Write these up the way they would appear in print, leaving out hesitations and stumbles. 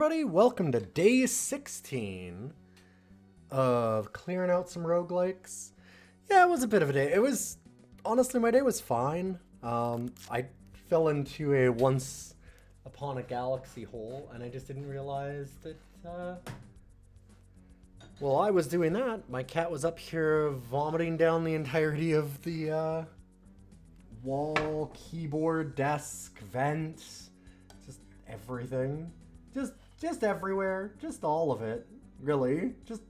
Everybody, welcome to day 16 of clearing out some roguelikes. Yeah, it was a bit of a day. Honestly, my day was fine. I fell into a once upon a galaxy hole, and I just didn't realize that, while I was doing that, my cat was up here vomiting down the entirety of the, wall, keyboard, desk, vent, just everything. Just everywhere. Just all of it. Really. Just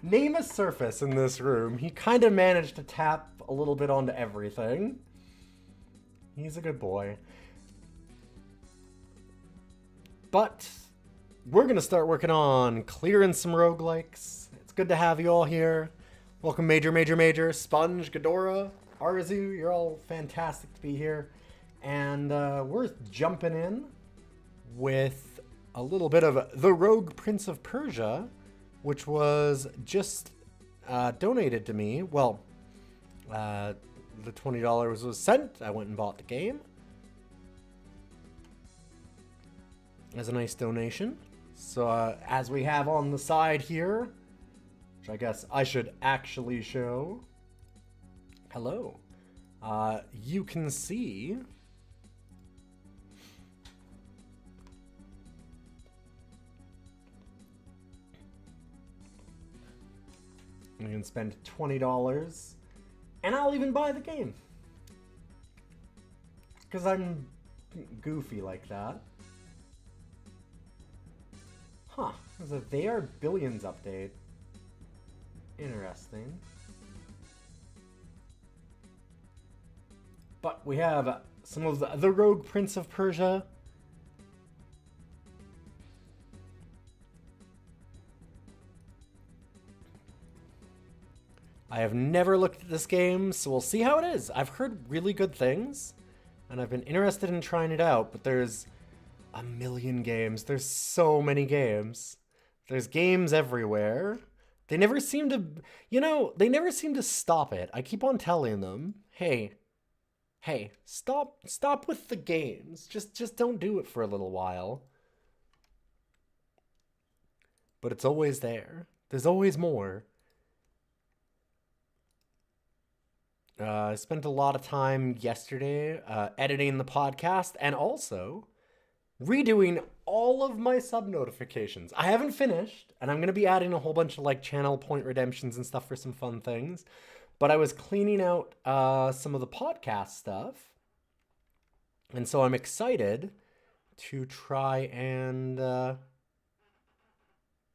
name a surface in this room. He kind of managed to tap a little bit onto everything. He's a good boy. But we're going to start working on clearing some roguelikes. It's good to have you all here. Welcome Major, Sponge, Ghidorah, Arzu. You're all fantastic to be here. And we're jumping in with a little bit of The Rogue Prince of Persia, which was just donated to me. Well, the $20 was sent. I went and bought the game as a nice donation. So as we have on the side here, which I guess I should actually show. Hello. You can see you can spend $20 and I'll even buy the game because I'm goofy like that. Huh, there's a They Are Billions update. Interesting. But we have some of the Rogue Prince of Persia. I have never looked at this game, so we'll see how it is. I've heard really good things, and I've been interested in trying it out, but there's a million games. There's so many games. There's games everywhere. They never seem to, they never seem to stop it. I keep on telling them, hey, stop with the games. Just don't do it for a little while. But it's always there. There's always more. I spent a lot of time yesterday editing the podcast and also redoing all of my sub notifications. I haven't finished, and I'm going to be adding a whole bunch of like channel point redemptions and stuff for some fun things. But I was cleaning out some of the podcast stuff. And so I'm excited to try and...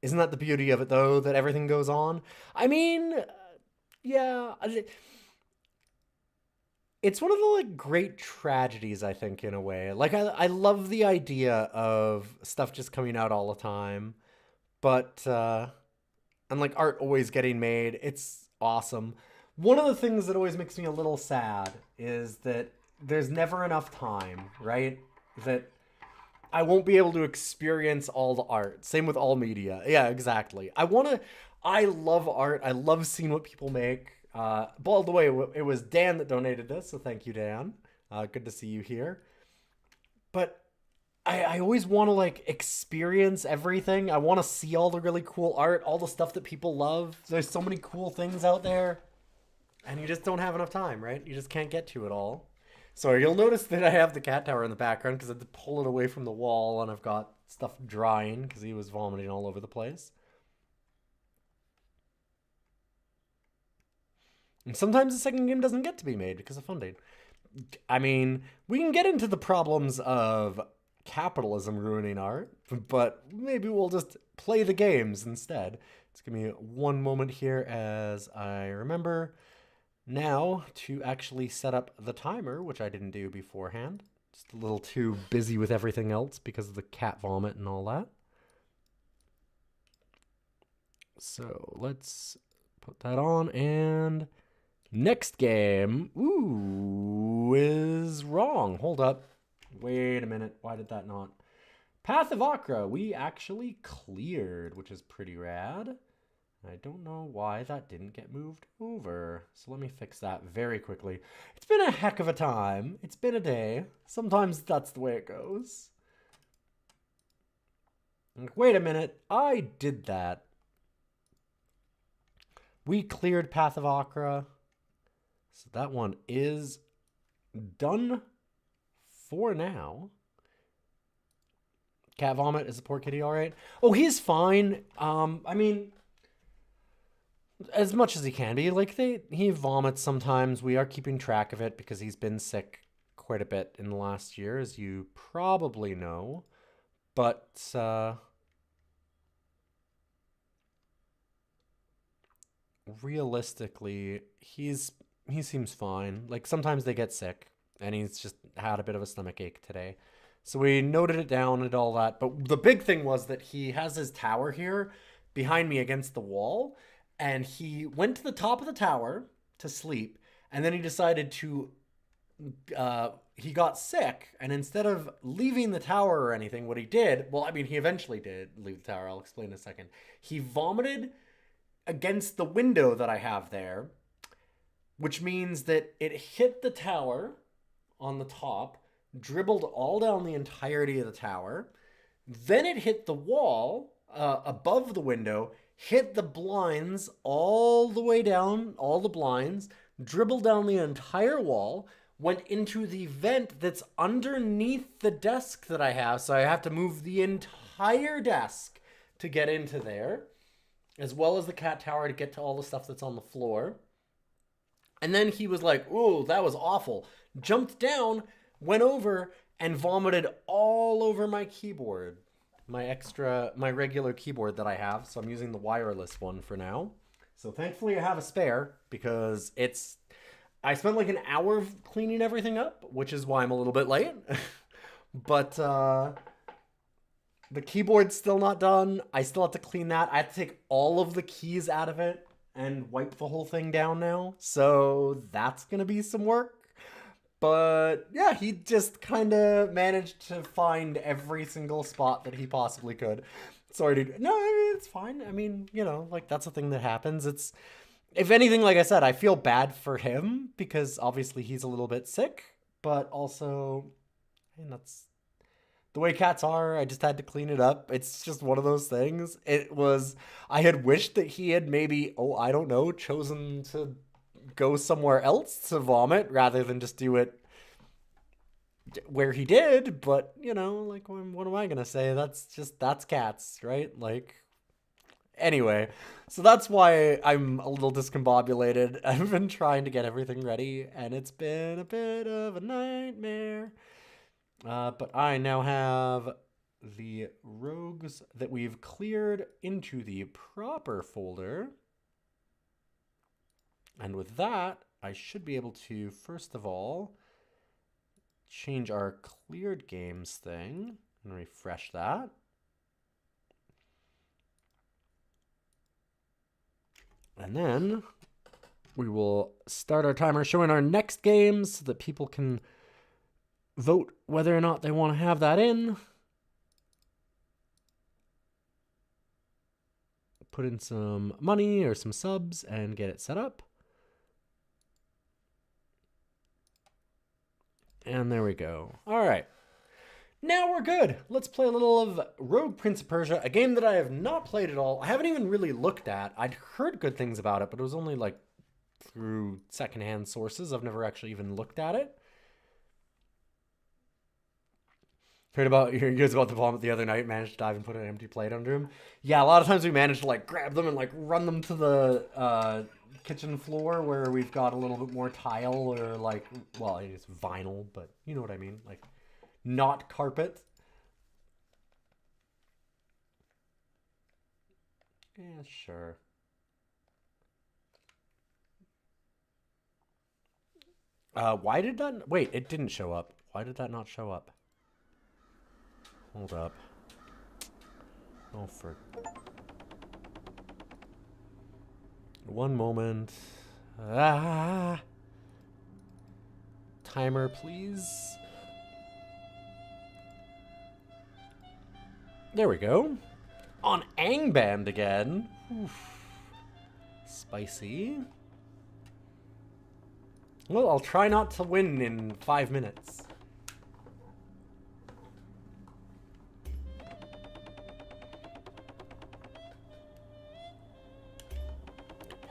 Isn't that the beauty of it, though, that everything goes on? I mean, yeah... It's one of the like great tragedies, I think, in a way. Like I love the idea of stuff just coming out all the time, but and like art always getting made. It's awesome. One of the things that always makes me a little sad is that there's never enough time, right? That I won't be able to experience all the art. Same with all media. Yeah, exactly. I love art. I love seeing what people make. By the way, it was Dan that donated this, so thank you, Dan. Good to see you here. But I always want to like experience everything. I want to see all the really cool art, all the stuff that people love. There's so many cool things out there, and you just don't have enough time, right? You just can't get to it all. So you'll notice that I have the cat tower in the background because I had to pull it away from the wall, and I've got stuff drying because he was vomiting all over the place. And sometimes the second game doesn't get to be made because of funding. I mean, we can get into the problems of capitalism ruining art, but maybe we'll just play the games instead. Just give me one moment here as I remember now to actually set up the timer, which I didn't do beforehand. Just a little too busy with everything else because of the cat vomit and all that. So let's put that on and... Next game, is wrong. Hold up. Wait a minute. Why did that not? Path of Akra, we actually cleared, which is pretty rad. I don't know why that didn't get moved over. So let me fix that very quickly. It's been a heck of a time. It's been a day. Sometimes that's the way it goes. Like, wait a minute, I did that. We cleared Path of Akra. So that one is done for now. Cat Vomit, is the poor kitty all right? Oh, he's fine. I mean, as much as he can be. Like, he vomits sometimes. We are keeping track of it because he's been sick quite a bit in the last year, as you probably know. But realistically, he seems fine. Like, sometimes they get sick, and he's just had a bit of a stomach ache today. So we noted it down and all that. But the big thing was that he has his tower here behind me against the wall, and he went to the top of the tower to sleep, and then he decided to he got sick, and instead of leaving the tower or anything, what he did, well, I mean, he eventually did leave the tower. I'll explain in a second. He vomited against the window that I have there, which means that it hit the tower on the top, dribbled all down the entirety of the tower. Then it hit the wall above the window, hit the blinds all the way down, all the blinds, dribbled down the entire wall, went into the vent that's underneath the desk that I have. So I have to move the entire desk to get into there, as well as the cat tower to get to all the stuff that's on the floor. And then he was like, "Ooh, that was awful." Jumped down, went over, and vomited all over my keyboard. My regular keyboard that I have. So I'm using the wireless one for now. So thankfully I have a spare, because I spent like an hour cleaning everything up, which is why I'm a little bit late. But the keyboard's still not done. I still have to clean that. I have to take all of the keys out of it and wipe the whole thing down now. So that's going to be some work. But yeah, he just kind of managed to find every single spot that he possibly could. Sorry, dude. No, I mean, it's fine. I mean, like, that's a thing that happens. If anything, like I said, I feel bad for him because obviously he's a little bit sick, but also, I mean, that's the way cats are. I just had to clean it up. It's just one of those things. I had wished that he had maybe, I don't know, chosen to go somewhere else to vomit rather than just do it where he did. But, like, what am I going to say? That's cats, right? Like, anyway, so that's why I'm a little discombobulated. I've been trying to get everything ready, and it's been a bit of a nightmare. But I now have the rogues that we've cleared into the proper folder. And with that, I should be able to, first of all, change our cleared games thing and refresh that. And then we will start our timer showing our next games so that people can vote whether or not they want to have that in. Put in some money or some subs and get it set up. And there we go. All right. Now we're good. Let's play a little of Rogue Prince of Persia, a game that I have not played at all. I haven't even really looked at. I'd heard good things about it, but it was only like through secondhand sources. I've never actually even looked at it. Heard about the vomit the other night, managed to dive and put an empty plate under him. Yeah, a lot of times we manage to like grab them and like run them to the kitchen floor where we've got a little bit more tile or like, well, it's vinyl, but you know what I mean, like not carpet. Yeah, sure. Why did that? Wait, it didn't show up. Why did that not show up? Hold up. Oh, for one moment. Timer, please. There we go. On Angband again. Oof. Spicy. Well, I'll try not to win in 5 minutes.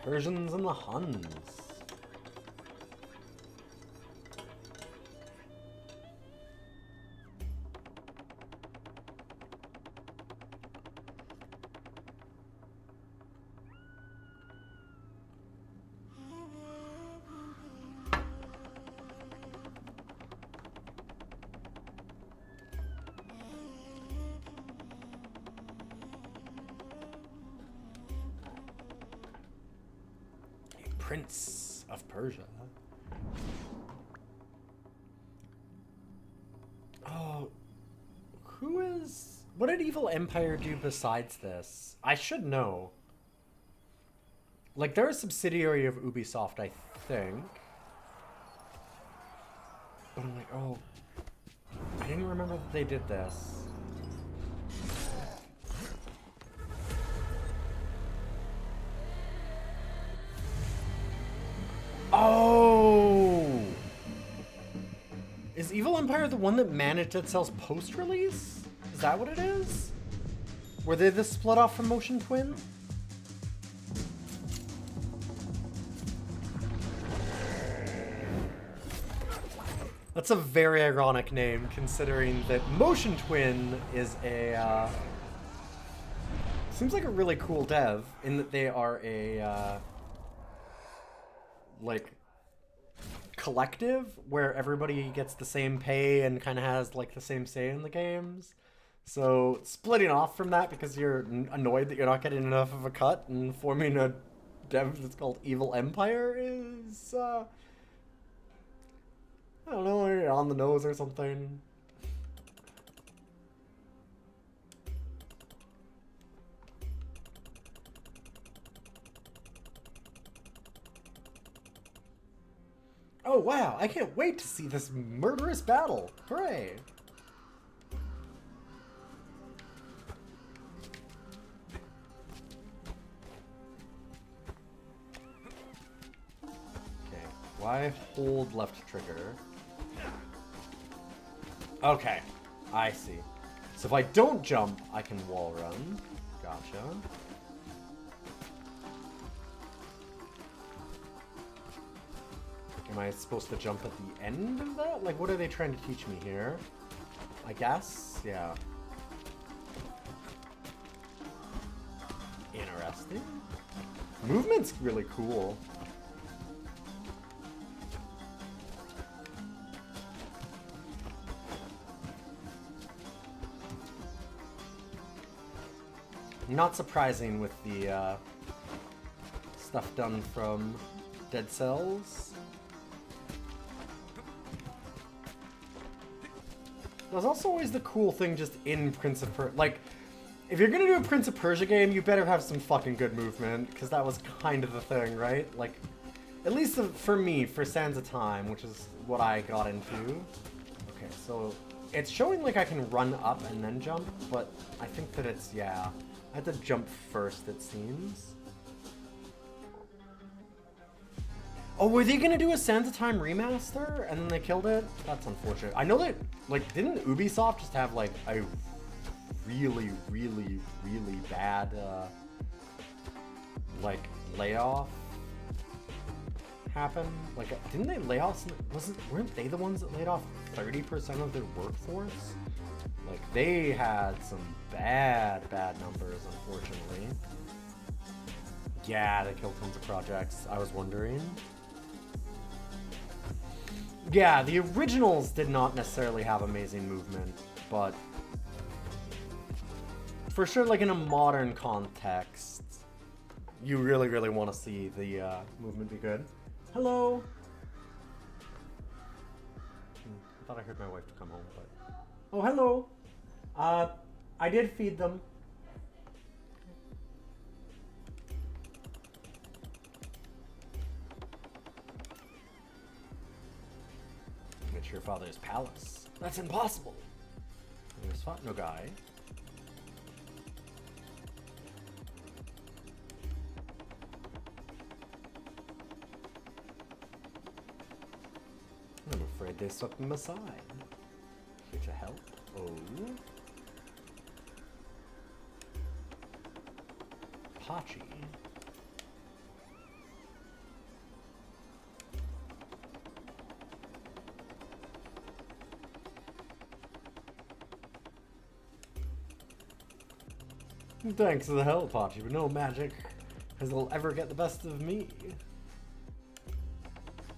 Persians and the Huns. Prince of Persia. Oh, who is... What did Evil Empire do besides this? I should know. Like, they're a subsidiary of Ubisoft, I think. But I'm like, oh... I didn't remember that they did this. Oh! Is Evil Empire the one that managed itself post-release? Is that what it is? Were they the split off from Motion Twin? That's a very ironic name, considering that Motion Twin is a, seems like a really cool dev, in that they are a, like, collective where everybody gets the same pay and kind of has like the same say in the games. So splitting off from that because you're annoyed that you're not getting enough of a cut and forming a dev that's called Evil Empire is, I don't know, on the nose or something. Oh wow, I can't wait to see this murderous battle. Hooray! Okay, why hold left trigger? Okay, I see. So if I don't jump, I can wall run. Gotcha. Am I supposed to jump at the end of that? Like, what are they trying to teach me here? I guess? Yeah. Interesting. Movement's really cool. Not surprising with the stuff done from Dead Cells. There's also always the cool thing just in Prince of Persia. Like, if you're gonna do a Prince of Persia game, you better have some fucking good movement, because that was kind of the thing, right? Like, at least for me, for Sands of Time, which is what I got into. Okay, so it's showing like I can run up and then jump, but I think that it's, yeah, I have to jump first, it seems. Oh, were they gonna do a Sands of Time remaster and then they killed it? That's unfortunate. I know that, like, didn't Ubisoft just have like a really, really, really bad, like, layoff happen? Like, didn't they lay off? Weren't they the ones that laid off 30% of their workforce? Like, they had some bad numbers, unfortunately. Yeah, they killed tons of projects. I was wondering. Yeah, the originals did not necessarily have amazing movement, but for sure, like in a modern context, you really, really want to see the movement be good. Hello. I thought I heard my wife come home, but oh, hello. I did feed them. It's your father's palace. That's impossible. There's fought no guy. I'm afraid they swept him aside. Here to help. Oh. Pachi. Thanks to the help, Hachi, but no magic will ever get the best of me.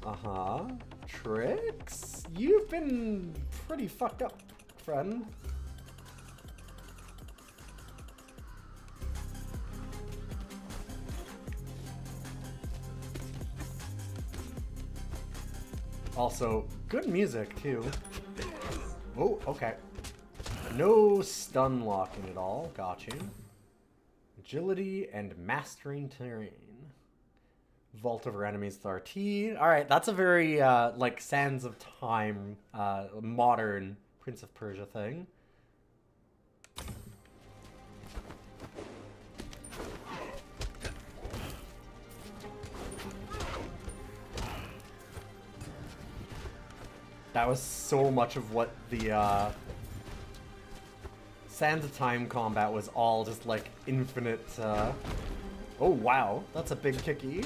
Uh-huh. Tricks? You've been pretty fucked up, friend. Also, good music, too. Oh, okay. No stun locking at all. Got you. Agility and mastering terrain. Vault over enemies with RT. Alright, that's a very, like, Sands of Time, modern Prince of Persia thing. That was so much of what the, Sands of Time combat was all just, like, infinite, Oh, wow. That's a big kicky.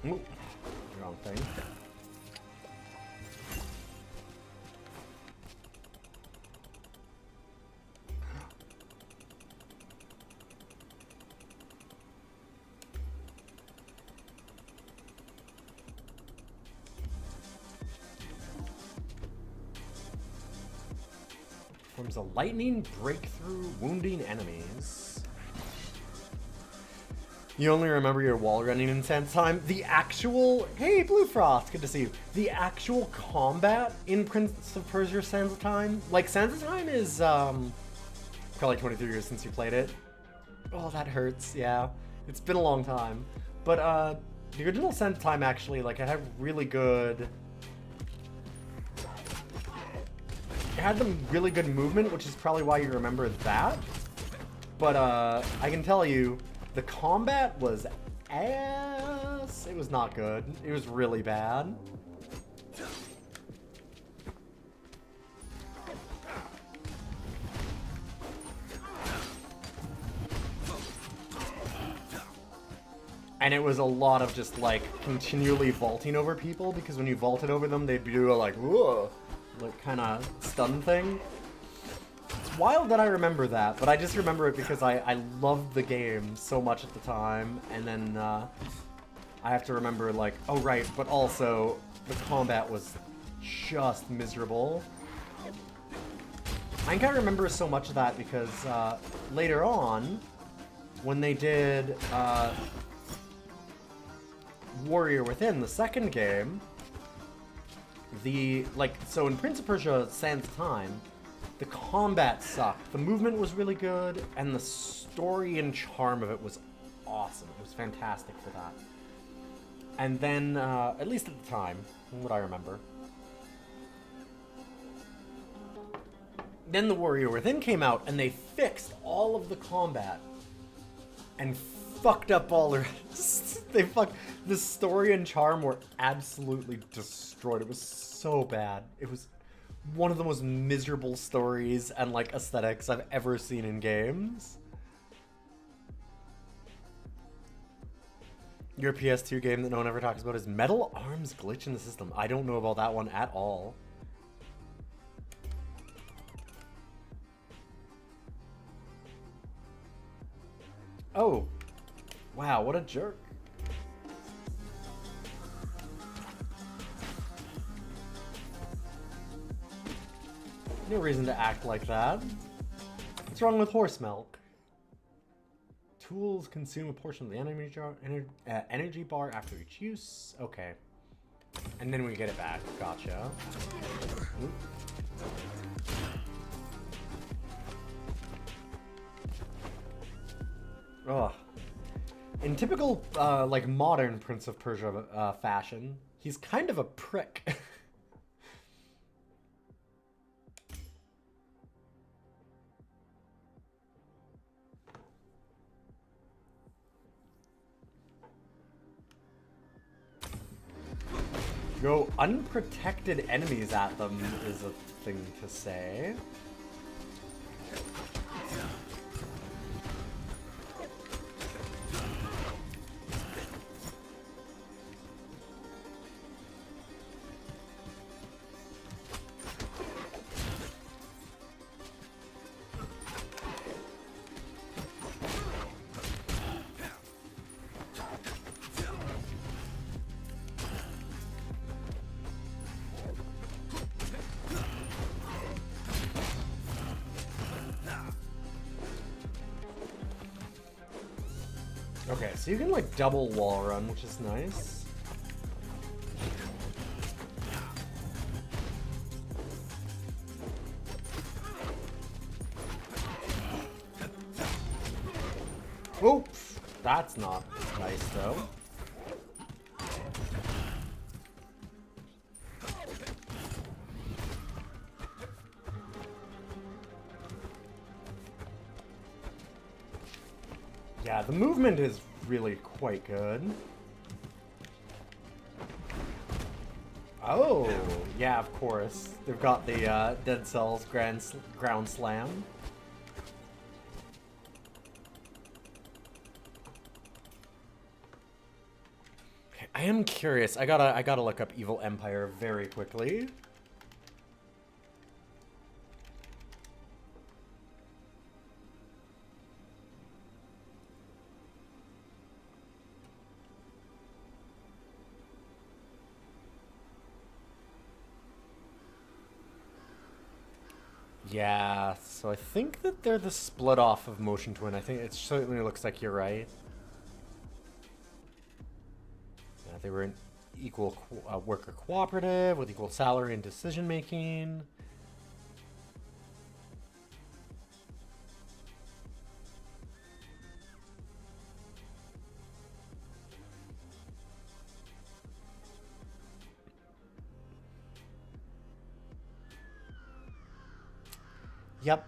Ooh. Wrong thing. Forms a lightning breakthrough, wounding enemies. You only remember your wall running in Sands of Time. The actual... Hey, Blue Frost, good to see you. The actual combat in Prince of Persia Sands of Time. Like, Sands of Time is, probably 23 years since you played it. Oh, that hurts, yeah. It's been a long time. But, the original Sands of Time actually, like, it had really good... It had some really good movement, which is probably why you remember that. But, I can tell you... The combat was ass. It was not good. It was really bad. And it was a lot of just like continually vaulting over people, because when you vaulted over them, they'd do a like, whoa, like kind of stun thing. It's wild that I remember that, but I just remember it because I loved the game so much at the time, and then I have to remember like, oh right, but also the combat was just miserable. I can't remember so much of that because later on, when they did Warrior Within, the second game, so in Prince of Persia Sands of Time, the combat sucked. The movement was really good, and the story and charm of it was awesome. It was fantastic for that. And then, at least at the time, what I remember. Then the Warrior Within came out, and they fixed all of the combat. And fucked up all the rest. The story and charm were absolutely destroyed. It was so bad. It was one of the most miserable stories and like aesthetics I've ever seen in games. Your PS2 game that no one ever talks about is Metal Arms Glitch in the System. I don't know about that one at all. Oh. Wow, what a jerk. No reason to act like that. What's wrong with horse milk? Tools consume a portion of the energy bar after each use. Okay. And then we get it back. Gotcha. Oop. Ugh. In typical, like, modern Prince of Persia fashion, he's kind of a prick. Go unprotected enemies at them is a thing to say. Okay, so you can like double wall run, which is nice. Oops, that's not nice though. Yeah, the movement is really quite good. Oh, yeah, of course. They've got the Dead Cells ground slam. Okay, I am curious. I gotta look up Evil Empire very quickly. Yeah, so I think that they're the split off of Motion Twin. I think it certainly looks like you're right. Yeah, they were an equal worker cooperative with equal salary and decision making. Yep.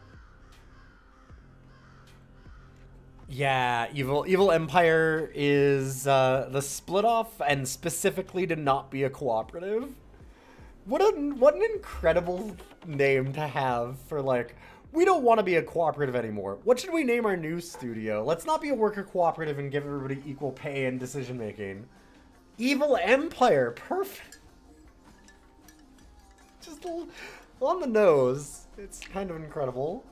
Yeah, Evil Empire is the split off and specifically to not be a cooperative. What an incredible name to have for like, we don't want to be a cooperative anymore. What should we name our new studio? Let's not be a worker cooperative and give everybody equal pay and decision making. Evil Empire, perfect. Just on the nose. It's kind of incredible.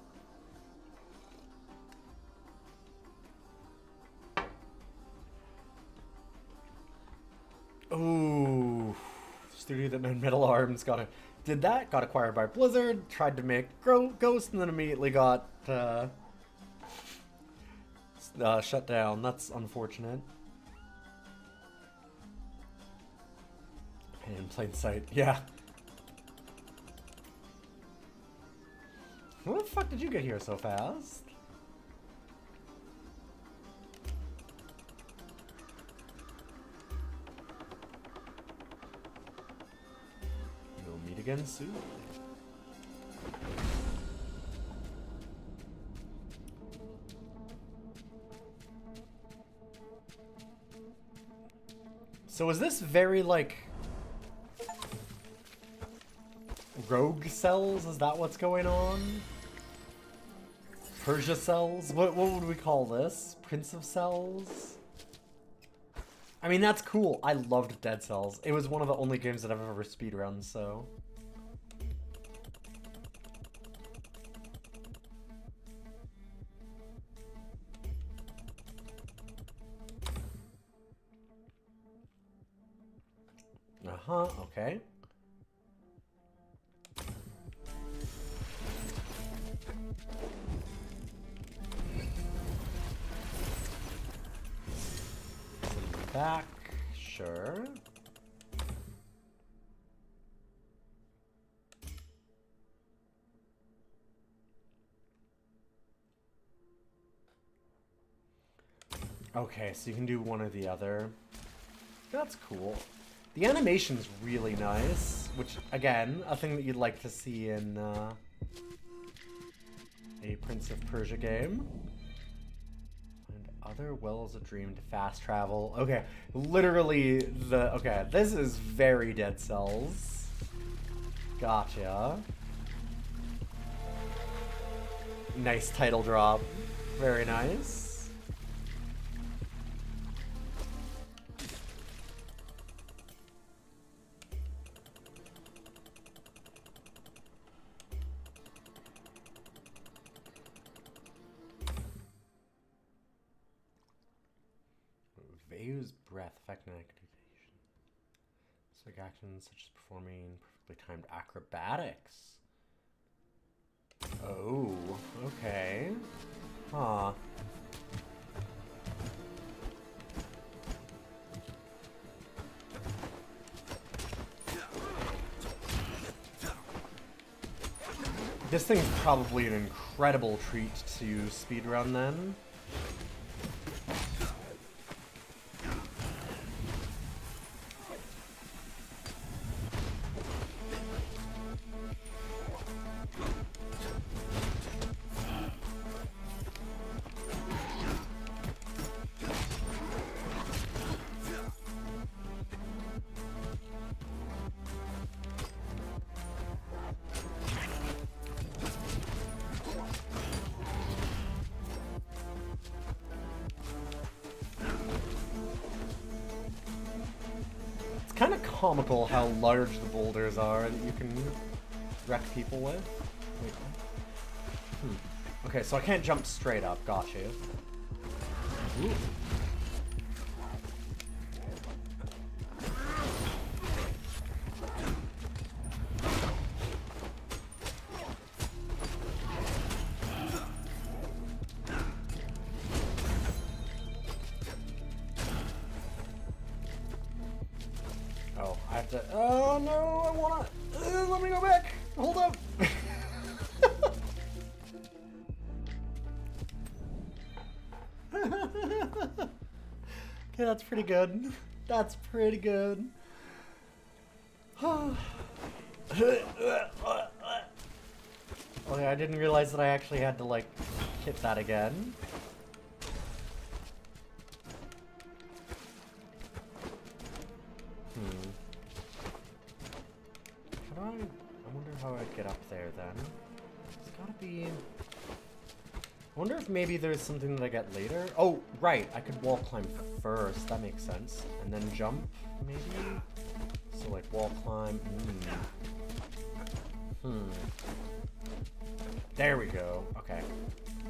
Ooh, studio that made Metal Arms got acquired by Blizzard, tried to make Ghost, and then immediately got shut down. That's unfortunate. In plain sight, yeah. Where the fuck did you get here so fast? We'll meet again soon. So is this very like rogue cells? Is that what's going on? Persia cells? What would we call this? Prince of Cells? I mean, that's cool. I loved Dead Cells. It was one of the only games that I've ever speedrun, so. Uh-huh, okay. Back, sure. Okay, so you can do one or the other. That's cool. The animation's really nice, which, again, a thing that you'd like to see in a Prince of Persia game. Other wells of dream to fast travel. Okay, literally okay, this is very Dead Cells. Gotcha. Nice title drop. Very nice. Use breath effect and activation. Specific actions such as performing perfectly timed acrobatics. Oh, okay. Huh. This thing's probably an incredible treat to speedrun then. Kind of comical how large the boulders are that you can wreck people with. Wait. Okay, so I can't jump straight up. Got you. Ooh. Oh no, I wanna... let me go back! Hold up! Okay, that's pretty good. That's pretty good. Oh yeah, I didn't realize that I actually had to, like, hit that again. I wonder how I'd get up there then. It's gotta be... I wonder if maybe there's something that I get later. Oh, right, I could wall climb first. That makes sense. And then jump, maybe? So, like, wall climb. There we go. Okay.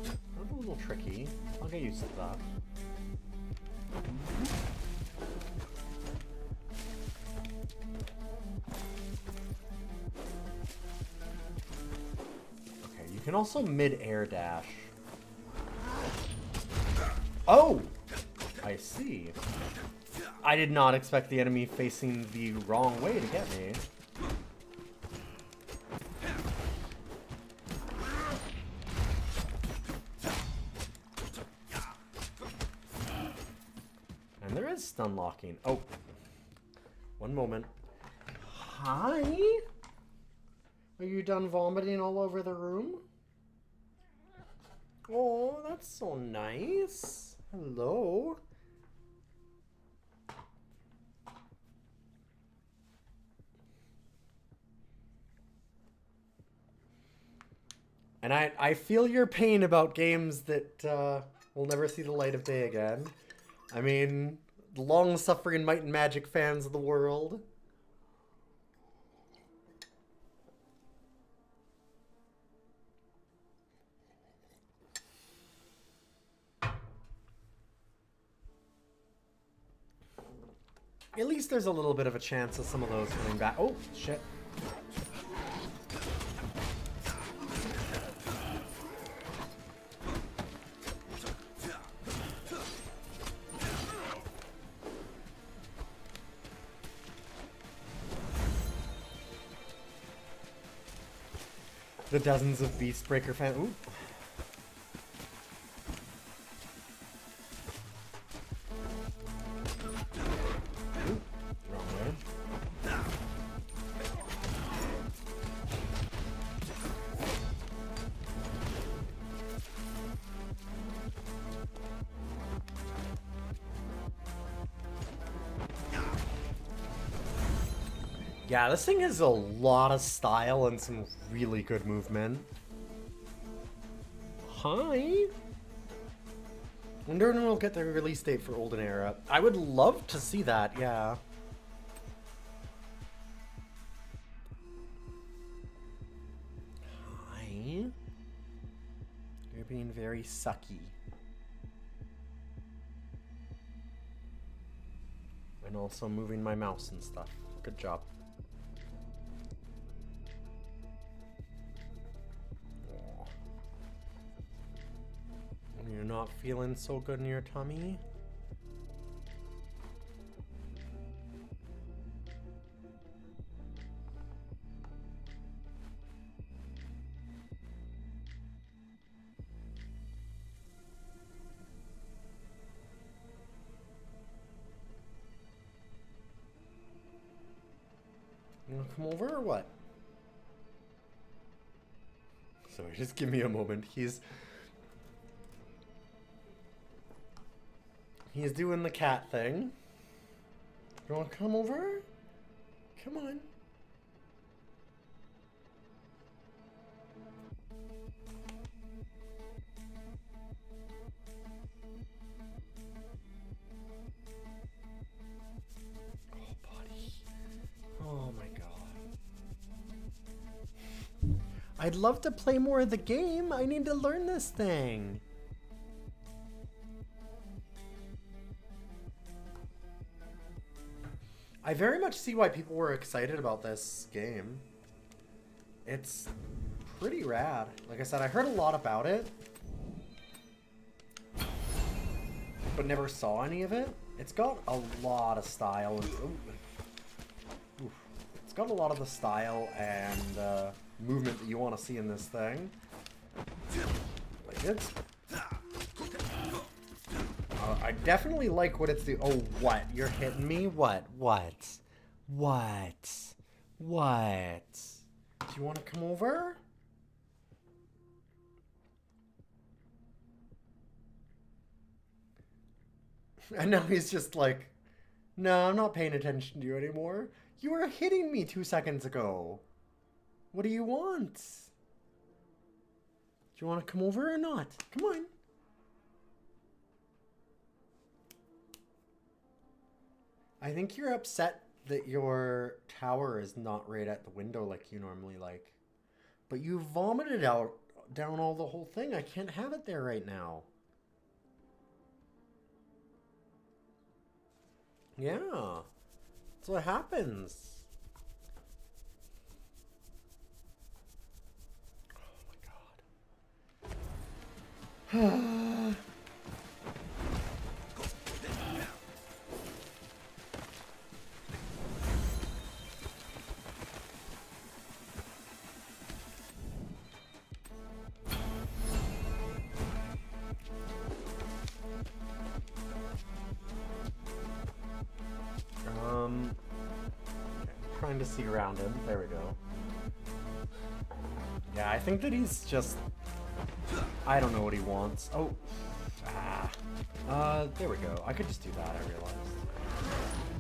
That's a little tricky. I'll get used to that. You can also mid-air dash. Oh! I see. I did not expect the enemy facing the wrong way to get me. And there is stun locking. Oh. One moment. Hi? Are you done vomiting all over the room? Oh, that's so nice. Hello. And I feel your pain about games that will never see the light of day again. I mean, long-suffering Might and Magic fans of the world. At least there's a little bit of a chance of some of those coming back. Oh, shit. The dozens of Beastbreaker fans. Ooh. Yeah, this thing has a lot of style and some really good movement. Hi. Wonder when we'll get the release date for Olden Era. I would love to see that, yeah. Hi. You're being very sucky. And also moving my mouse and stuff. Good job. You're not feeling so good in your tummy? come over or what? Sorry, just give me a moment. He's doing the cat thing. You want to come over? Come on. Oh, buddy. Oh my god. I'd love to play more of the game. I need to learn this thing. I very much see why people were excited about this game. It's pretty rad. Like I said, I heard a lot about it, but never saw any of it. It's got a lot of style. It's got a lot of the style and movement that you want to see in this thing. Like it's... I definitely like what it's doing. Oh, what? You're hitting me? What? What? What? What? Do you want to come over? And now he's just like, no, I'm not paying attention to you anymore. You were hitting me 2 seconds ago. What do you want? Do you want to come over or not? Come on. I think you're upset that your tower is not right at the window like you normally like. But you vomited out down all the whole thing. I can't have it there right now. Yeah. That's what happens. Oh my god. Trying to see around him. There we go. Yeah, I think that he's just... I don't know what he wants. Oh. There we go. I could just do that, I realized.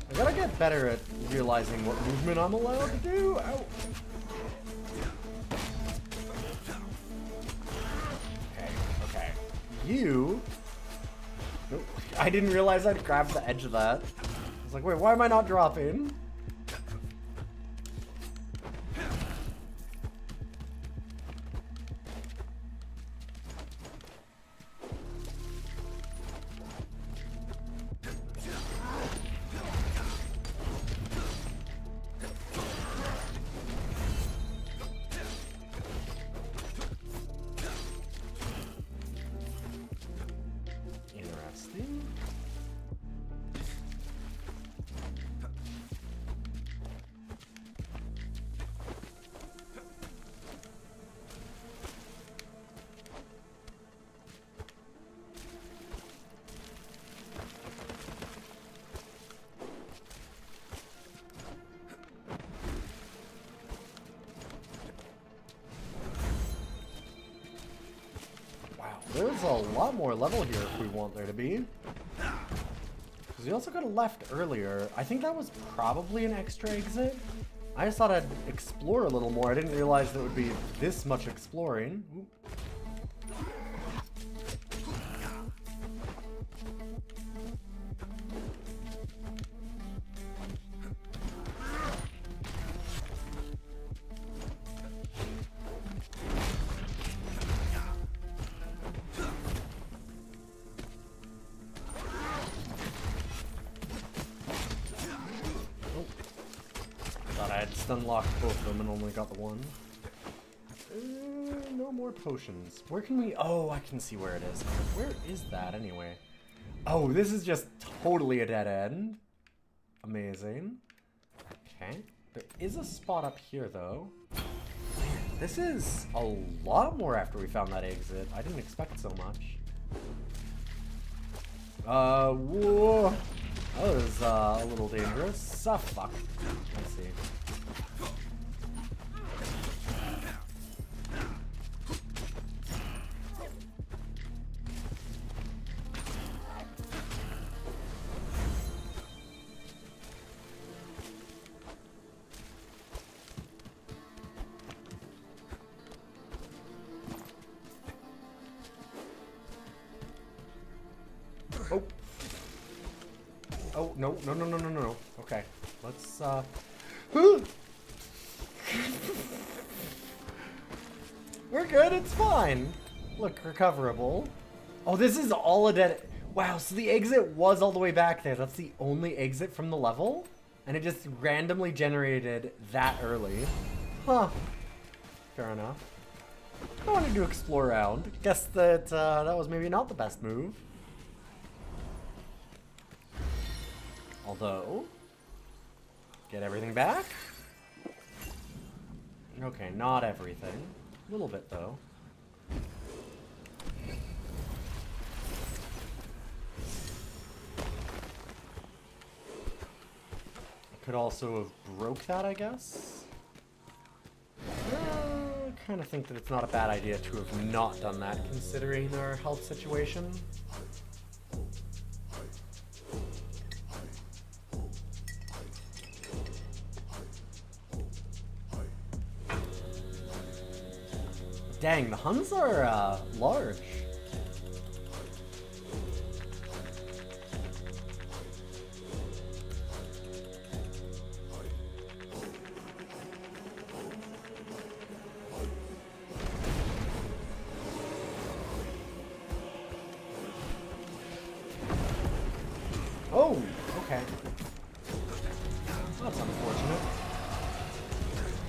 I gotta get better at realizing what movement I'm allowed to do. Ow. Okay. You... Nope. I didn't realize I'd grabbed the edge of that. I was like, wait, why am I not dropping? There's a lot more level here if we want there to be. Because we also got a left earlier. I think that was probably an extra exit. I just thought I'd explore a little more. I didn't realize there would be this much exploring. Ooh. Unlocked both of them and only got the one. No more potions. Where can we... Oh, I can see where it is. Where is that anyway? Oh, this is just totally a dead end. Amazing. Okay. There is a spot up here, though. This is a lot more after we found that exit. I didn't expect so much. Whoa. That was a little dangerous. Ah, fuck. Let's see. Oh. Oh, no, no, no, no, no, no. Okay. Let's, We're good, it's fine. Look, recoverable. Oh, this is all a dead... Wow, so the exit was all the way back there. That's the only exit from the level? And it just randomly generated that early. Huh. Fair enough. I wanted to explore around. Guess that that was maybe not the best move. Although... Get everything back? Okay, not everything. A little bit, though. Could also have broke that, I guess. I kind of think that it's not a bad idea to have not done that, considering our health situation. Dang, the Huns are large. Oh, okay. That's unfortunate.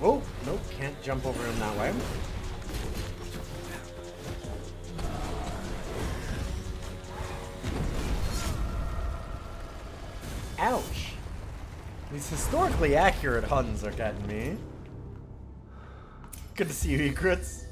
Oh, nope, can't jump over him that way. Ouch. These historically accurate Huns are getting me. Good to see you, Egrets.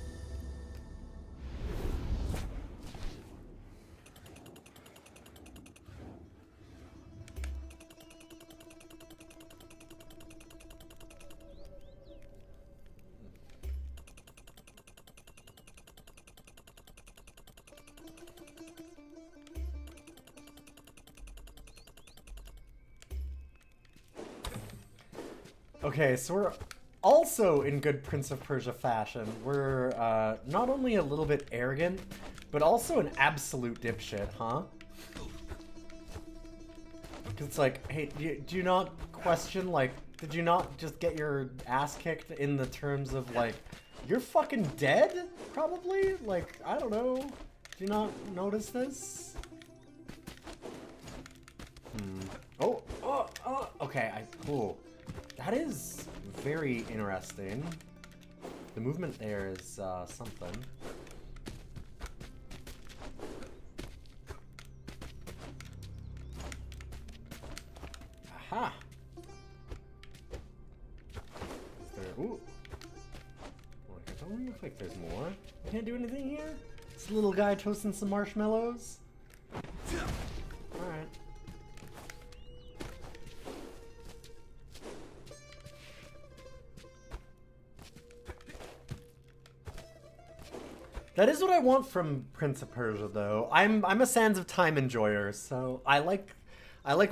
Okay, so we're also in good Prince of Persia fashion. We're not only a little bit arrogant, but also an absolute dipshit, huh? Because it's like, hey, do you not question, like, did you not just get your ass kicked in the terms of, like, you're fucking dead, probably? Like, I don't know. Do you not notice this? Oh, okay, cool. That is very interesting. The movement there is something. Aha! Is there... Ooh! Well, it doesn't look like there's more. I can't do anything here? This little guy toasting some marshmallows? Alright. That is what I want from Prince of Persia, though. I'm a Sands of Time enjoyer, so I like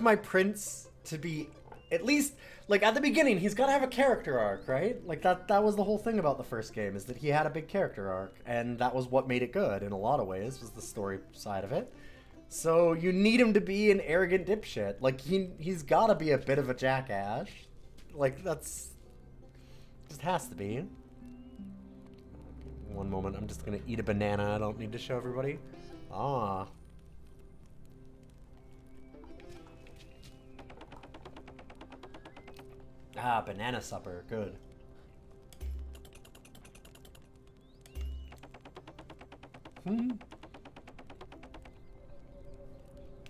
my prince to be at least like at the beginning. He's got to have a character arc, right? Like that was the whole thing about the first game, is that he had a big character arc, and that was what made it good in a lot of ways. Was the story side of it. So you need him to be an arrogant dipshit. Like he's got to be a bit of a jackass. Like that's just has to be. One moment, I'm just gonna eat a banana. I don't need to show everybody. Ah. Ah, banana supper. Good.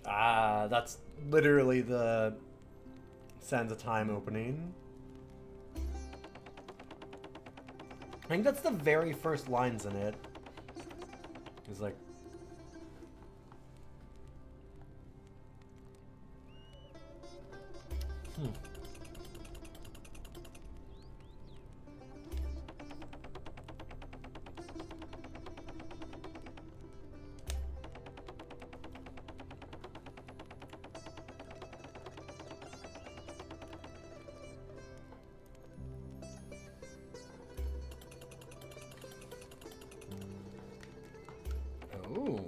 Ah, that's literally the Sands of Time opening. I think that's the very first lines in it. It's like... Ooh.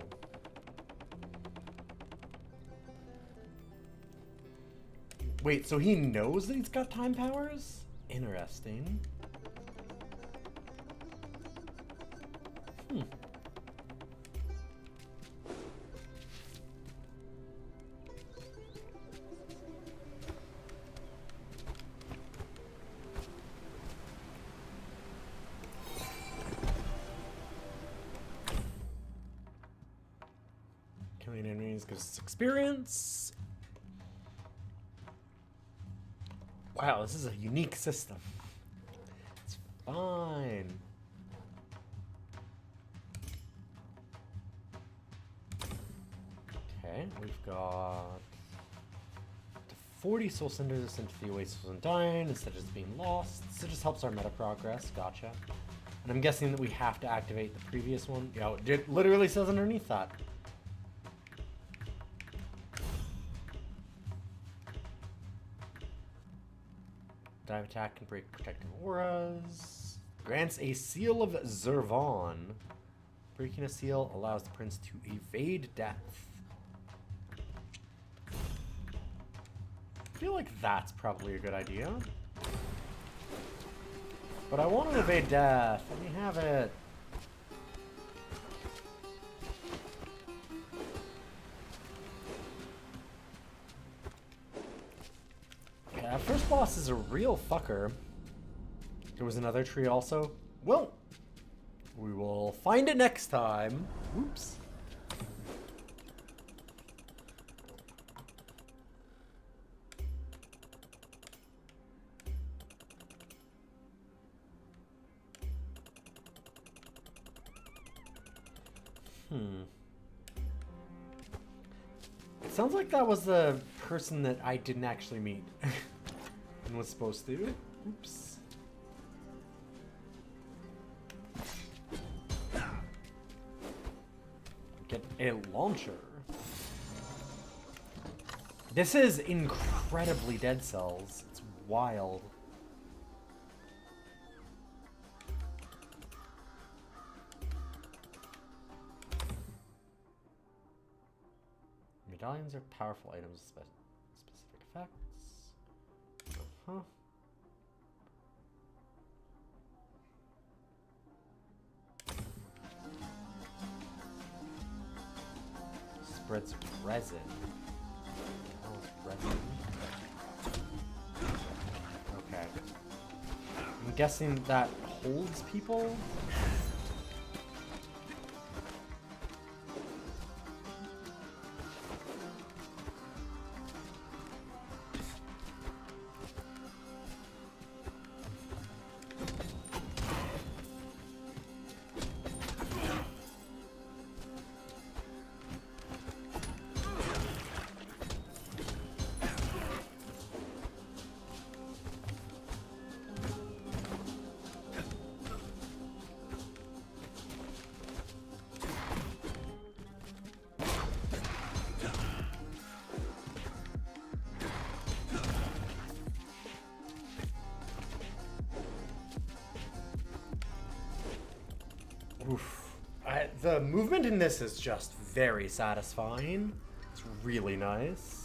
Wait, so he knows that he's got time powers? Interesting. Hmm. Killing enemies gives us experience. Wow, this is a unique system. It's fine. Okay, we've got 40 soul cinders into the oasis and dying instead of just being lost. So it just helps our meta progress. Gotcha. And I'm guessing that we have to activate the previous one. Yeah, it literally says underneath that. Dive attack can break protective auras. Grants a seal of Zervon. Breaking a seal allows the prince to evade death. I feel like that's probably a good idea. But I want to evade death. Let me have it. Yeah, first boss is a real fucker. There was another tree also. Well, we will find it next time. Whoops. It sounds like that was the person that I didn't actually meet and was supposed to. Oops. Get a launcher. This is incredibly Dead Cells. It's wild. Medallions are powerful items with specific effects. Uh-huh. Spreads resin. Oh, it's resin. Okay. I'm guessing that holds people? Oof. The movement in this is just very satisfying. It's really nice.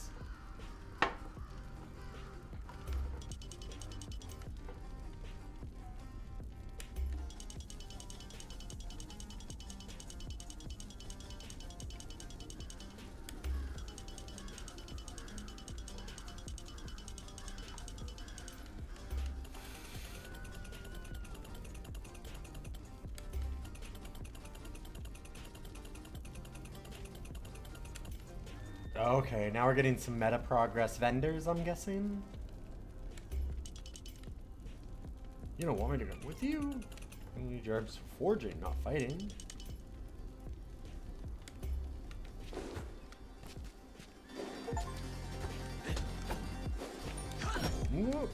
Okay, now we're getting some meta progress vendors, I'm guessing. You don't want me to come with you? I need your arms for forging, not fighting. Whoop.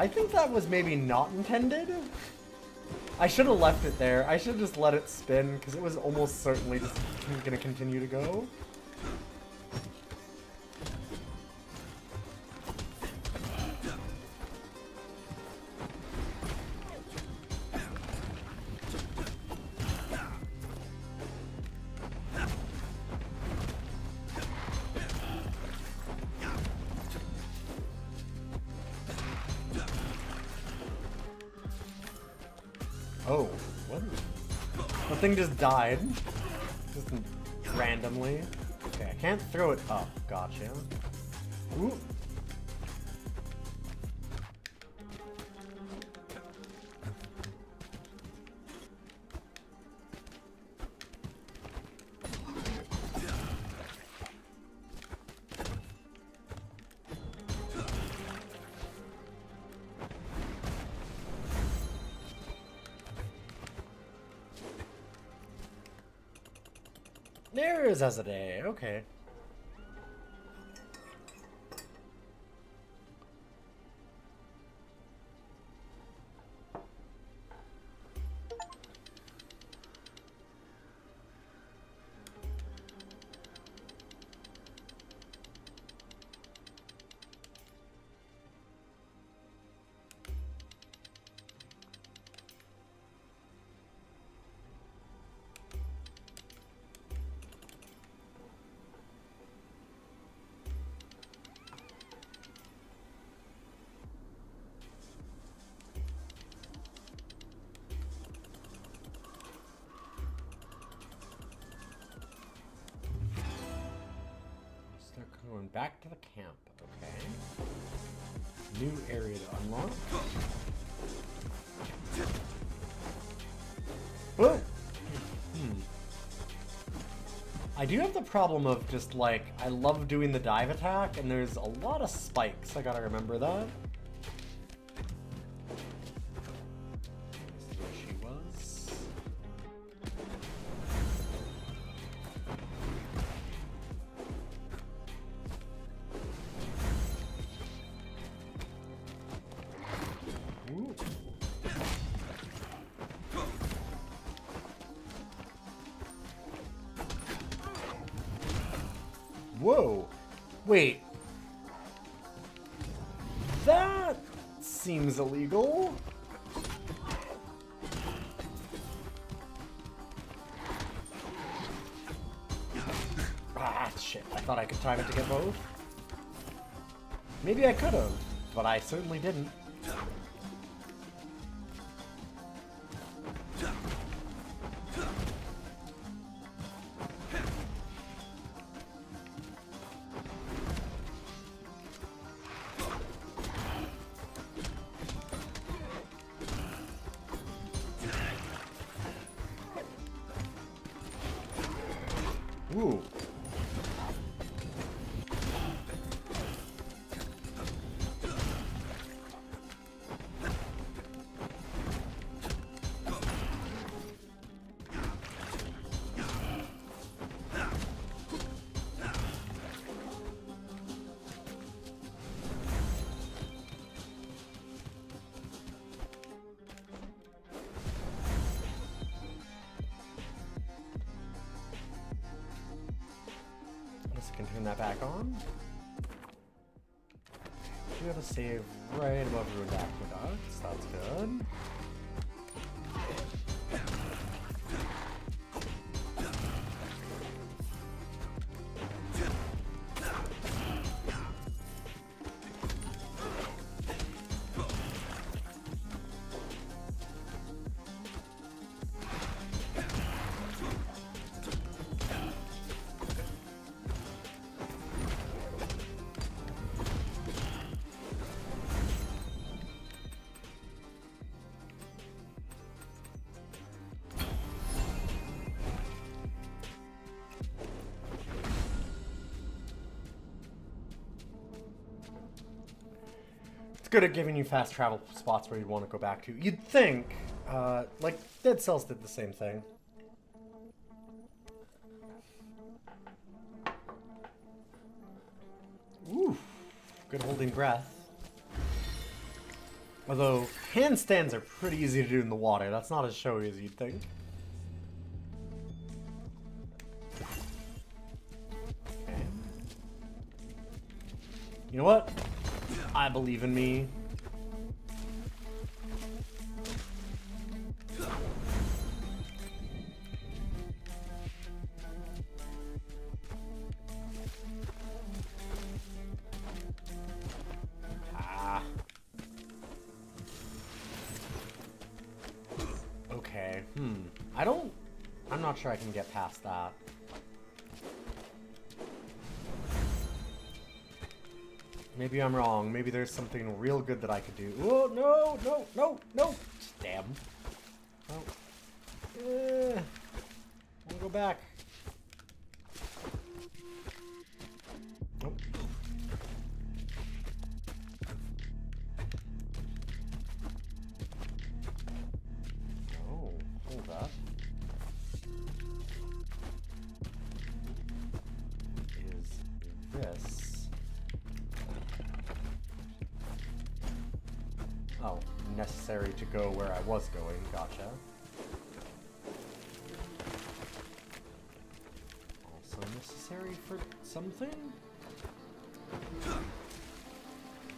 I think that was maybe not intended. I should have left it there. I should have just let it spin, because it was almost certainly just going to continue to go. Oh, what? The thing just died. Just randomly. Okay, I can't throw it up. Gotcha. Ooh. There is Azadeh. Okay. Going back to the camp, okay. New area to unlock. Whoa! I do have the problem of just like, I love doing the dive attack, and there's a lot of spikes. I gotta remember that. This is where she was. Ooh. Whoa! Wait. That seems illegal. Ah, shit. I thought I could time it to get both. Maybe I could have, but I certainly didn't. Ooh. I can turn that back on. We have a save right above Ruined Aqueducts. That's good. It's good at giving you fast travel spots where you'd want to go back to. You'd think, like, Dead Cells did the same thing. Ooh, good holding breath. Although, handstands are pretty easy to do in the water. That's not as showy as you'd think. Okay. You know what? I believe in me. I'm not sure I can get past that. Maybe I'm wrong. Maybe there's something real good that I could do. Oh, no, no, no, no. Damn. Oh. I'll go back. Nope. Oh, hold up. Is this? Oh, necessary to go where I was going. Gotcha. Also necessary for something?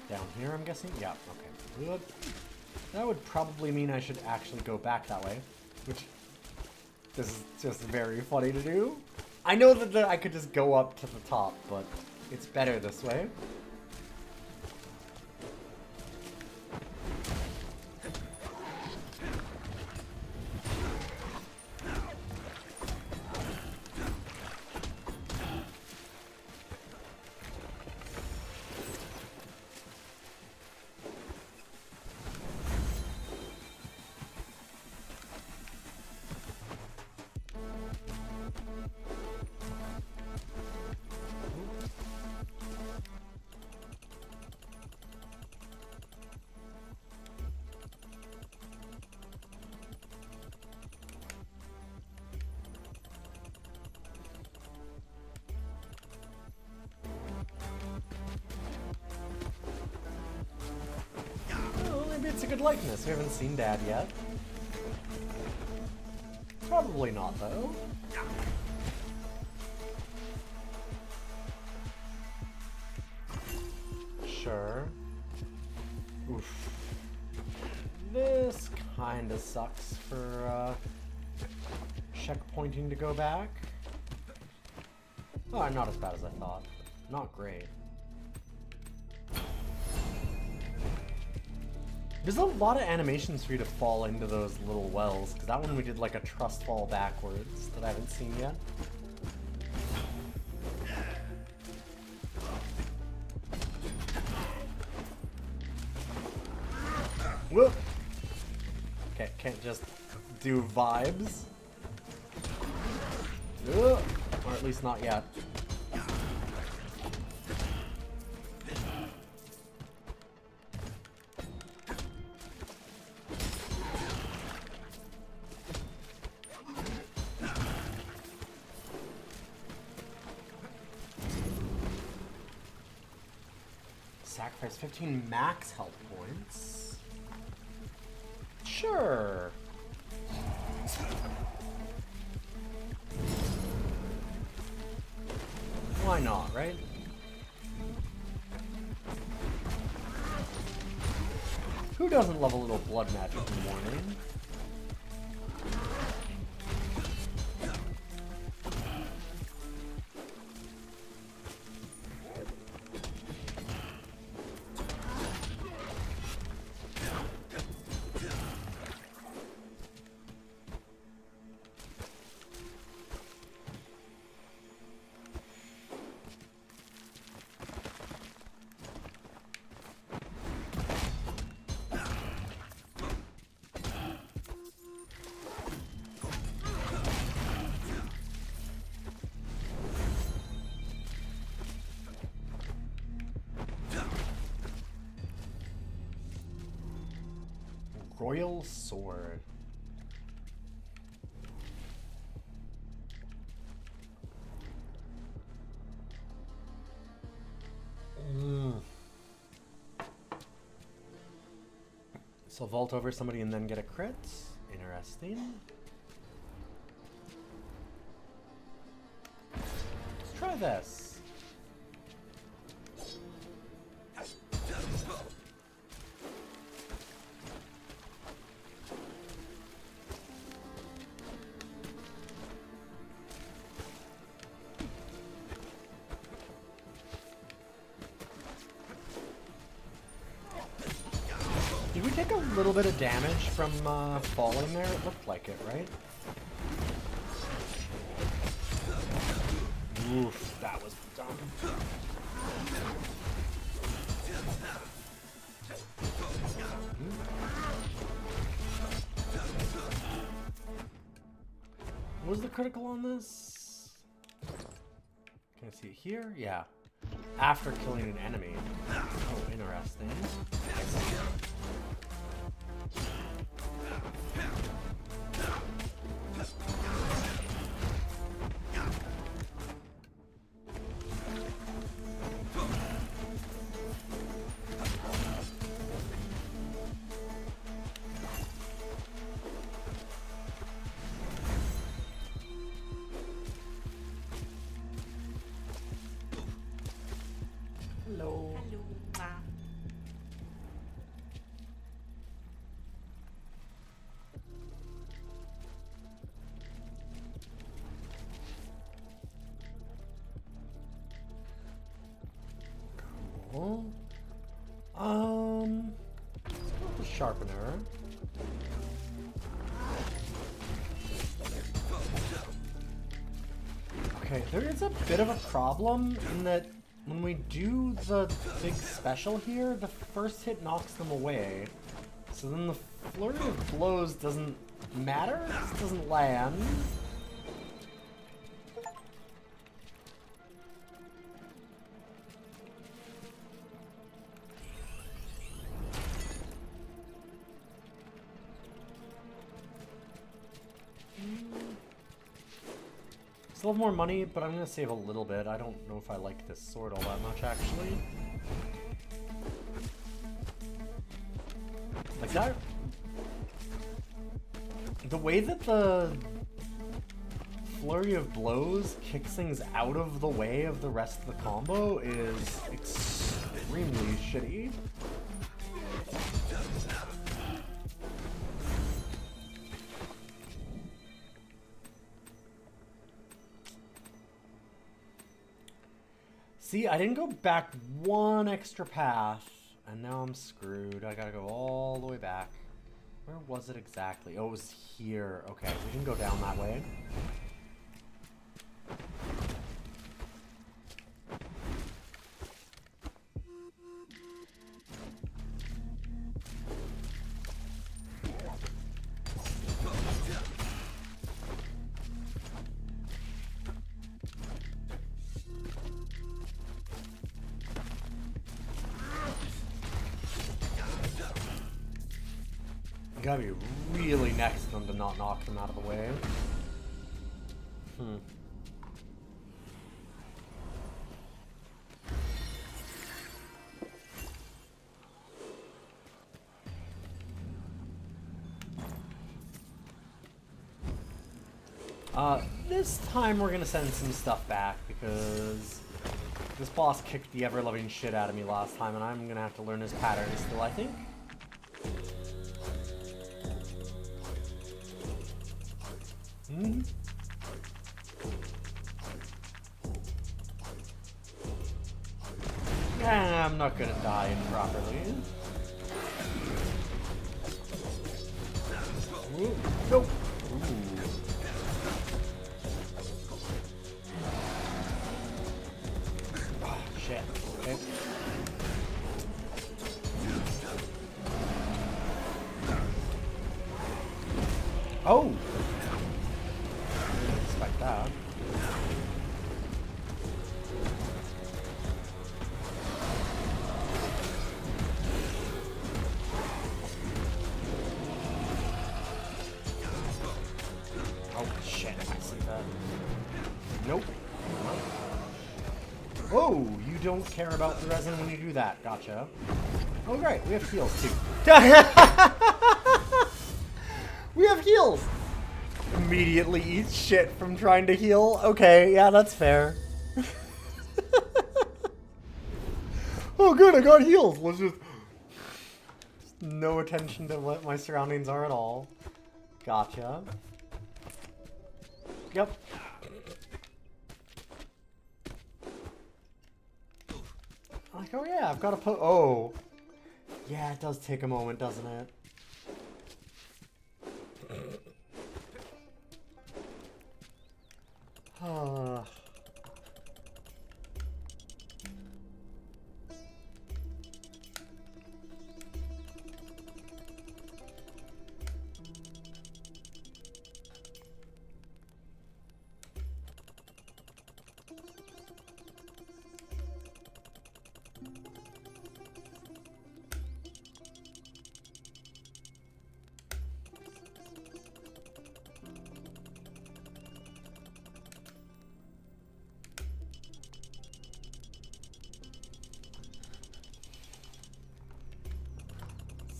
Down here, I'm guessing? Yeah, okay. Good. That would probably mean I should actually go back that way, which this is just very funny to do. I know that I could just go up to the top, but it's better this way. It's a good likeness. We haven't seen Dad yet. Probably not, though. Sure. Oof. This kinda sucks for, checkpointing to go back. Oh, not as bad as I thought. Not great. There's a lot of animations for you to fall into those little wells, because that one we did like a trust fall backwards that I haven't seen yet. Whoop! Okay, can't just do vibes. Or at least not yet. Sacrifice 15 max health points. Sure. Why not, right? Who doesn't love a little blood magic in the morning? Royal Sword. So vault over somebody and then get a crit. Interesting. Let's try this. Did we take a little bit of damage from falling there? It looked like it, right? Oof, that was dumb. What was the critical on this? Can I see it here? Yeah. After killing an enemy. Oh, interesting. Hello. Hello. Cool. Let's go with the sharpener. Okay, there is a bit of a problem in that when we do the big special here, the first hit knocks them away. So then the flurry of blows doesn't matter, it just doesn't land. Still have more money, but I'm gonna save a little bit. I don't know if I like this sword all that much, actually. Like that. The way that the flurry of blows kicks things out of the way of the rest of the combo is extremely shitty. See, I didn't go back one extra path, and now I'm screwed. I gotta go all the way back. Where was it exactly? Oh, it was here. Okay, we can go down that way. You gotta be really next to them to not knock them out of the way. This time we're gonna send some stuff back because this boss kicked the ever-loving shit out of me last time, and I'm gonna have to learn his patterns still, I think. I'm not gonna die improperly. Ooh, nope. Ooh. Oh, shit. Okay. Oh! Didn't expect that. Oh shit, I see that. Nope. Oh, you don't care about the resin when you do that. Gotcha. Oh great, we have heals too. We have heals! Immediately eats shit from trying to heal. Okay, yeah, that's fair. Oh good, I got heals. Let's just no attention to what my surroundings are at all. Gotcha. Yep. Like, oh yeah, I've got to put. Oh. Yeah, it does take a moment, doesn't it?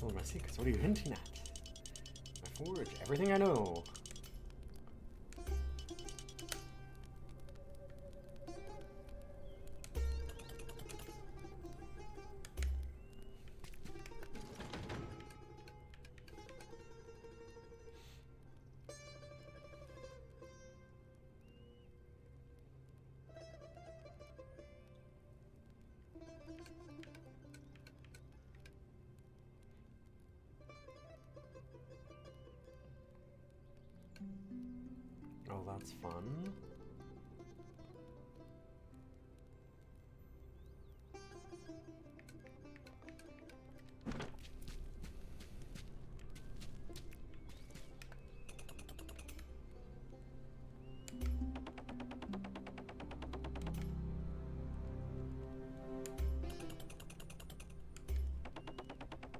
Some of my secrets. What are you hinting at? My forge. Everything I know. Oh, that's fun.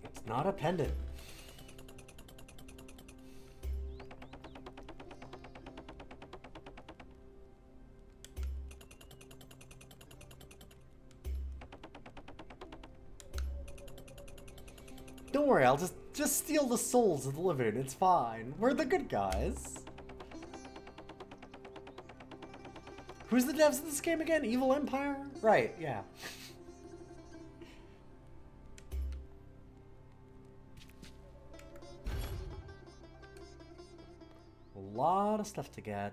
It's not a pendant. Don't worry, I'll just steal the souls of the living. It's fine. We're the good guys. Who's the devs of this game again? Evil Empire? Right, yeah. A lot of stuff to get.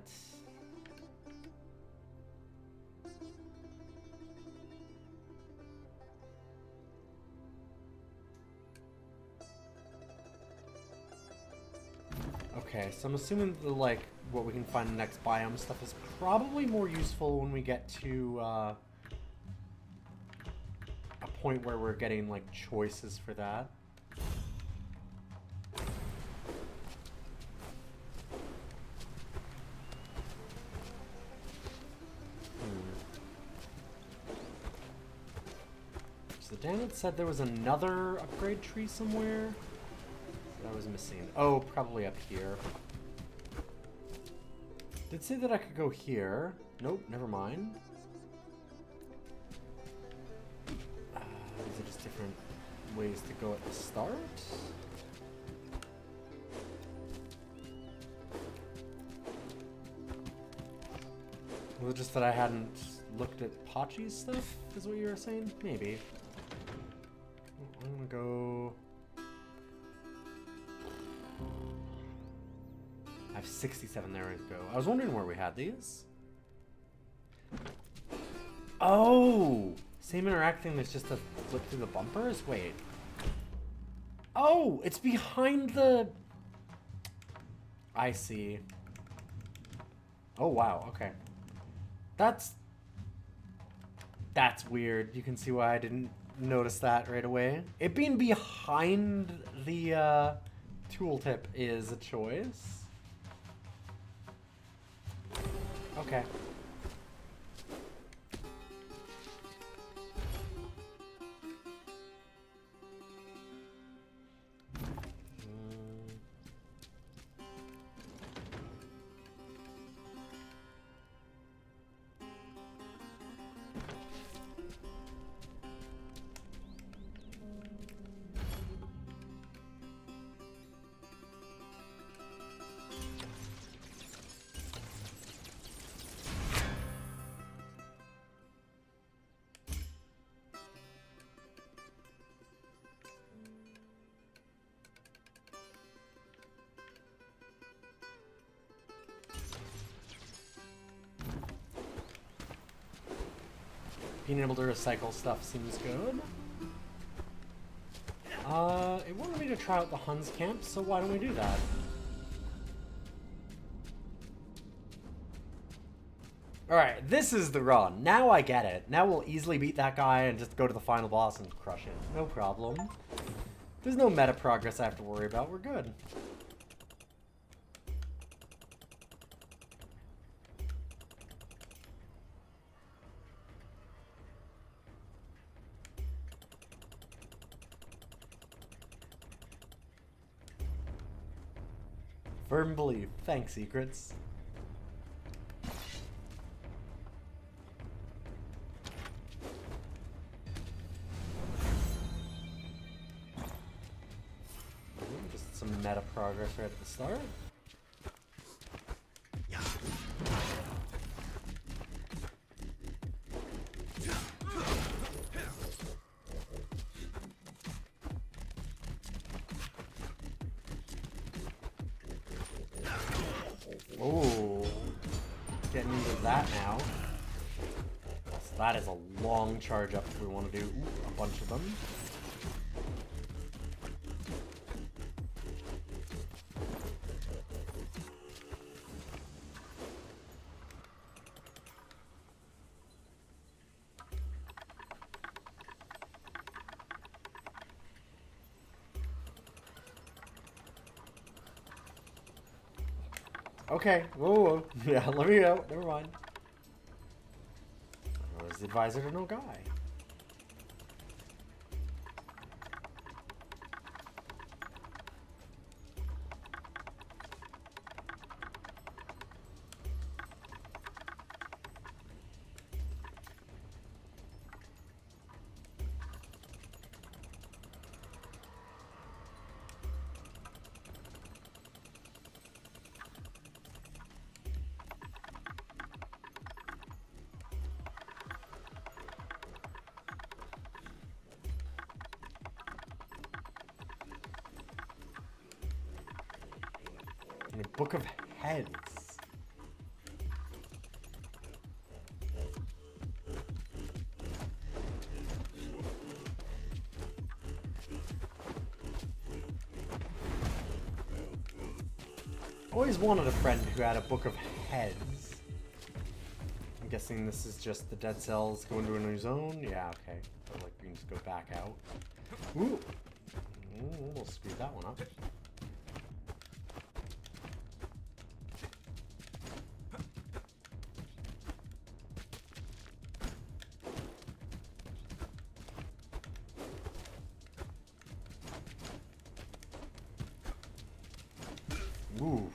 Okay, so I'm assuming the, like, what we can find in the next biome stuff is probably more useful when we get to a point where we're getting, like, choices for that. So Dan had said there was another upgrade tree somewhere that I was missing. Oh, probably up here. Did say that I could go here. Nope, never mind. These are just different ways to go at the start. Was it just that I hadn't looked at Pachi's stuff, is what you were saying? Maybe. I'm gonna go... I have 67 there to go. I was wondering where we had these. Oh! Same interacting that's just to flip through the bumpers? Wait. Oh! It's behind the... I see. Oh, wow. Okay. That's weird. You can see why I didn't notice that right away. It being behind the tooltip is a choice. Okay. Being able to recycle stuff seems good. It wanted me to try out the Huns camp, so why don't we do that? Alright, this is the run. Now I get it. Now we'll easily beat that guy and just go to the final boss and crush it. No problem. There's no meta progress I have to worry about. We're good. Firm belief. Thanks, Secrets. meta progress right at the start. Oh, getting into that now. So that is a long charge up if we want to do a bunch of them. Okay, whoa. Yeah, let me go. Never mind. I was the advisor to no guy. And a book of heads. Always wanted a friend who had a book of heads. I'm guessing this is just the dead cells going to a new zone. Yeah, okay. So, like, we can just go back out. Ooh! Ooh, we'll speed that one up. Ooh.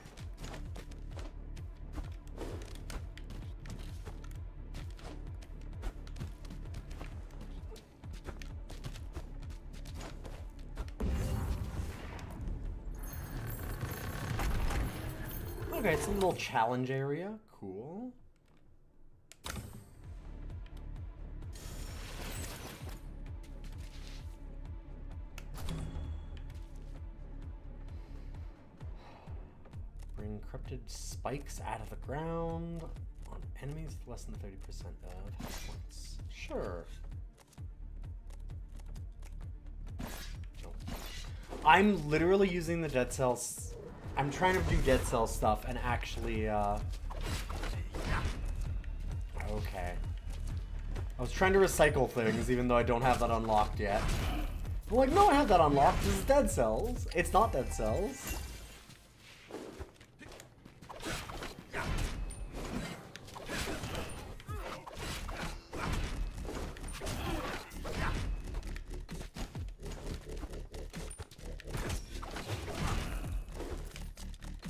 Okay, it's a little challenge area. Cool. Bring encrypted spikes out of the ground on enemies with less than 30% of hit points. Sure. Nope. I'm literally using the dead cells. I'm trying to do dead cell stuff and actually, okay. I was trying to recycle things even though I don't have that unlocked yet. I'm like, no, I have that unlocked. This is dead cells. It's not dead cells.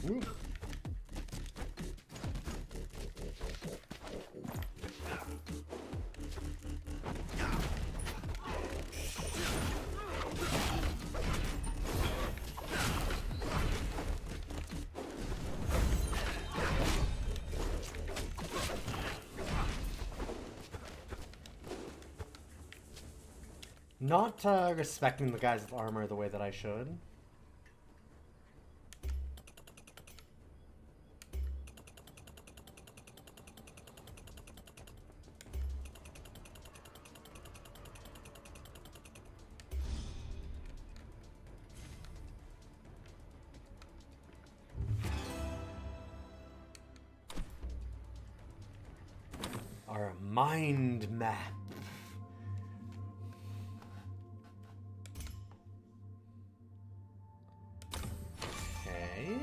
Ooh. Not respecting the guys with armor the way that I should. Our mind map. Okay.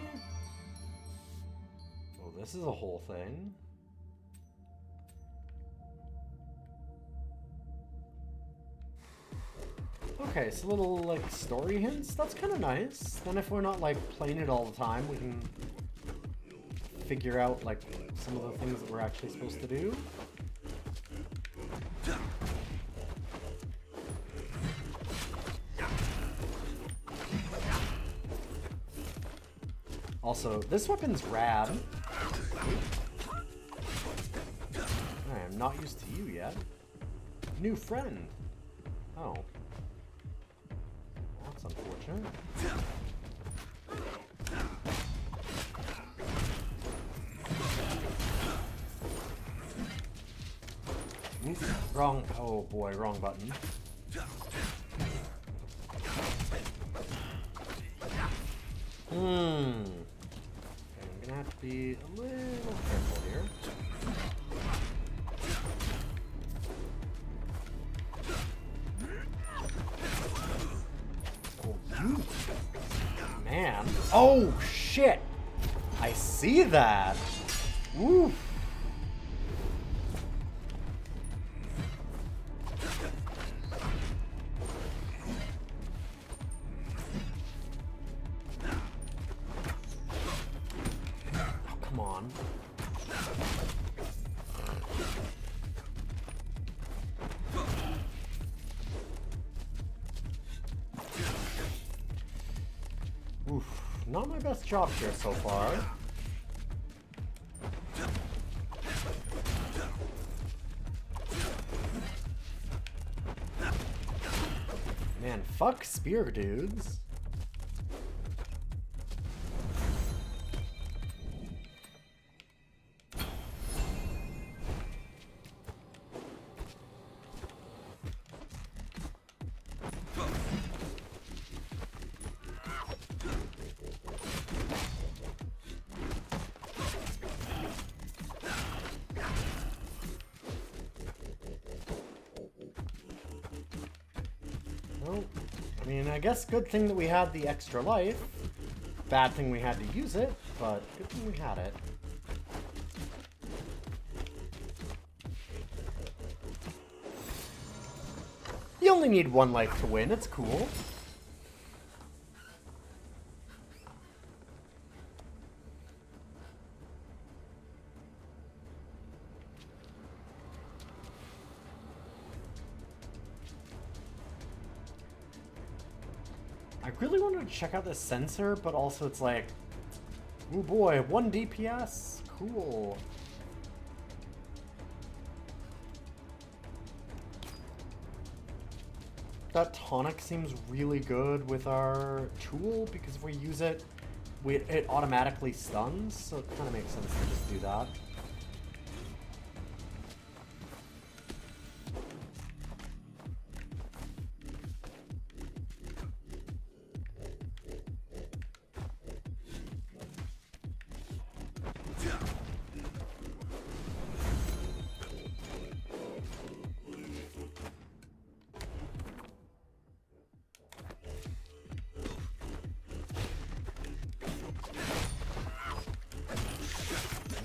Well, this is a whole thing. Okay, so little, like, story hints. That's kind of nice. Then if we're not, like, playing it all the time, we can figure out, like, some of the things that we're actually supposed to do. Also, this weapon's rad. I am not used to you yet. New friend. Oh. That's unfortunate. Wrong. Oh boy, wrong button. Okay, I'm gonna have to be a little careful here. Oh, you. Man. Oh, shit. I see that. Woo. Oof, not my best job here so far. Man, fuck spear dudes. Well, I mean, I guess good thing that we had the extra life. Bad thing we had to use it, but good thing we had it. You only need one life to win, it's cool. I really wanted to check out this sensor, but also it's like, oh boy, 1 DPS, cool. That tonic seems really good with our tool, because if we use it, it automatically stuns, so it kind of makes sense to just do that.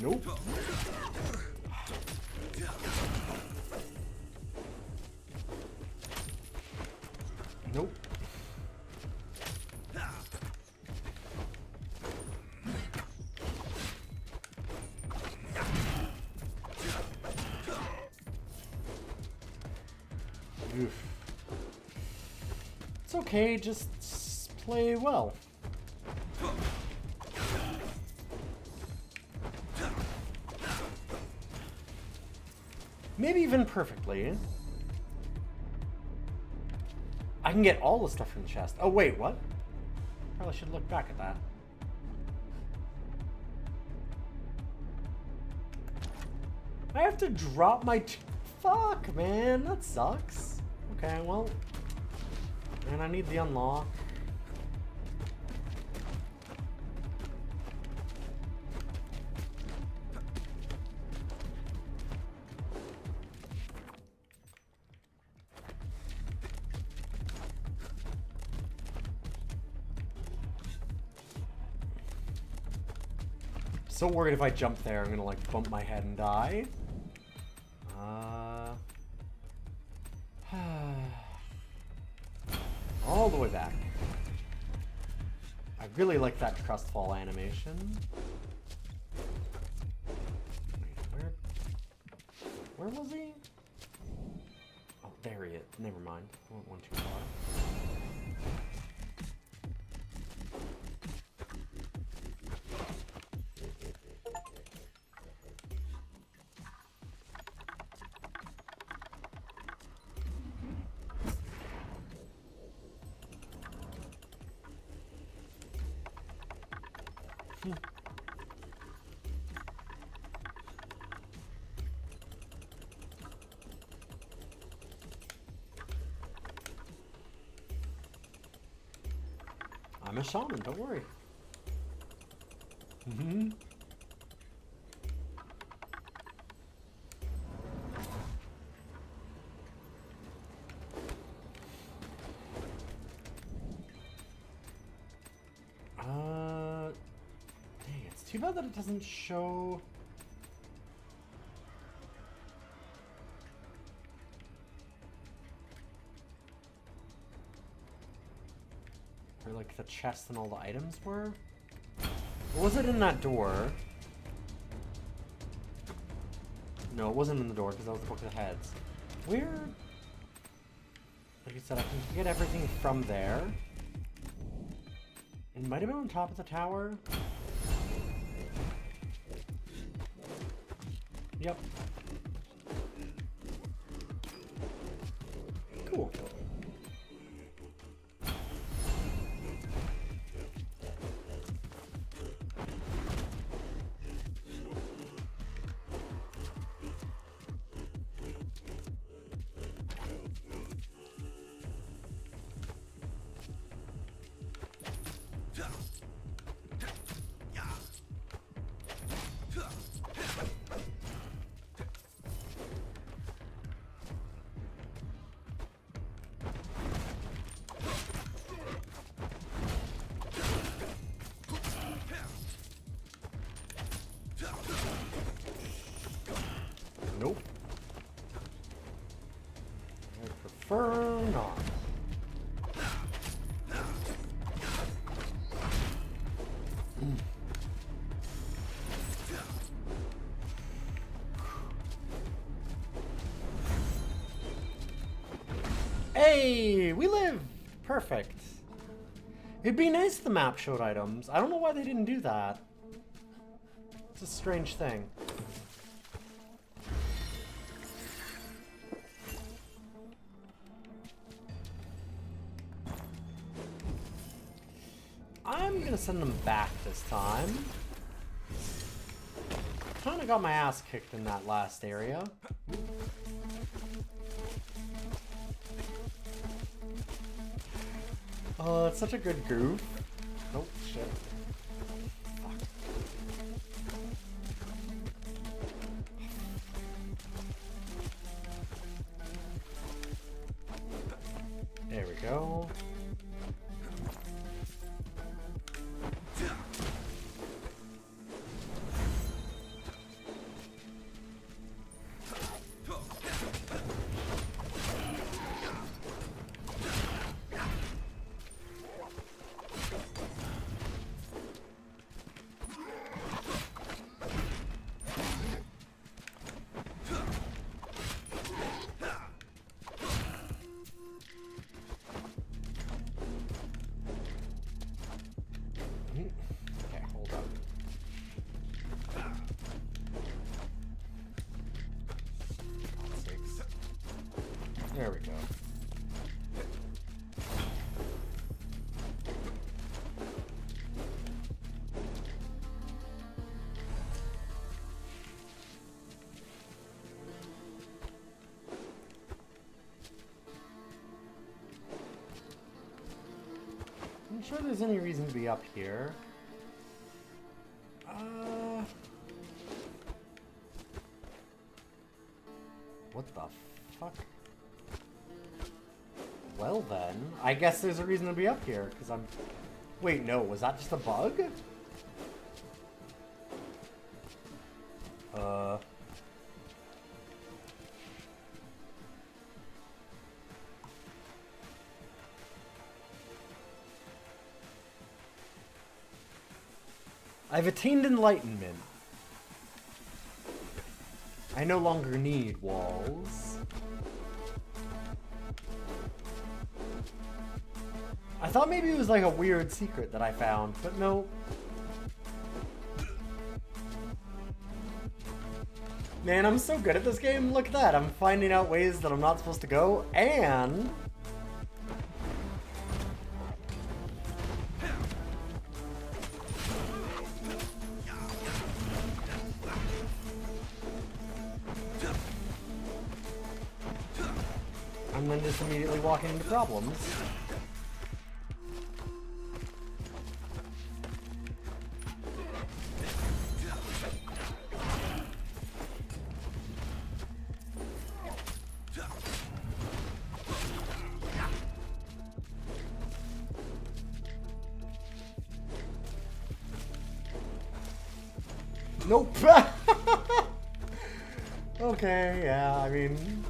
Nope. Nope. Oof. It's okay, just play well. Maybe even perfectly. I can get all the stuff from the chest. Oh, wait, what? Probably should look back at that. I have to drop my... Fuck, man. That sucks. Okay, well... And I need the unlock. So worried if I jump there, I'm gonna like bump my head and die. All the way back. I really like that trust fall animation. Wait, where was he? Oh, there he is. Never mind. I went one too far. I'm a shaman, don't worry. Mm-hmm. Dang, it's too bad that it doesn't show... Where, like, the chest and all the items were? Or was it in that door? No, it wasn't in the door, because that was the Book of the Heads. Where... Like I said, I can get everything from there. It might have been on top of the tower. Yep. Cool. Nope. I prefer not. Hey, we live! Perfect. It'd be nice if the map showed items. I don't know why they didn't do that. It's a strange thing. I'm gonna send them back this time. Kinda got my ass kicked in that last area. Oh, it's such a good goof. Oh, shit. Fuck. There we go. Okay, hold up. There we go. I'm sure there's any reason to be up here. What the fuck? Well then, I guess there's a reason to be up here, because I'm... Wait, no, was that just a bug? I've attained enlightenment. I no longer need walls. I thought maybe it was like a weird secret that I found, but no. Man, I'm so good at this game. Look at that. I'm finding out ways that I'm not supposed to go, and... and then just immediately walking into problems. Nope. Okay, yeah, I mean...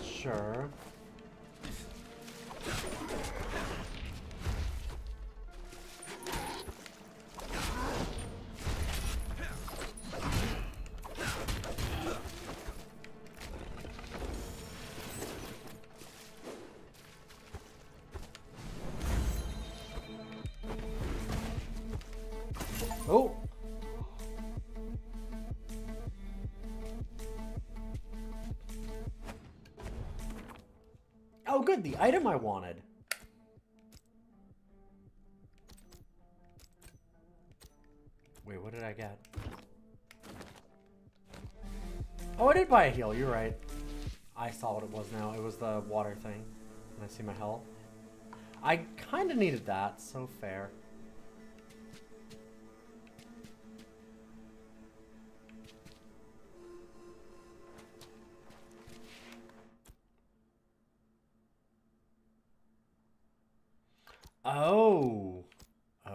Sure. Oh! Oh, good, the item I wanted. Wait, what did I get? Oh, I did buy a heal, you're right. I saw what it was now. It was the water thing. And I see my health. I kind of needed that, so fair. Oh. Oh.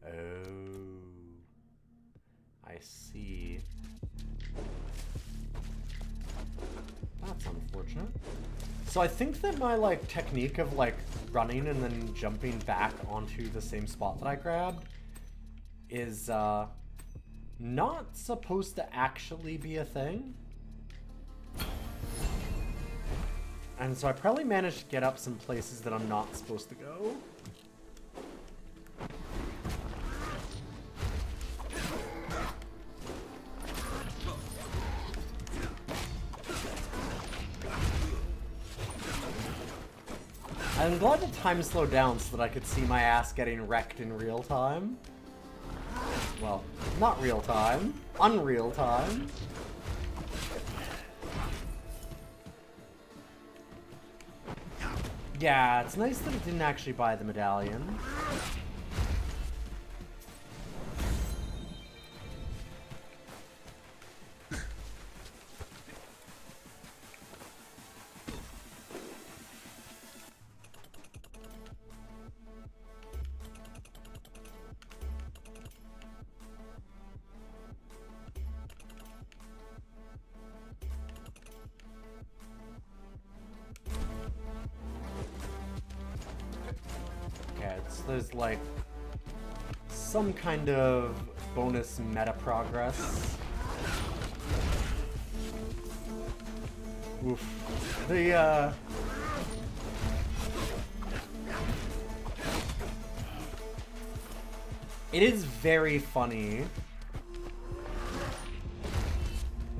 Oh. I see. That's unfortunate. So I think that my, like, technique of, like, running and then jumping back onto the same spot that I grabbed is, not supposed to actually be a thing. And so I probably managed to get up some places that I'm not supposed to go. I'm glad the time slowed down so that I could see my ass getting wrecked in real time. Well, not real time. Unreal time. Yeah, it's nice that it didn't actually buy the medallion. There's like some kind of bonus meta progress. Oof. It is very funny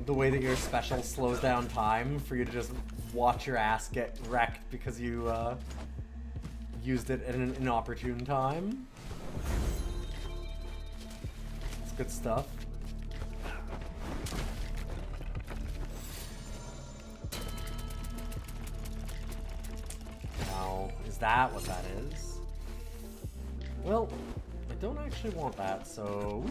the way that your special slows down time for you to just watch your ass get wrecked because you used it at an inopportune time. It's good stuff. Now, is that what that is? Well, I don't actually want that, so...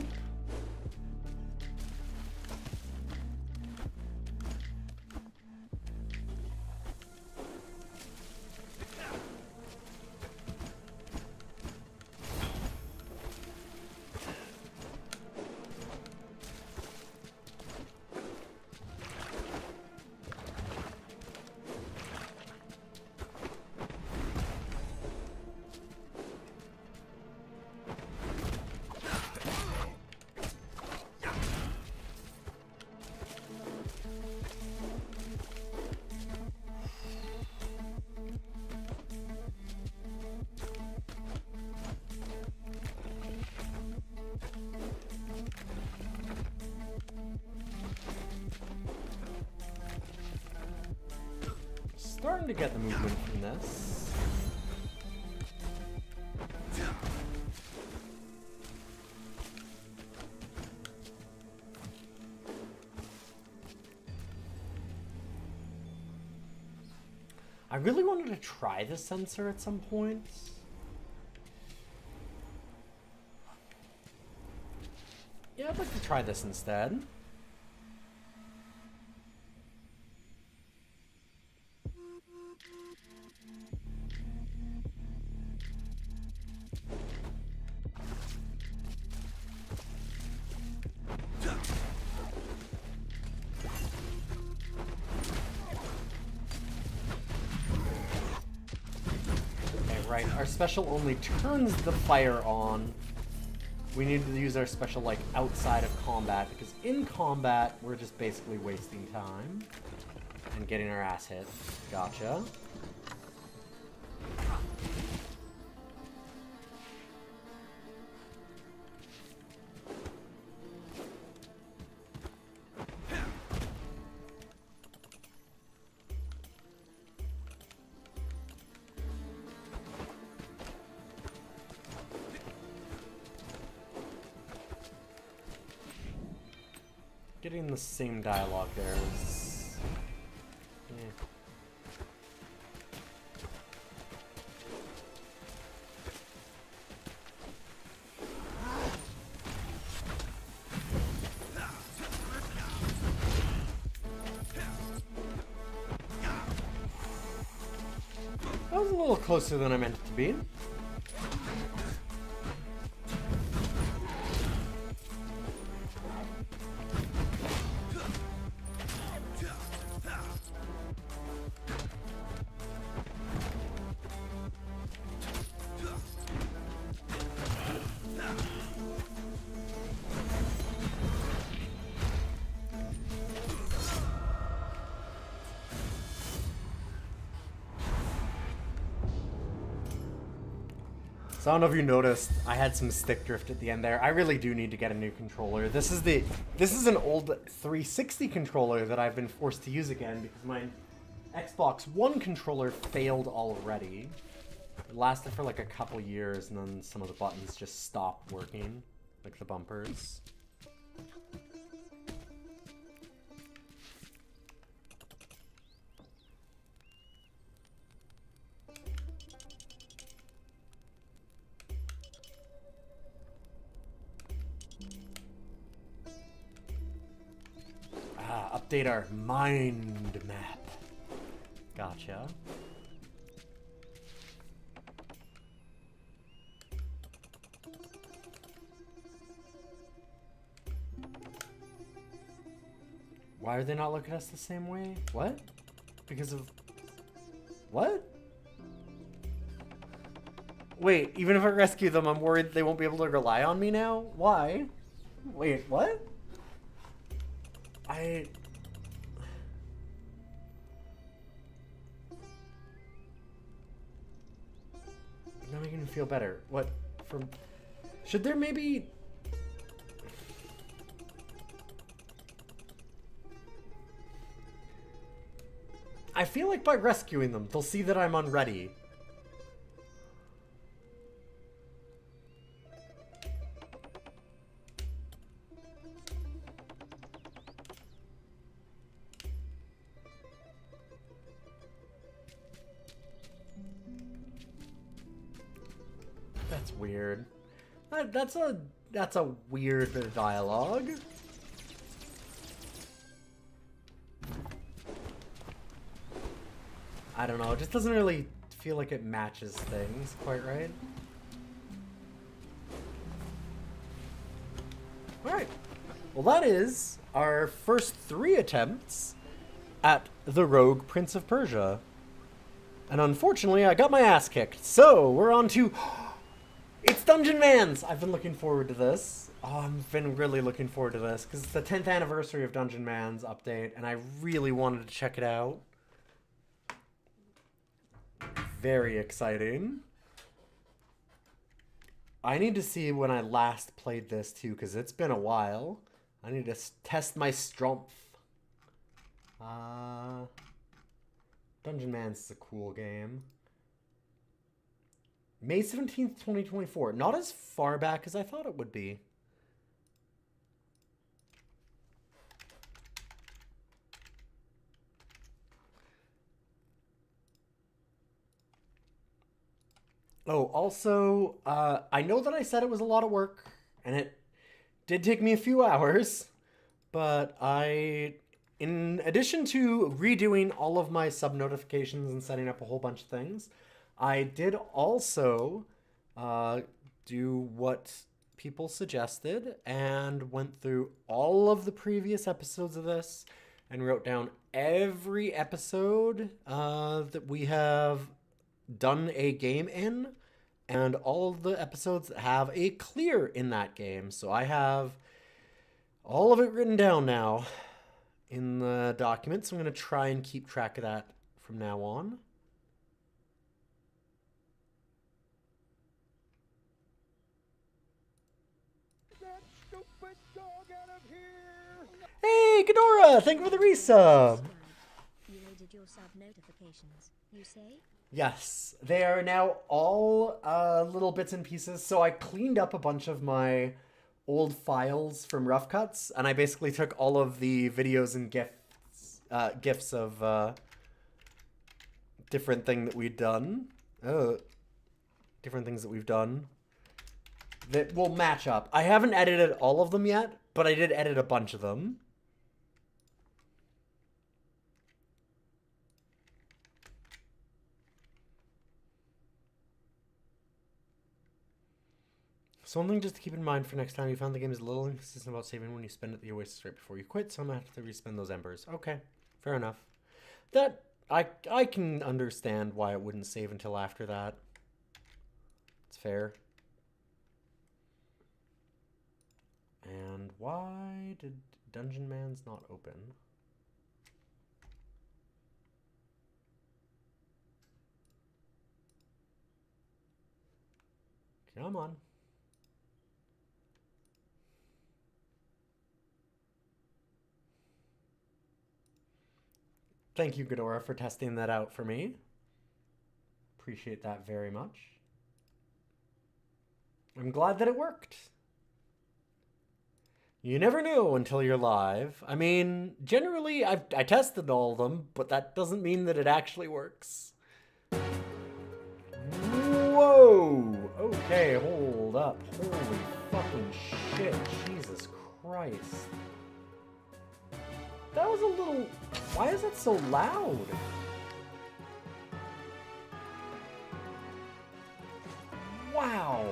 Starting to get the movement from this. I really wanted to try the sensor at some point. try this instead. Right, our special only turns the fire on. We need to use our special, like, outside of combat, because in combat, we're just basically wasting time and getting our ass hit. Gotcha. Getting the same dialogue there is... That was a little closer than I meant it to be. So I don't know if you noticed, I had some stick drift at the end there. I really do need to get a new controller. This is an old 360 controller that I've been forced to use again because my Xbox One controller failed already. It lasted for like a couple years and then some of the buttons just stopped working, like the bumpers. Update our mind map. Gotcha. Why are they not looking at us the same way? What? Because of... What? Wait, even if I rescue them, I'm worried they won't be able to rely on me now? Why? Wait, what? Not making me feel better. What? From... Should there maybe... I feel like by rescuing them, they'll see that I'm unready. That's weird. That's a weird bit of dialogue. I don't know, it just doesn't really feel like it matches things quite right. Alright. Well, that is our first 3 attempts at the Rogue Prince of Persia. And unfortunately, I got my ass kicked. So, we're on to... It's Dungeon Mans! I've been looking forward to this. Oh, I've been really looking forward to this, because it's the 10th anniversary of Dungeon Mans update, and I really wanted to check it out. Very exciting. I need to see when I last played this, too, because it's been a while. I need to test my strength. Dungeon Mans is a cool game. May 17th, 2024. Not as far back as I thought it would be. Oh, also, I know that I said it was a lot of work, and it did take me a few hours, but in addition to redoing all of my sub notifications and setting up a whole bunch of things, I did also do what people suggested and went through all of the previous episodes of this and wrote down every episode that we have done a game in and all of the episodes that have a clear in that game. So I have all of it written down now in the document. So I'm going to try and keep track of that from now on. Hey, Ghidorah! Thank you for the resub! You rated your sub notifications, you say? Yes, they are now all little bits and pieces. So I cleaned up a bunch of my old files from Rough Cuts, and I basically took all of the videos and GIFs of different thing that we'd done. Different things that we've done that will match up. I haven't edited all of them yet, but I did edit a bunch of them. So one thing just to keep in mind for next time, you found the game is a little inconsistent about saving when you spend it the oasis right before you quit, so I'm gonna have to respend those embers. Okay, fair enough. That, I can understand why it wouldn't save until after that. It's fair. And why did Dungeon Man's not open? Come on. Thank you, Ghidorah, for testing that out for me. Appreciate that very much. I'm glad that it worked. You never know until you're live. I mean, generally, I tested all of them, but that doesn't mean that it actually works. Whoa! Okay, hold up. Holy fucking shit. Jesus Christ. That was a little... Why is that so loud? Wow.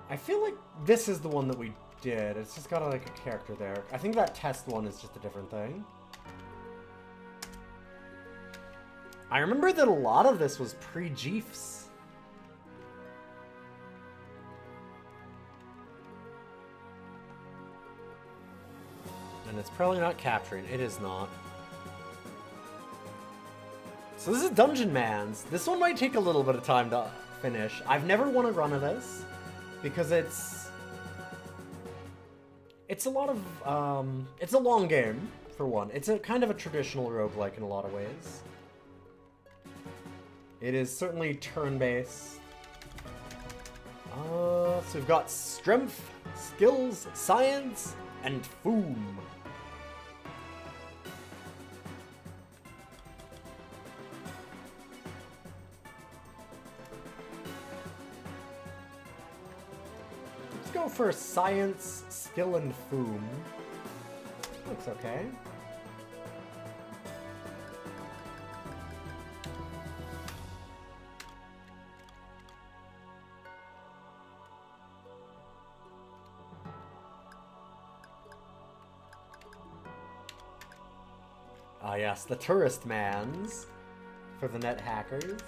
I feel like this is the one that we did. It's just got like a character there. I think that test one is just a different thing. I remember that a lot of this was pre-Jeefs. And it's probably not capturing. It is not. So this is Dungeon Man's. This one might take a little bit of time to finish. I've never won a run of this. Because it's a lot of, it's a long game, for one. It's a kind of a traditional roguelike in a lot of ways. It is certainly turn-based. So we've got strength, skills, science, and foom. Go for science, skill, and foom. Looks okay. Ah yes, the tourist mans for the net hackers.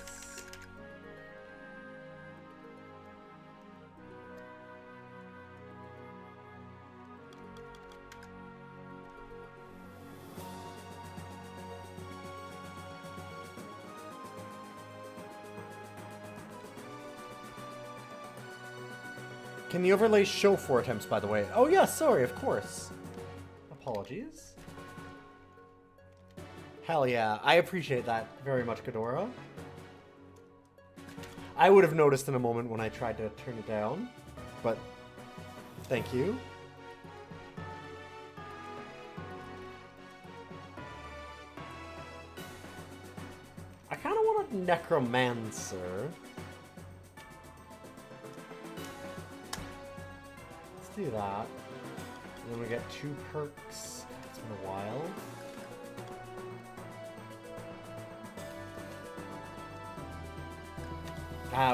Can the overlay show 4 attempts, by the way? Oh, yeah, sorry, of course. Apologies. Hell yeah. I appreciate that very much, Ghidorah. I would have noticed in a moment when I tried to turn it down, but thank you. I kind of want a Necromancer. Let's do that. And then we get 2 perks. It's been a while.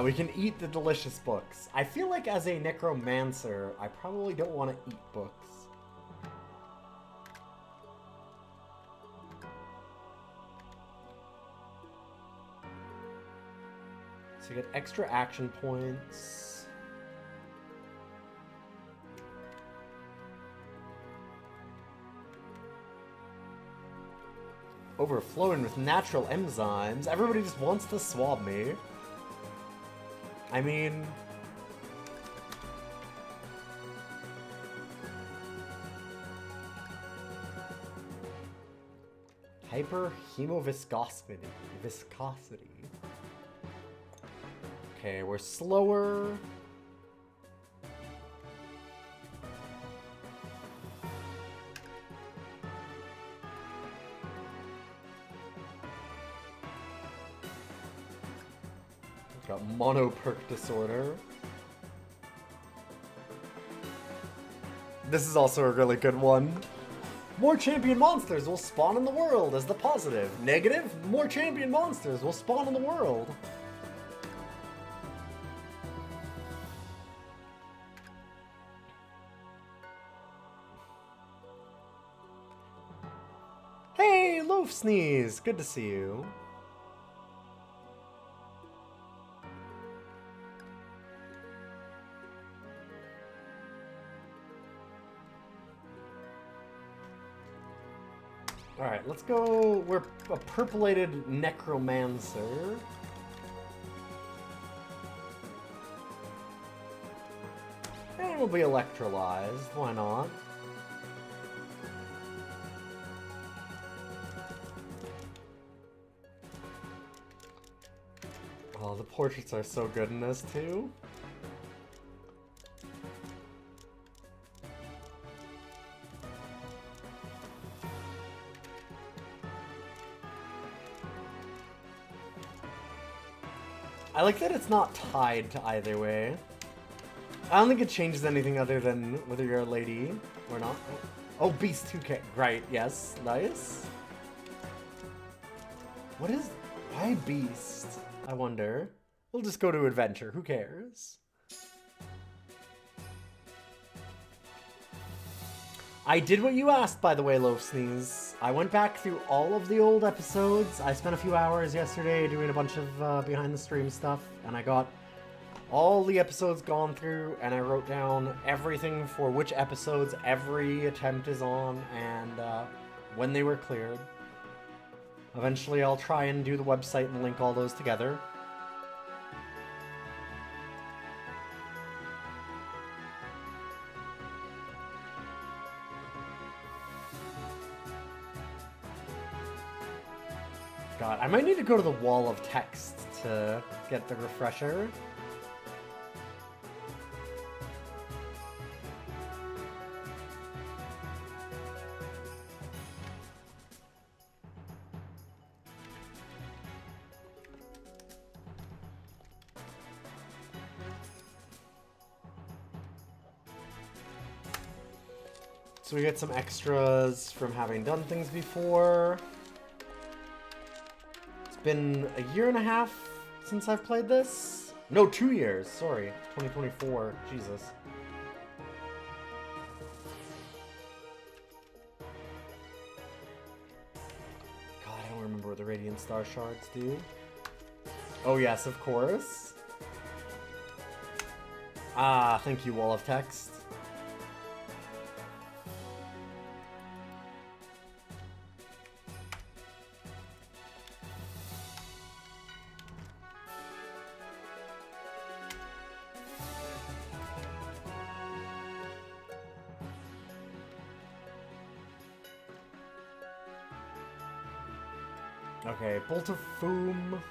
We can eat the delicious books. I feel like as a necromancer, I probably don't want to eat books. So you get extra action points. Overflowing with natural enzymes. Everybody just wants to swab me. I mean... Hyper hemoviscosity. Viscosity. Okay, we're slower. Got mono perk disorder. This is also a really good one. More champion monsters will spawn in the world as the positive. Negative, more champion monsters will spawn in the world. Hey, Loaf Sneeze! Good to see you. Alright, let's go. We're a purpleated necromancer. And we'll be electrolyzed. Why not? Oh, the portraits are so good in this too. I like that it's not tied to either way. I don't think it changes anything other than whether you're a lady or not. Oh, Beast 2K. Right, yes. Nice. What is... Why Beast? I wonder. We'll just go to Adventure. Who cares? I did what you asked, by the way, Loaf Sneeze. I went back through all of the old episodes. I spent a few hours yesterday doing a bunch of behind-the-stream stuff, and I got all the episodes gone through, and I wrote down everything for which episodes every attempt is on, and when they were cleared. Eventually, I'll try and do the website and link all those together. God, I might need to go to the wall of text to get the refresher. So we get some extras from having done things before. It's been a year and a half since I've played this. No, 2 years. Sorry. 2024. Jesus. God, I don't remember what the Radiant Star Shards do. Oh, yes, of course. Ah, thank you, Wall of Text. Okay, Bolt of Foom.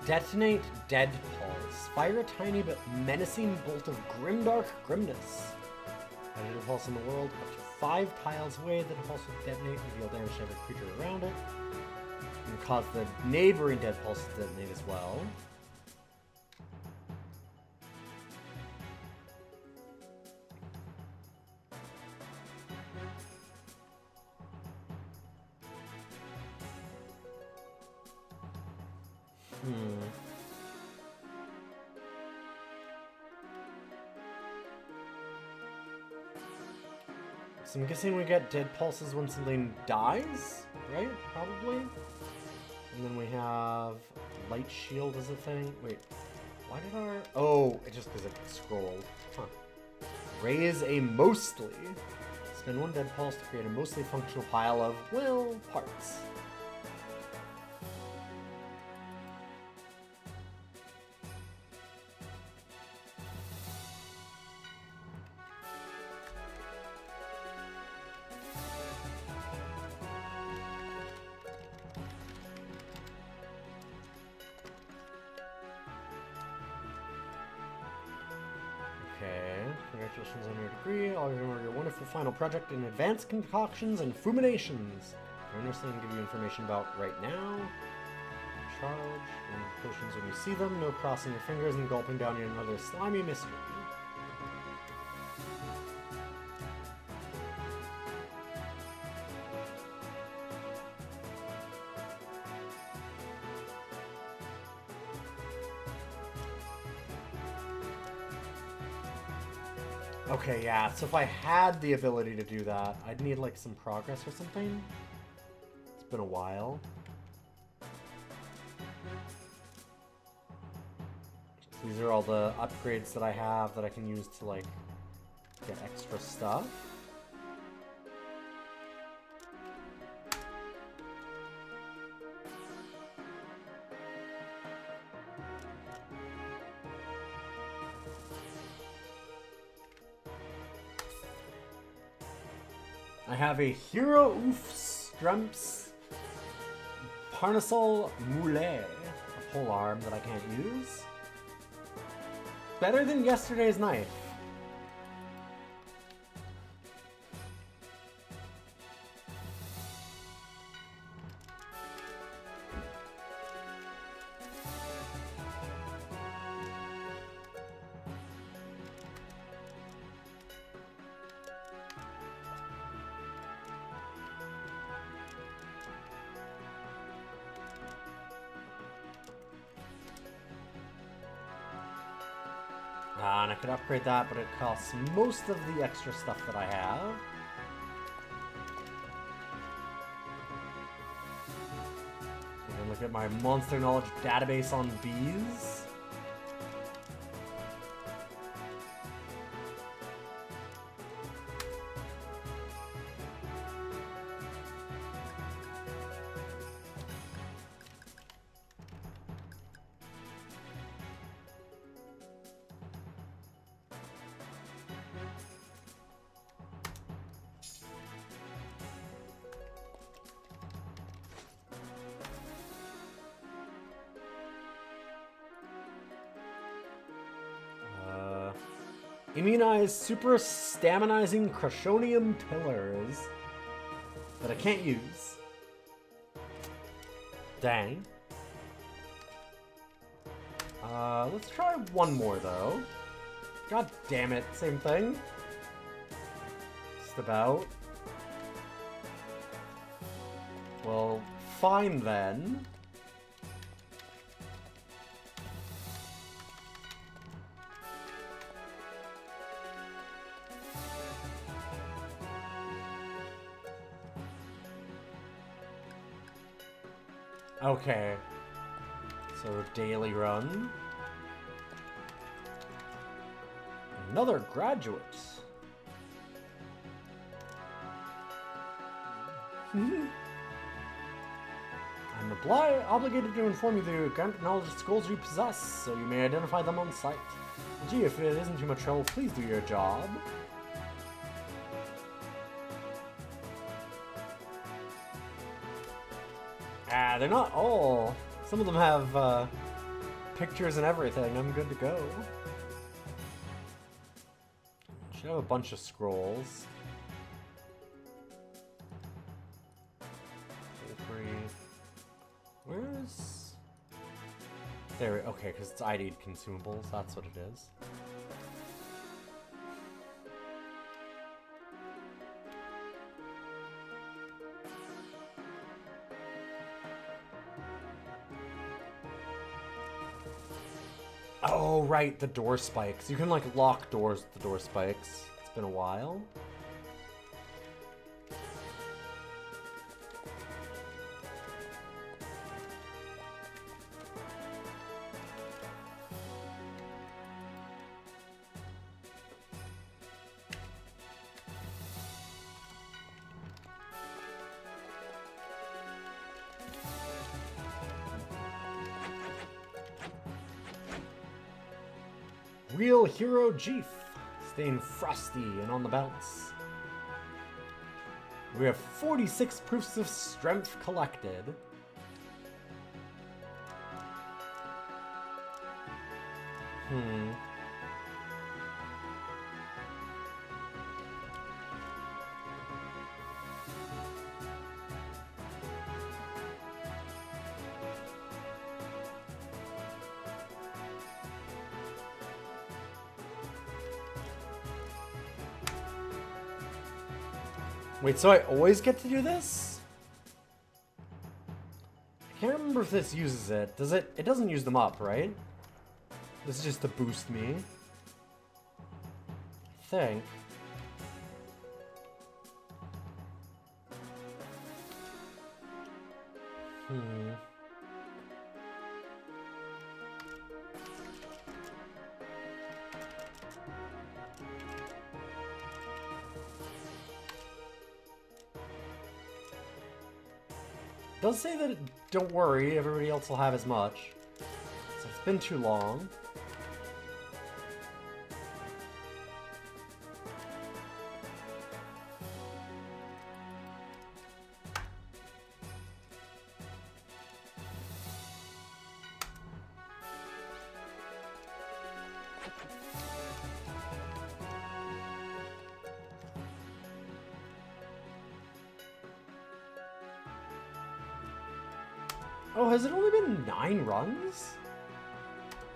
Detonate Dead Pulse. Fire a tiny but menacing bolt of grimdark grimness. At a pulse in the world, up to 5 tiles away, the pulse will detonate and deal damage to every creature around it. And cause the neighboring dead pulse to detonate as well. So I'm guessing we get dead pulses when something dies, right? Probably. And then we have light shield as a thing. Wait, why did our... Oh, it just because it scrolled. Huh. Raise a mostly. Spend 1 dead pulse to create a mostly functional pile of, well, parts. Congratulations on your degree. I'll remember your wonderful final project in advanced concoctions and fuminations. I understand and give you information about right now. Charge and potions when you see them. No crossing your fingers and gulping down your another slimy mystery. Okay, yeah, so if I had the ability to do that, I'd need, like, some progress or something. It's been a while. These are all the upgrades that I have that I can use to, like, get extra stuff. I have a Hero Oofs Strumps Parnasol Moulet, a pole arm that I can't use. Better than yesterday's knife. And I could upgrade that, but it costs most of the extra stuff that I have. And then look at my monster knowledge database on bees. Immunized super staminizing Crushonium pillars that I can't use. Dang. Let's try one more though. God damn it, same thing. Just about. Well, fine then. Okay, so daily run. Another graduate. I'm obligated to inform you the granted knowledge of scrolls you possess, so you may identify them on sight. Gee, if it isn't too much trouble, please do your job. Ah, they're not all. Some of them have pictures and everything. I'm good to go. Should have a bunch of scrolls. Where's... There, okay, because it's ID'd consumables, that's what it is. Oh, right, the door spikes. You can, like, lock doors with the door spikes. It's been a while. Real Hero Jeef, staying frosty and on the bounce. We have 46 proofs of strength collected. Wait, so I always get to do this? I can't remember if this uses it. Does it? It doesn't use them up, right? This is just to boost me. I think. It does say that, don't worry, everybody else will have as much. So it's been too long. Oh, has it only been 9 runs?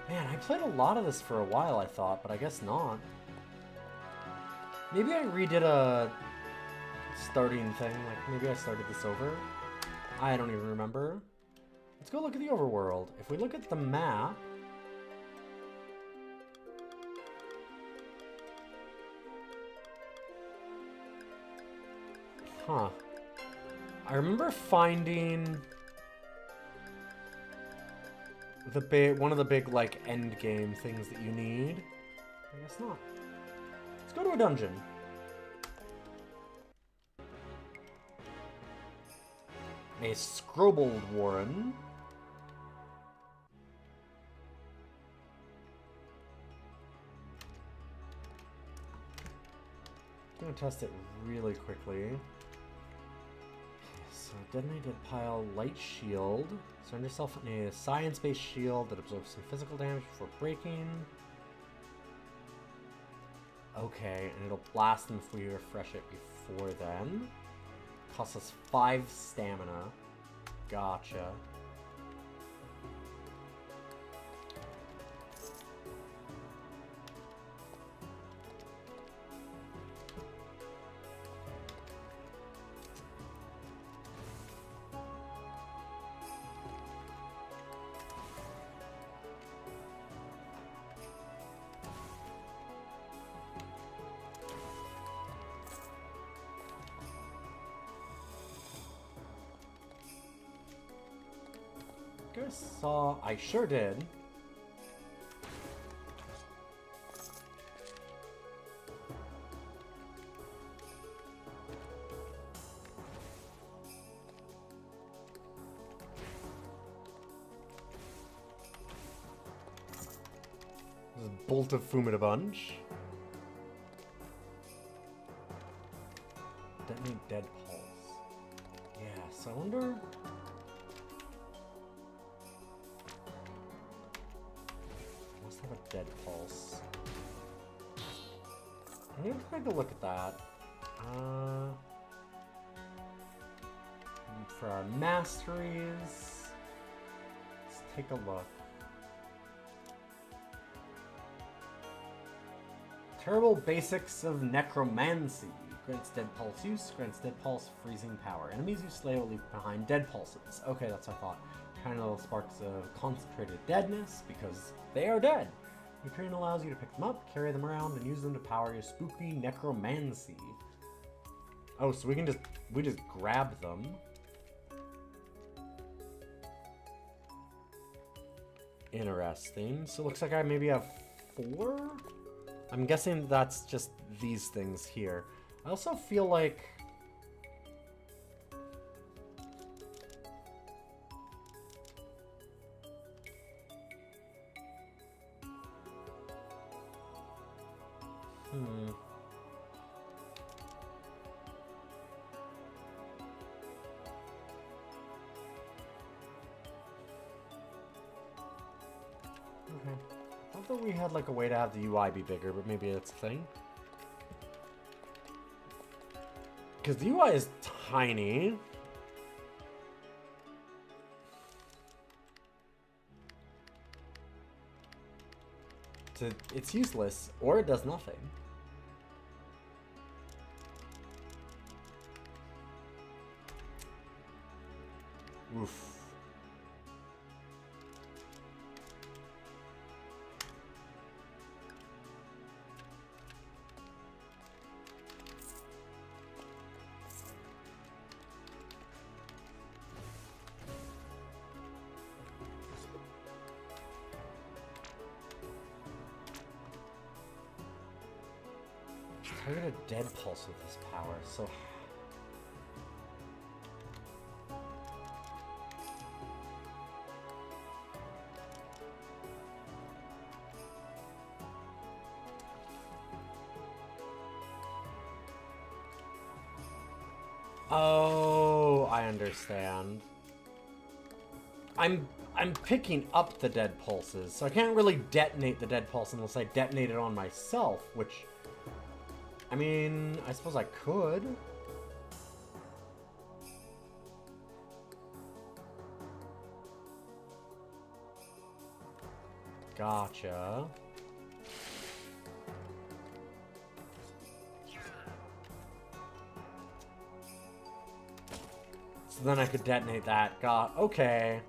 Man, I played a lot of this for a while, I thought, but I guess not. Maybe I redid a starting thing, like maybe I started this over. I don't even remember. Let's go look at the overworld. If we look at the map... Huh. I remember finding... one of the big, like, end game things that you need. I guess not. Let's go to a dungeon. A Scrobold Warren. I'm gonna test it really quickly. So detonated pile, light shield. Surrender yourself in a science-based shield that absorbs some physical damage before breaking. Okay, and it'll blast them if we refresh it before then. Costs us 5 stamina. Gotcha. I sure did. This is Bolt of Fumidabunch. Detonate Dead Pulse. Yeah, so I wonder... Must have a Dead Pulse. I need to take a look at that. For our masteries, let's take a look. Terrible basics of necromancy. Grants Dead Pulse use, grants Dead Pulse freezing power. Enemies you slay will leave behind Dead Pulses. Okay, that's what I thought. Kind of little sparks of concentrated deadness, because they are dead. Neutrine allows you to pick them up, carry them around, and use them to power your spooky necromancy. Oh, so we just grab them. Interesting. So it looks like I maybe have 4? I'm guessing that's just these things here. I also feel like... Okay. I thought we had like a way to have the UI be bigger, but maybe it's a thing. Because the UI is tiny. It's useless, or it does nothing. Oof. Target a dead pulse with this power, so... Oh, I understand. I'm picking up the dead pulses, so I can't really detonate the dead pulse unless I detonate it on myself, which... I mean, I suppose I could. Gotcha. So then I could detonate that. Okay.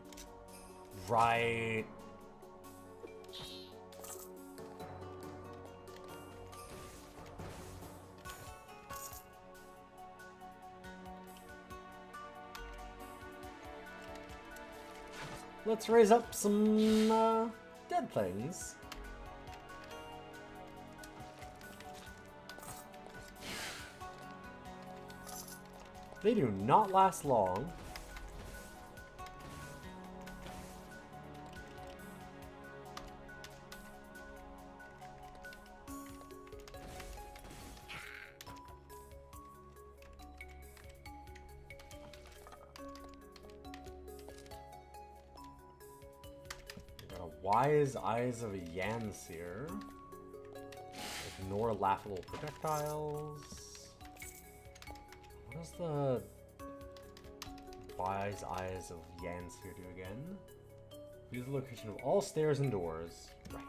Right. Let's raise up some dead things. They do not last long. Wise Eyes of a Yanseer. Ignore laughable projectiles. What does the Wise Eyes of Yanseer do again? Use the location of all stairs and doors. Right.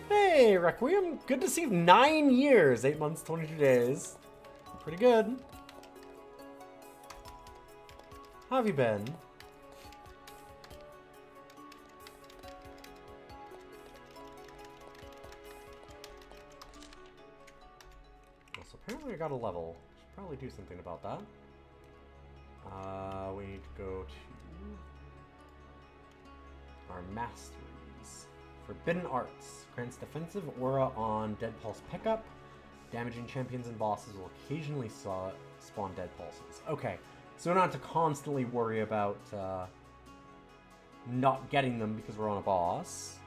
Hey, Requiem. Good to see you. 9 years, 8 months, 22 days. Pretty good. How have you been? Also, apparently I got a level. Should probably do something about that. We need to go to our masteries. Forbidden Arts. Grants defensive aura on Dead Pulse pickup. Damaging champions and bosses will occasionally spawn dead pulses. Okay, So we don't have to constantly worry about not getting them because we're on a boss.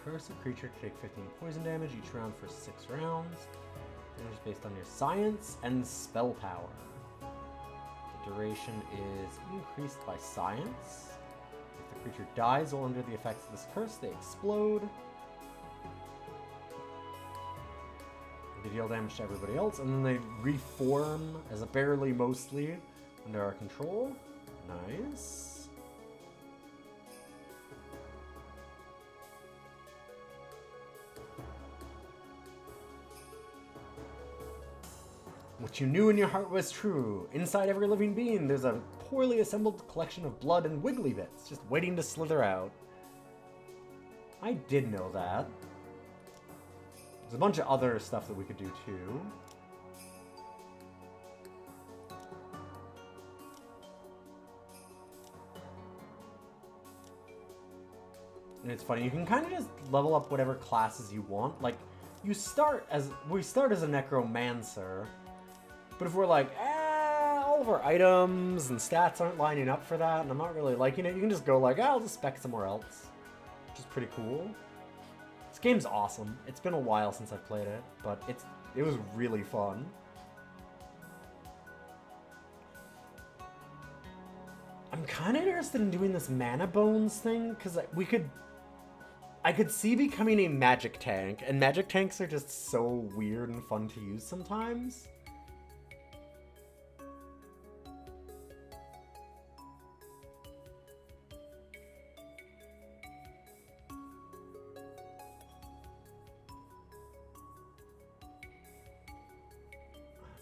Curse a creature to take 15 poison damage each round for 6 rounds. Damage based on your science and spell power. The duration is increased by science. If the creature dies while under the effects of this curse, they explode. They deal damage to everybody else, and then they reform as a barely mostly under our control. Nice. What you knew in your heart was true. Inside every living being, there's a poorly assembled collection of blood and wiggly bits, just waiting to slither out. I did know that. There's a bunch of other stuff that we could do too. And it's funny, you can kind of just level up whatever classes you want. Like, we start as a necromancer. But if we're like, all of our items and stats aren't lining up for that, and I'm not really liking it, you can just go like, I'll just spec somewhere else. Which is pretty cool. This game's awesome. It's been a while since I've played it, but it was really fun. I'm kind of interested in doing this mana bones thing, because I could see becoming a magic tank, and magic tanks are just so weird and fun to use sometimes.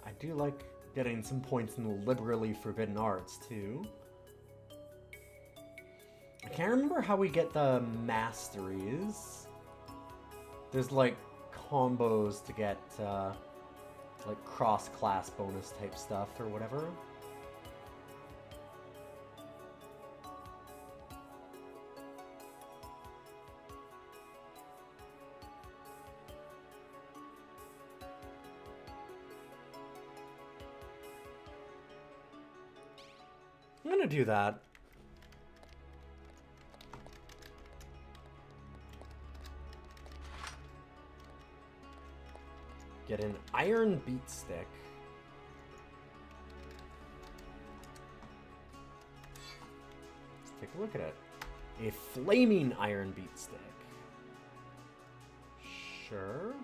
I do like getting some points in the liberally forbidden arts, too. I can't remember how we get the masteries. There's, like, combos to get, like, cross-class bonus type stuff or whatever. I'm gonna do that. Get an iron beat stick. Let's take a look at it. A flaming iron beat stick. Sure.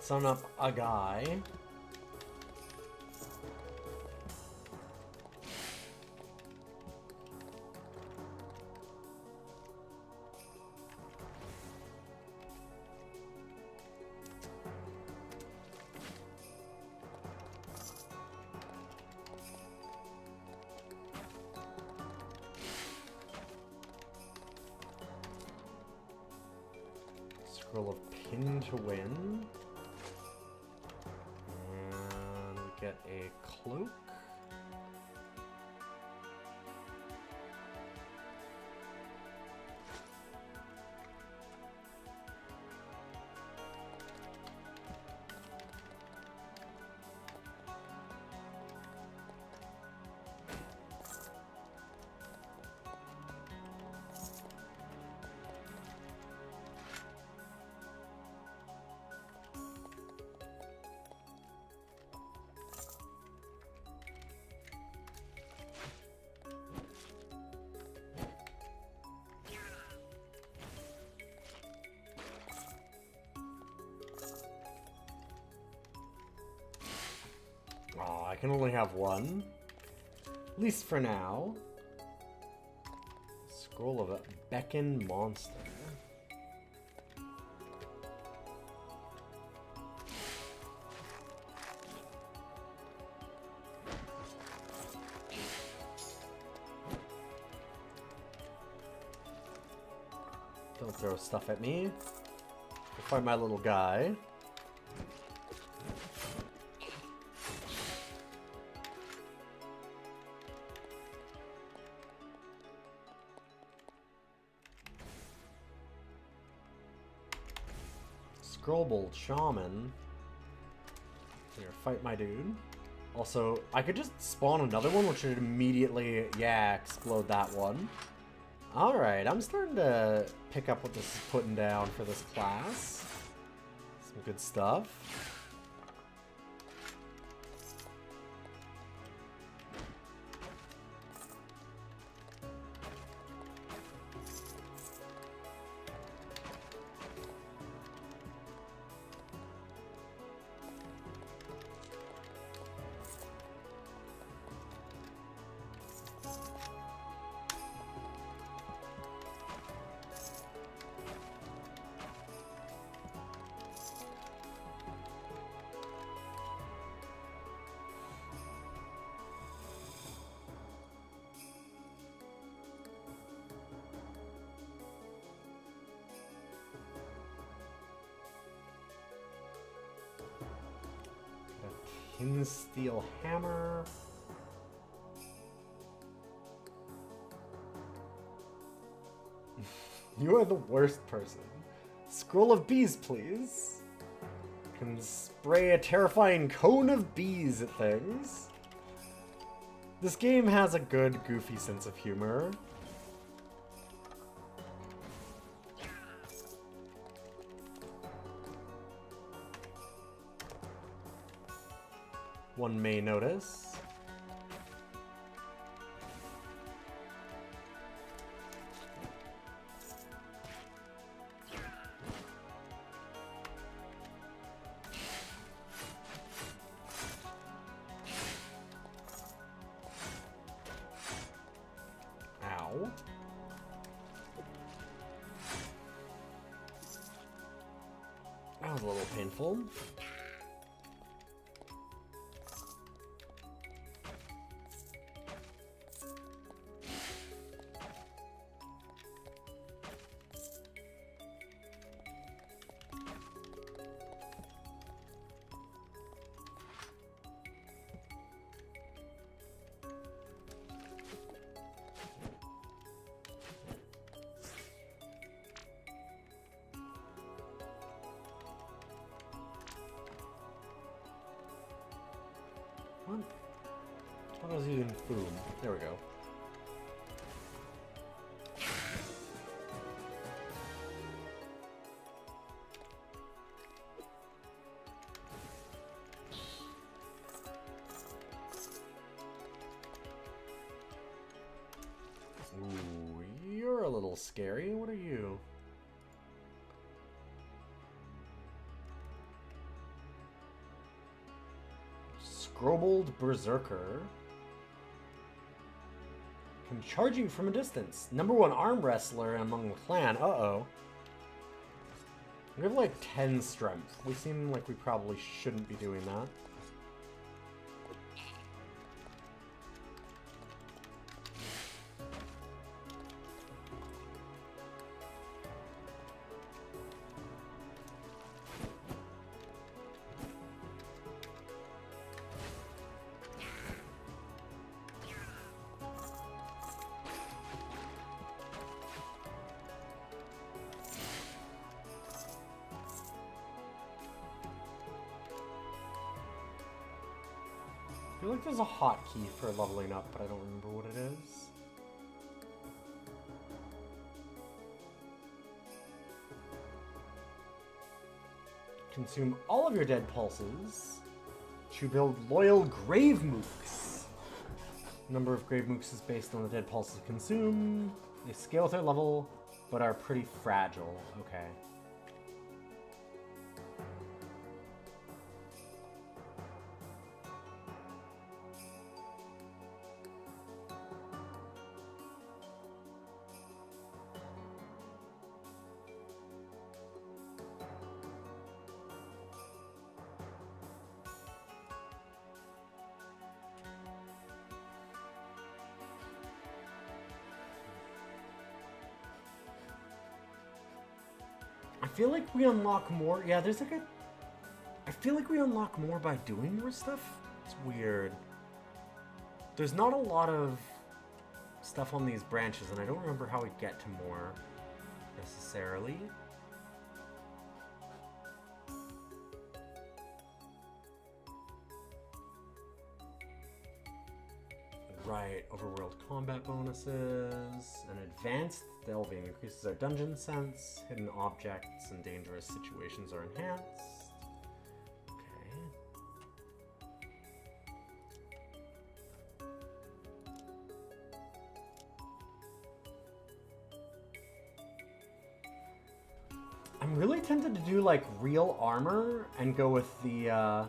Son up a guy. Scroll of Pin to win. Get a cloak. I can only have one. At least for now. Scroll of a Beckon Monster. Don't throw stuff at me. I'll find my little guy. Scrollbolt Shaman. Here, fight my dude. Also, I could just spawn another one, which would immediately, yeah, explode that one. Alright, I'm starting to pick up what this is putting down for this class. Some good stuff. Steel hammer. You are the worst person. Scroll of bees, please. Can spray a terrifying cone of bees at things. This game has a good, goofy sense of humor. One may notice. Ow. That was a little painful. What was using food? There we go. Ooh, you're a little scary. What are you? Scrobold Berserker. Can charge you from a distance. #1 arm wrestler among the clan. Uh-oh. We have like 10 strength. We seem like we probably shouldn't be doing that. I feel like there's a hotkey for leveling up, but I don't remember what it is. Consume all of your dead pulses to build loyal grave mooks. Number of grave mooks is based on the dead pulses consumed. They scale with their level, but are pretty fragile. Okay. feel like we unlock more. Yeah, there's like a... I feel like we unlock more by doing more stuff. It's weird. There's not a lot of stuff on these branches, and I don't remember how we get to more necessarily. Right, overworld combat bonuses, and advanced delving increases our dungeon sense, hidden objects and dangerous situations are enhanced. Okay. I'm really tempted to do like real armor and go with the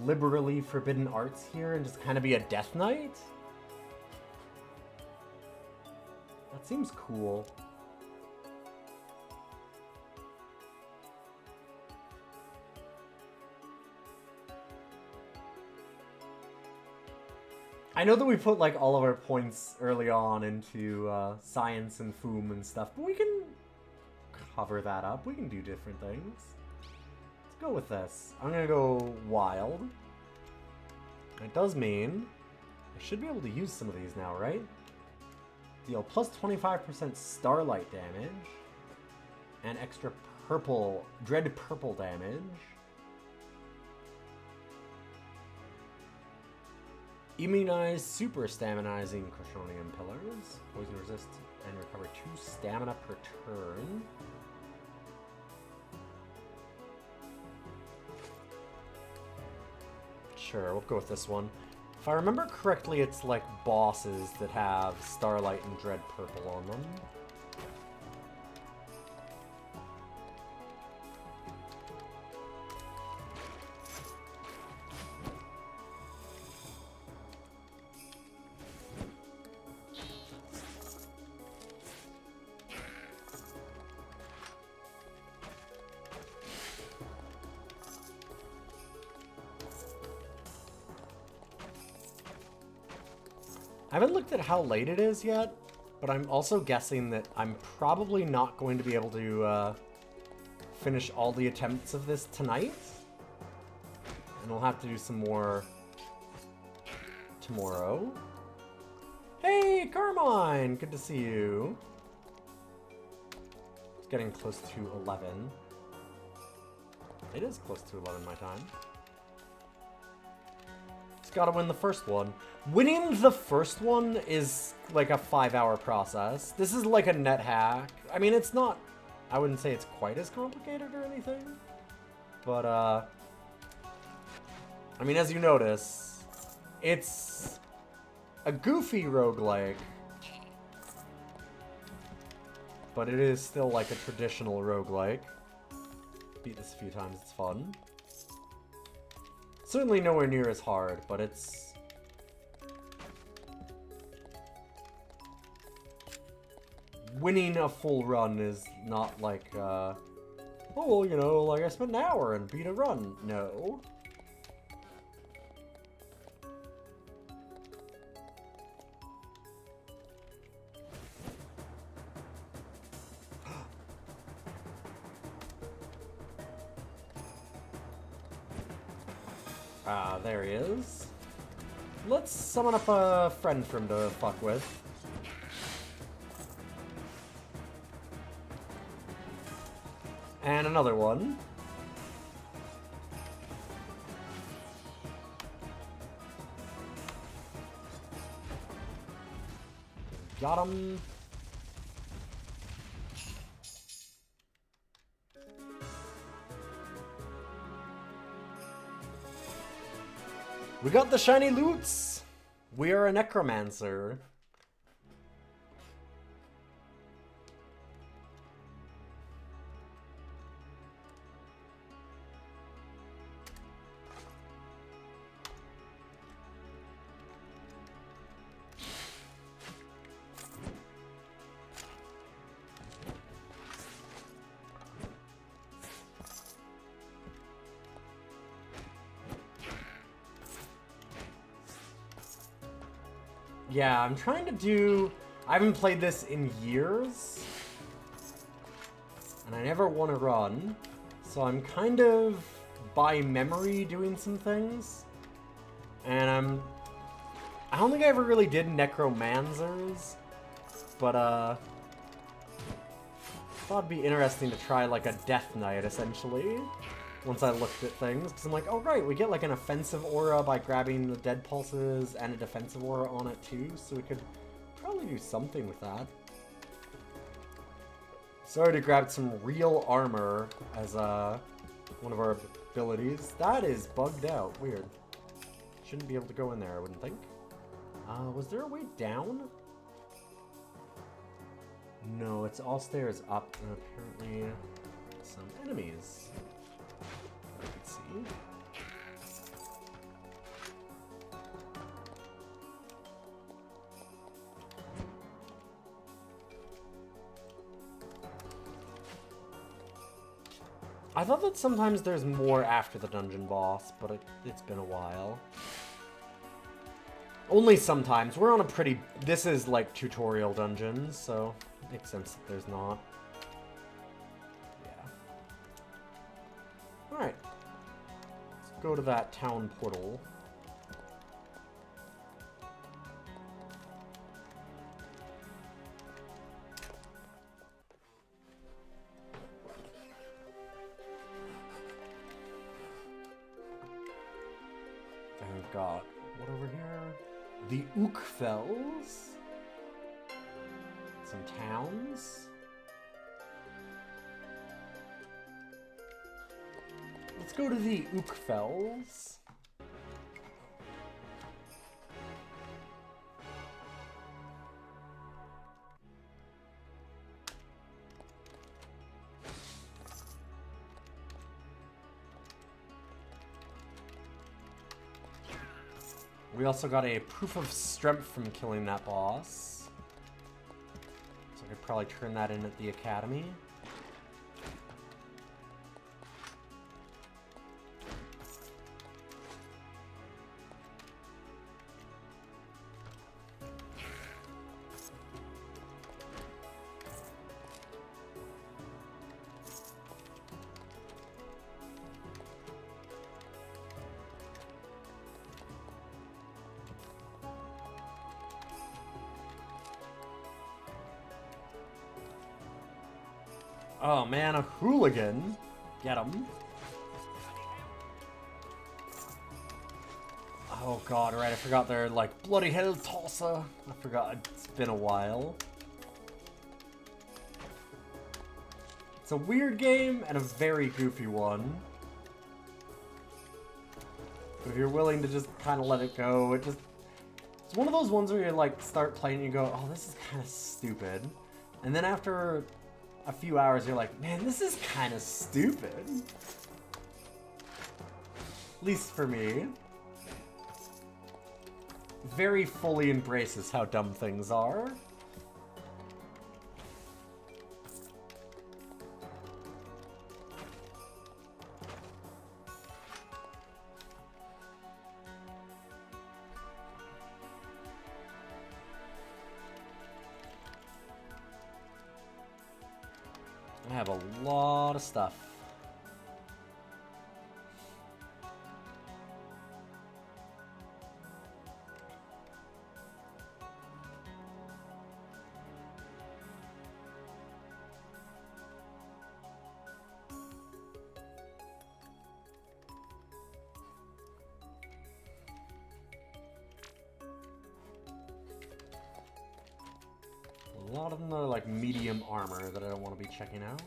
liberally forbidden arts here and just kind of be a death knight. That seems cool. I know that we put like all of our points early on into science and foom and stuff, but we can cover that up. We can do different things. Let's go with this. I'm gonna go wild. It does mean I should be able to use some of these now, right? Deal plus 25% starlight damage and extra purple, dread purple damage. Immunize super staminizing Crotonian pillars. Poison resist and recover 2 stamina per turn. Sure, we'll go with this one. If I remember correctly, it's like bosses that have starlight and dread purple on them. I haven't looked at how late it is yet, but I'm also guessing that I'm probably not going to be able to finish all the attempts of this tonight. And we'll have to do some more tomorrow. Hey, Carmine! Good to see you. It's getting close to 11. It is close to 11 my time. Just gotta win the first one. Winning the first one is like a 5-hour process. This is like a net hack. I mean, it's not... I wouldn't say it's quite as complicated or anything. But, I mean, as you notice, it's a goofy roguelike. But it is still like a traditional roguelike. Beat this a few times, it's fun. Certainly nowhere near as hard, but it's... Winning a full run is not like, oh, well, you know, like I spent an hour and beat a run. No. Ah, there he is. Let's summon up a friend for him to fuck with. And another one. Got him. We got the shiny loots. We are a necromancer. Yeah, I'm trying to do... I haven't played this in years. I never want to run, so I'm kind of by memory doing some things. And I don't think I ever really did necromancers, but thought it'd be interesting to try like a death knight essentially. Once I looked at things, because I'm like, oh right, we get like an offensive aura by grabbing the dead pulses and a defensive aura on it too, so we could probably do something with that. Sorry to grab some real armor as one of our abilities. That is bugged out. Weird. Shouldn't be able to go in there, I wouldn't think. Was there a way down? No, it's all stairs up, and apparently some enemies. I can see. I thought that sometimes there's more after the dungeon boss, but it's been a while. Only sometimes. We're on a pretty... This is like tutorial dungeons, so it makes sense that there's not. Yeah. Alright. Let's go to that town portal. And we've got... What over here? The Ookfells. Some towns. Let's go to the Ookfells. We also got a proof of strength from killing that boss. So I could probably turn that in at the academy. Oh man, a hooligan. Get him. Oh god, right, I forgot they're like bloody hell tosser. I forgot, it's been a while. It's a weird game and a very goofy one. But if you're willing to just kind of let it go, it's one of those ones where you like start playing and you go, oh, this is kind of stupid. And then after a few hours, you're like, man, this is kind of stupid. At least for me. Very fully embraces how dumb things are. I have a lot of stuff. A lot of them are like medium armor that I don't want to be checking out.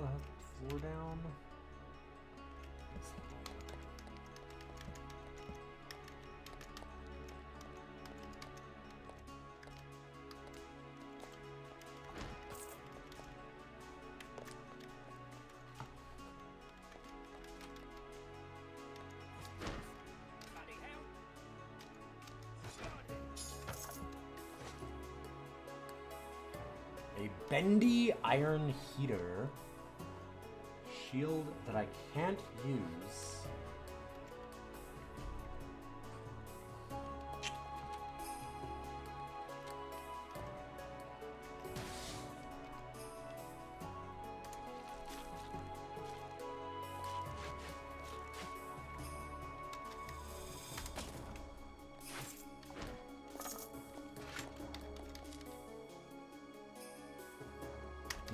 the floor down? A bendy iron heater. Shield that I can't use.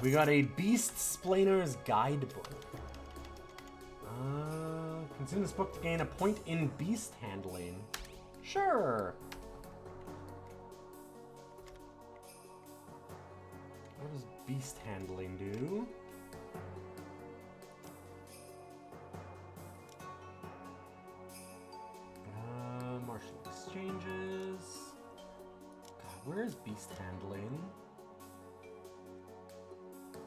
We got a Beast Splainer's Guidebook. Consume this book to gain a point in beast handling. Sure. What does beast handling do? Martial exchanges. God, where is beast handling?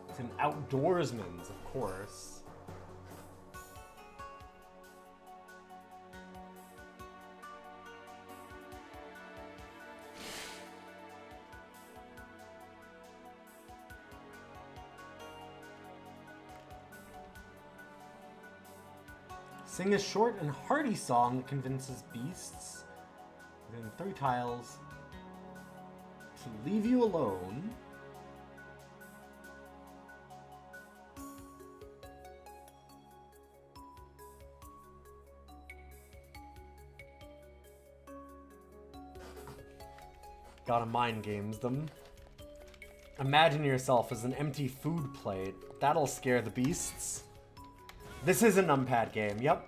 It's an outdoorsman's, of course. Sing a short and hearty song that convinces beasts within 3 tiles to leave you alone. Gotta mind games them. Imagine yourself as an empty food plate. That'll scare the beasts. This is a numpad game, yep.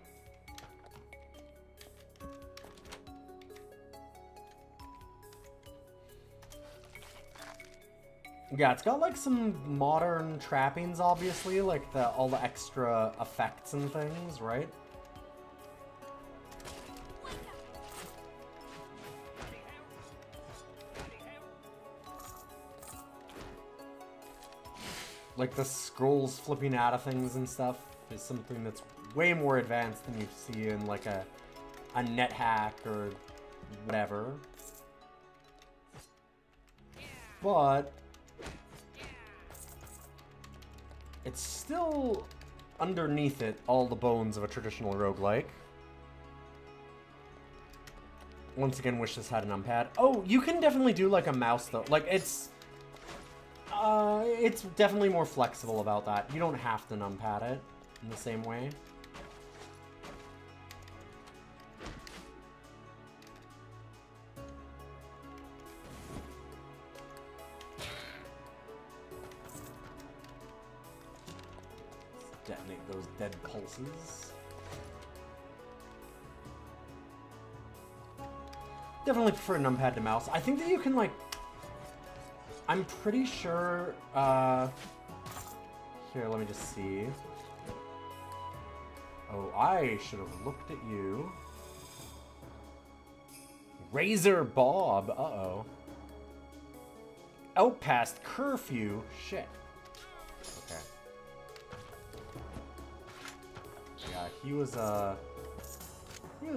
Yeah, it's got like some modern trappings, obviously, like all the extra effects and things, right? Like the scrolls flipping out of things and stuff is something that's way more advanced than you see in like a net hack or whatever. But it's still underneath it all the bones of a traditional roguelike. Once again, wish this had a numpad. Oh, you can definitely do like a mouse though. Like it's definitely more flexible about that. You don't have to numpad it in the same way. Let's detonate those dead pulses. Definitely prefer numpad to mouse. I think that you can like... I'm pretty sure, here, let me just see. Oh, I should have looked at you. Razor Bob, uh-oh. Out past curfew, shit. Okay. Yeah, he was a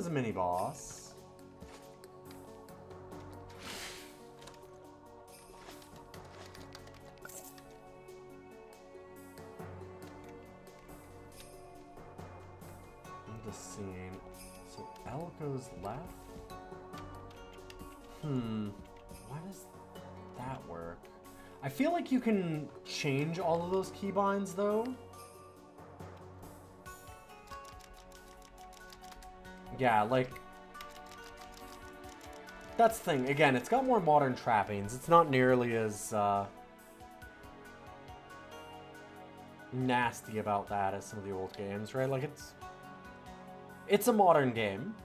mini boss. Scene. So L goes left. Why does that work? I feel like you can change all of those keybinds though. Yeah, like that's the thing. Again, it's got more modern trappings. It's not nearly as nasty about that as some of the old games, right? Like it's a modern game.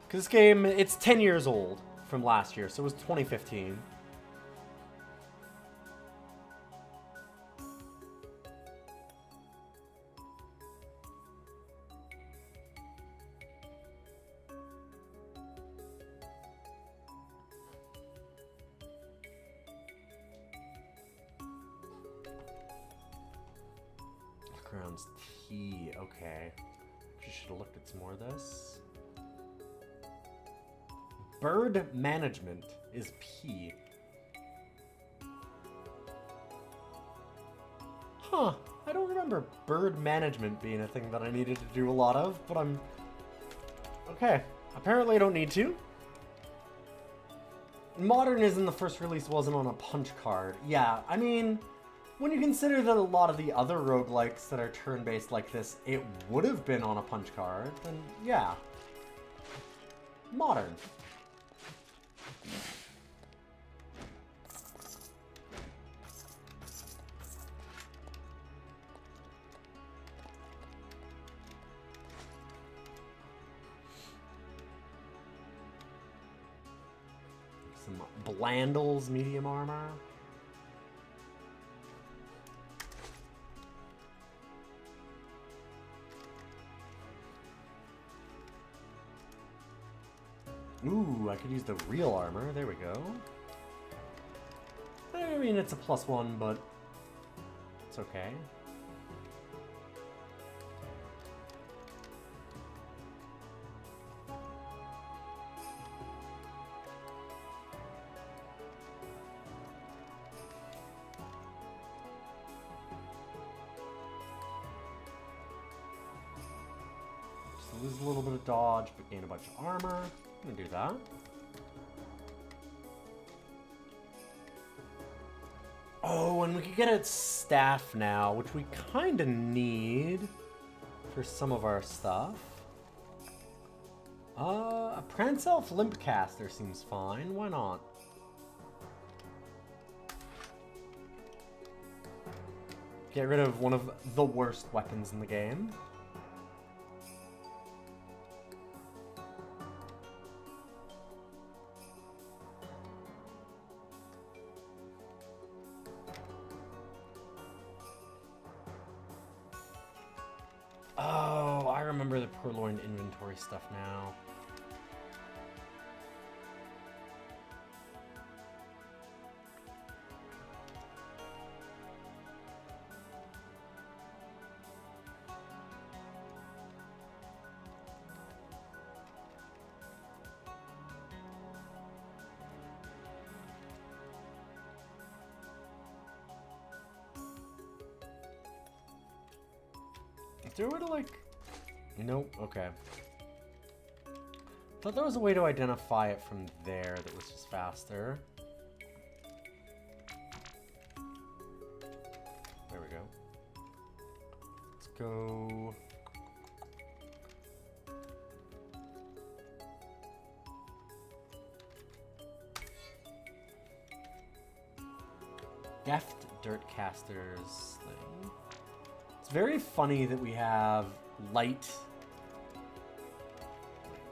Because this game, it's 10 years old from last year, so it was 2015. Background's T. Okay. Just should have looked at some more of this. Bird management is P. Huh. I don't remember bird management being a thing that I needed to do a lot of, but I'm... Okay. Apparently I don't need to. Modern in the first release wasn't on a punch card. Yeah, I mean, when you consider that a lot of the other roguelikes that are turn-based like this, it would have been on a punch card, then yeah. Modern. Some Blandles medium armor. Ooh, I could use the real armor. There we go. I mean, it's a +1, but it's okay. Just lose a little bit of dodge, but gain a bunch of armor. I'm gonna do that. Oh, and we could get a staff now, which we kind of need for some of our stuff. A Prance Elf Limpcaster seems fine. Why not? Get rid of one of the worst weapons in the game. Oh, I remember the Purloined inventory stuff now. Is there a way to, like... Nope, okay. Thought there was a way to identify it from there that was just faster. There we go. Let's go... Deft Dirt Casters thing. It's very funny that we have light...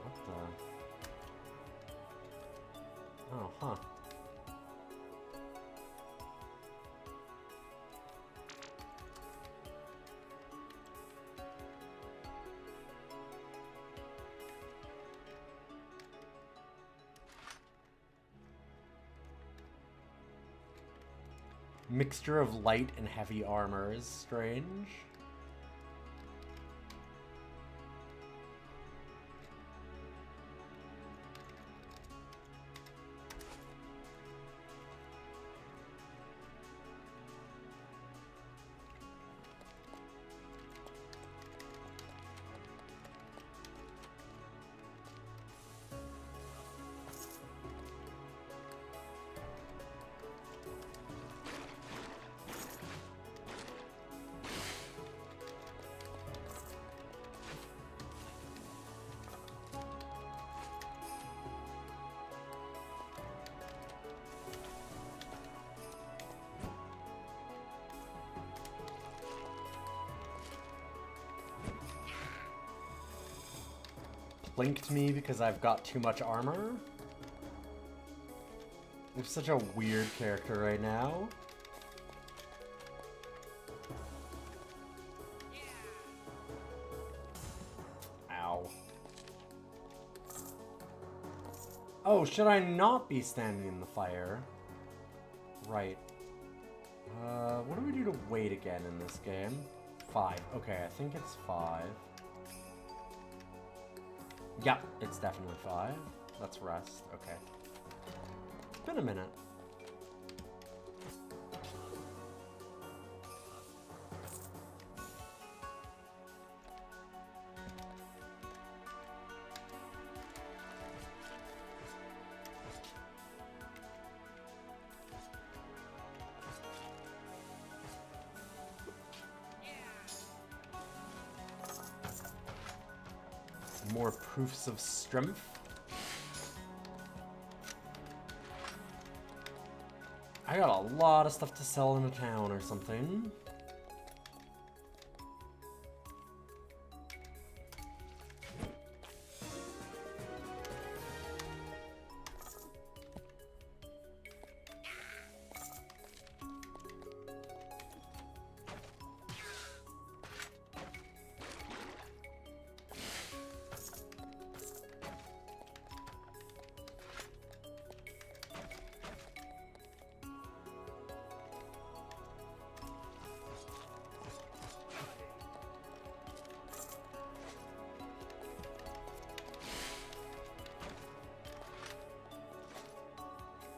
What the... Oh, huh. Mixture of light and heavy armor is strange. Blinked me because I've got too much armor. I'm such a weird character right now. Ow. Oh, should I not be standing in the fire? Right. What do we do to wait again in this game? 5. Okay, I think it's 5. Yeah, it's definitely 5. Let's rest. Okay. It's been a minute. More proofs of strength. I got a lot of stuff to sell in a town or something.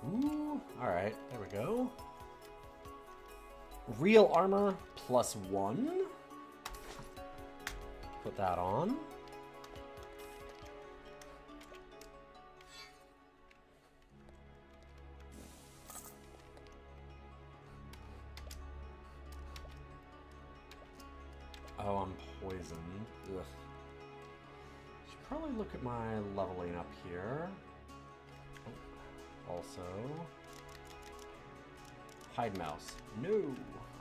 Ooh, alright, there we go. Real armor +1. Put that on. Oh, I'm poisoned. Ugh. Should probably look at my leveling up here. Also, hide mouse. No,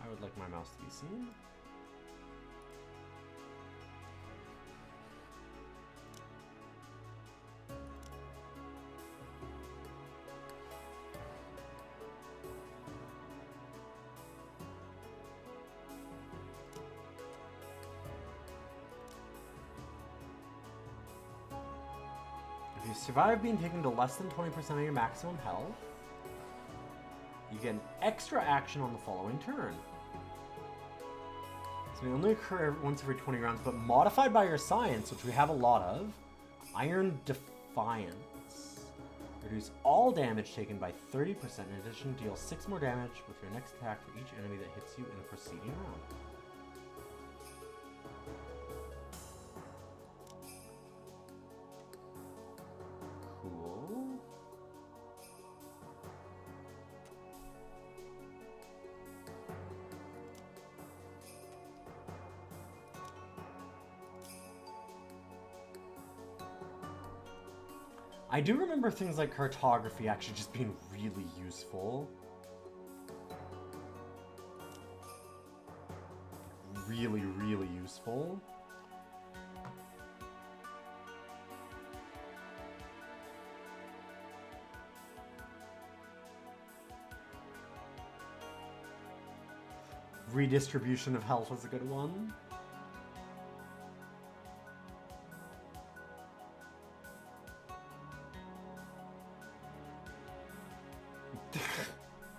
I would like my mouse to be seen. If you survive being taken to less than 20% of your maximum health, you get an extra action on the following turn. So they only occur once every 20 rounds, but modified by your science, which we have a lot of. Iron Defiance. Reduce all damage taken by 30%. In addition, deal 6 more damage with your next attack for each enemy that hits you in the preceding round. Cool. I do remember things like cartography actually just being really useful. Really, really useful. Redistribution of health is a good one.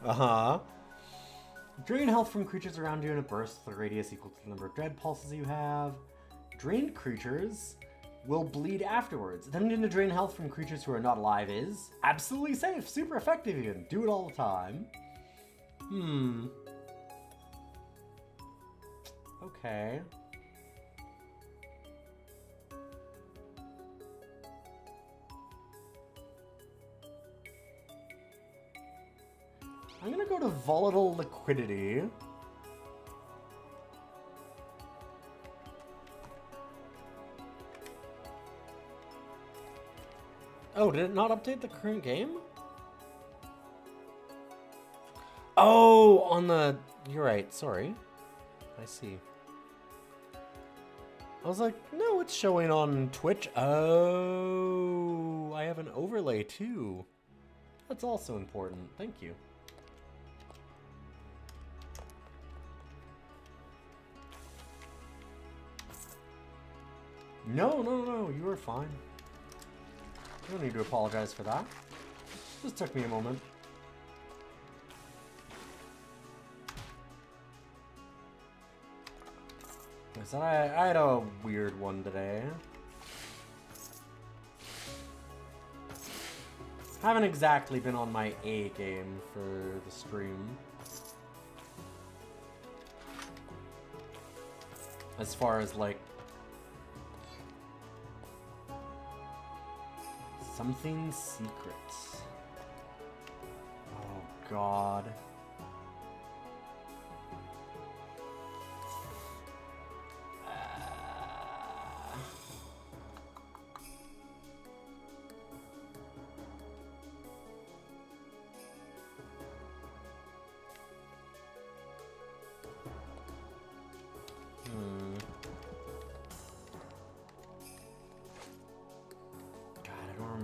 Uh-huh. Drain health from creatures around you in a burst with a radius equal to the number of dread pulses you have. Drained creatures will bleed afterwards. Attempting to drain health from creatures who are not alive is absolutely safe, super effective even. Do it all the time. Okay. I'm gonna go to volatile liquidity. Oh, did it not update the current game? Oh, on the... You're right, sorry. I see. I was like, no, it's showing on Twitch. Oh, I have an overlay too. That's also important. Thank you. No, you were fine. You don't need to apologize for that. Just took me a moment. said, I had a weird one today. Haven't exactly been on my A game for the stream. As far as, like, something secret. Oh, God.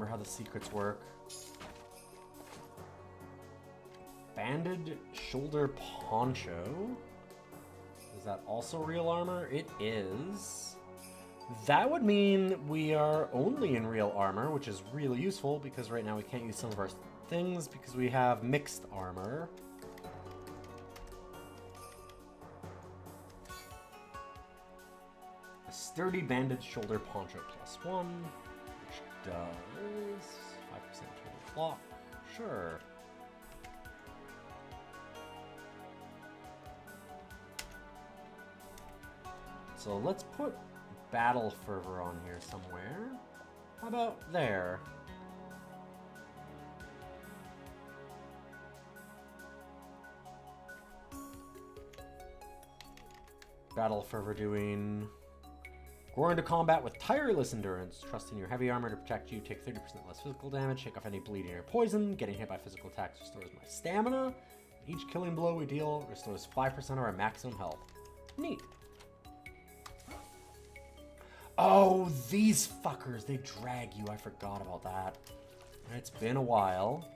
How the secrets work. Banded shoulder poncho. Is that also real armor? It is. That would mean we are only in real armor, which is really useful because right now we can't use some of our things because we have mixed armor. A sturdy banded shoulder poncho +1. Does 5% total block. Sure. So let's put Battle Fervor on here somewhere. How about there? Battle Fervor doing... Roar into combat with tireless endurance, trusting your heavy armor to protect you, take 30% less physical damage, shake off any bleeding or poison, getting hit by physical attacks restores my stamina, each killing blow we deal restores 5% of our maximum health. Neat. Oh, these fuckers, they drag you, I forgot about that. It's been a while.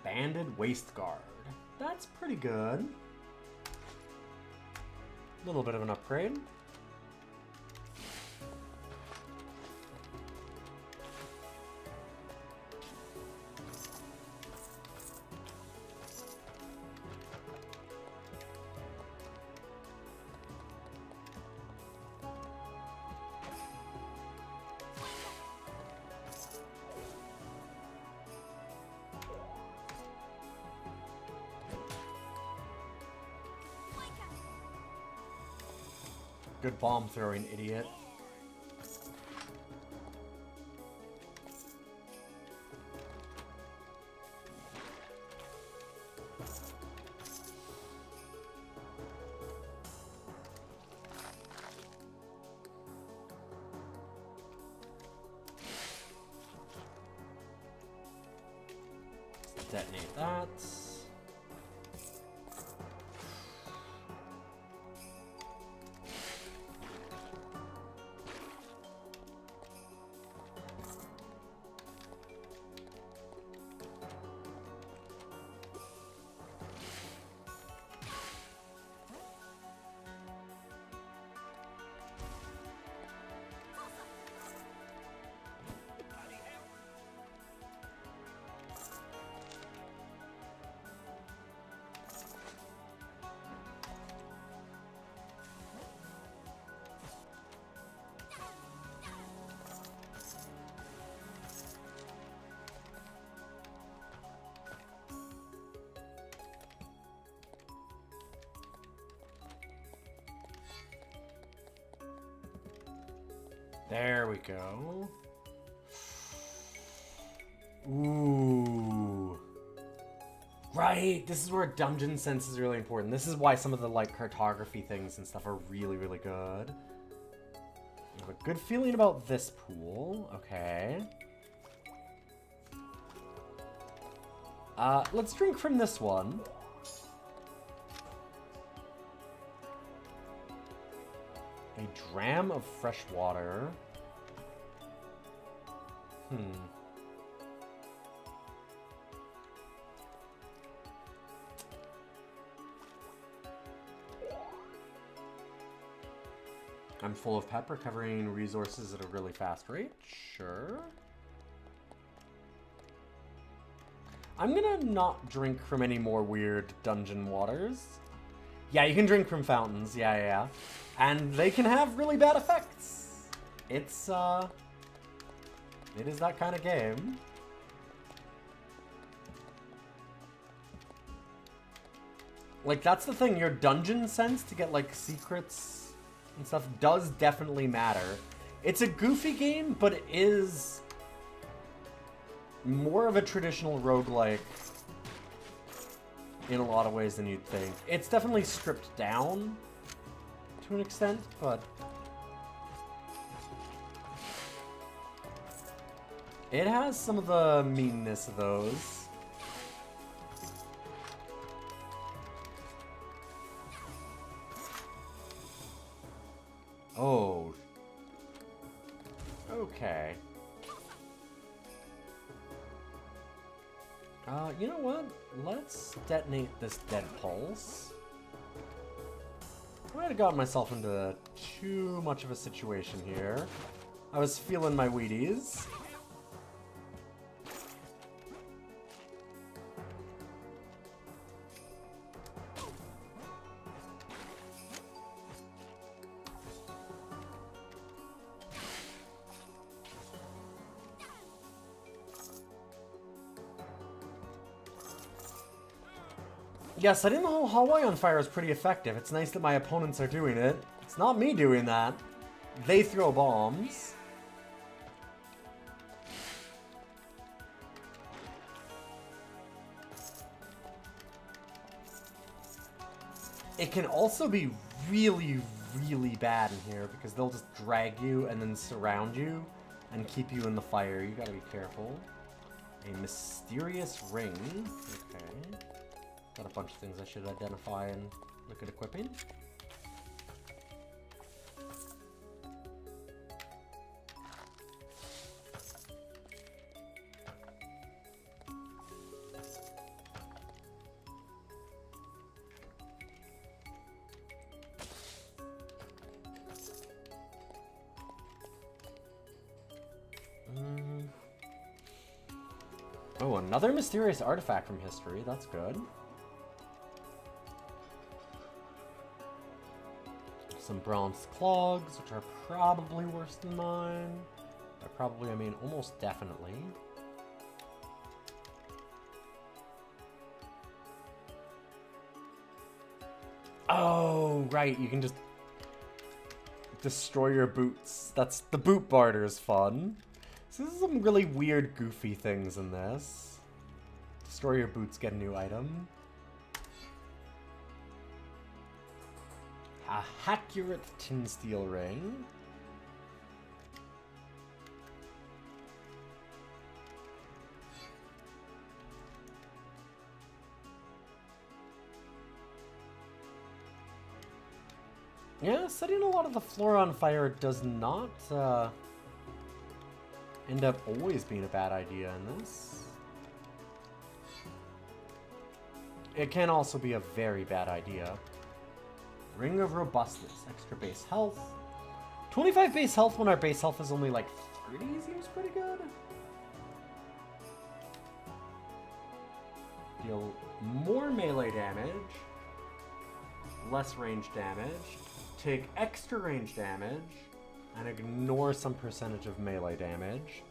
Banded Waist Guard. That's pretty good. A little bit of an upgrade. Good bomb throwing, idiot. Detonate that. There we go. Ooh. Right, this is where dungeon sense is really important. This is why some of the like cartography things and stuff are really, really good. I have a good feeling about this pool. Okay. Let's drink from this one. A dram of fresh water. I'm full of pep, recovering resources at a really fast rate. Sure. I'm gonna not drink from any more weird dungeon waters. Yeah, you can drink from fountains. Yeah. And they can have really bad effects. It is that kind of game. Like, that's the thing. Your dungeon sense to get, like, secrets and stuff does definitely matter. It's a goofy game, but it is more of a traditional roguelike in a lot of ways than you'd think. It's definitely stripped down to an extent, but it has some of the meanness of those. Oh. Okay. You know what? Let's detonate this dead pulse. I might have gotten myself into too much of a situation here. I was feeling my Wheaties. Yeah, setting the whole hallway on fire is pretty effective. It's nice that my opponents are doing it. It's not me doing that. They throw bombs. It can also be really, really bad in here because they'll just drag you and then surround you and keep you in the fire. You gotta be careful. A mysterious ring. Okay. Got a bunch of things I should identify and look at equipping. Oh, another mysterious artifact from history. That's good. Some bronze clogs, which are probably worse than mine. By probably, I mean almost definitely. Oh, right, you can just destroy your boots. That's the boot barter is fun. So there's some really weird, goofy things in this. Destroy your boots, get a new item. A accurate tin steel ring. Yeah, setting a lot of the floor on fire does not end up always being a bad idea in this. It can also be a very bad idea. Ring of Robustness, extra base health. 25 base health when our base health is only like 30 seems pretty good. Deal more melee damage, less range damage, take extra range damage, and ignore some percentage of melee damage.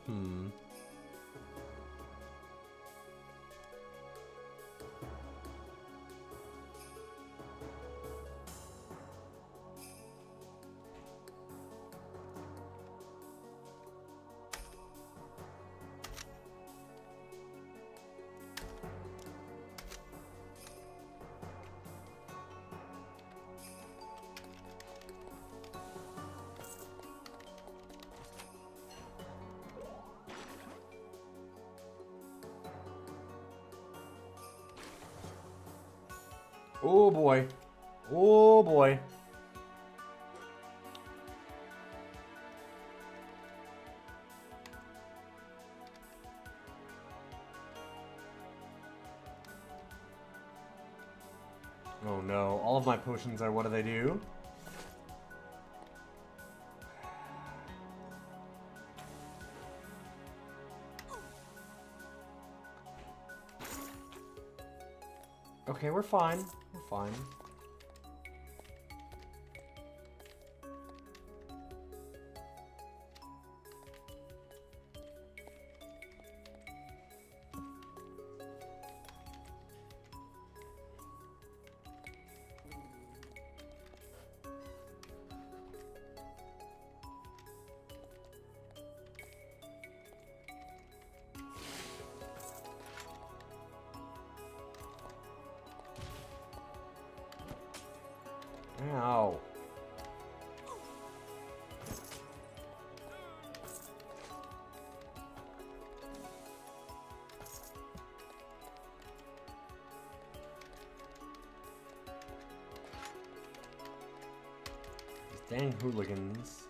Oh boy. Oh boy. Oh no, all of my potions are, what do they do? Okay, we're fine. We're fine. Ow. These dang hooligans.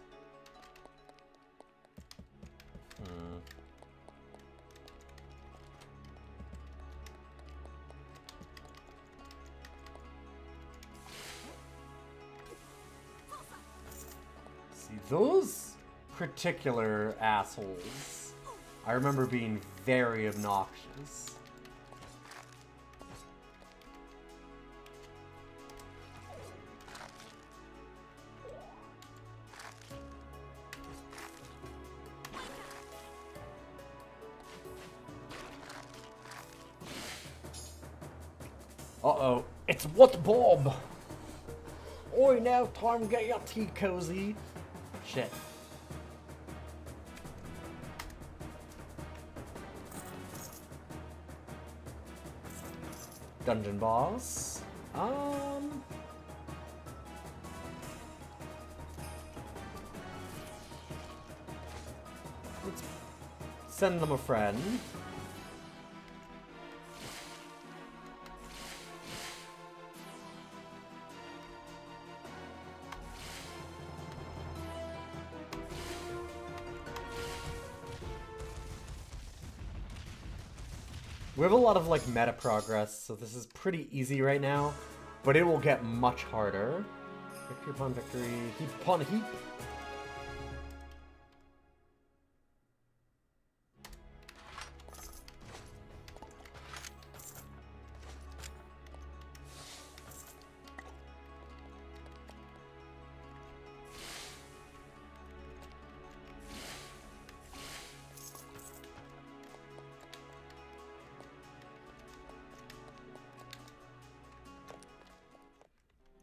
See, those particular assholes, I remember being very obnoxious. Uh-oh. It's what, Bob? Oi, now time to get your tea cozy. Shit. Dungeon boss. Let's send them a friend. We have a lot of, like, meta progress, so this is pretty easy right now, but it will get much harder. Victory upon victory, heap upon heap.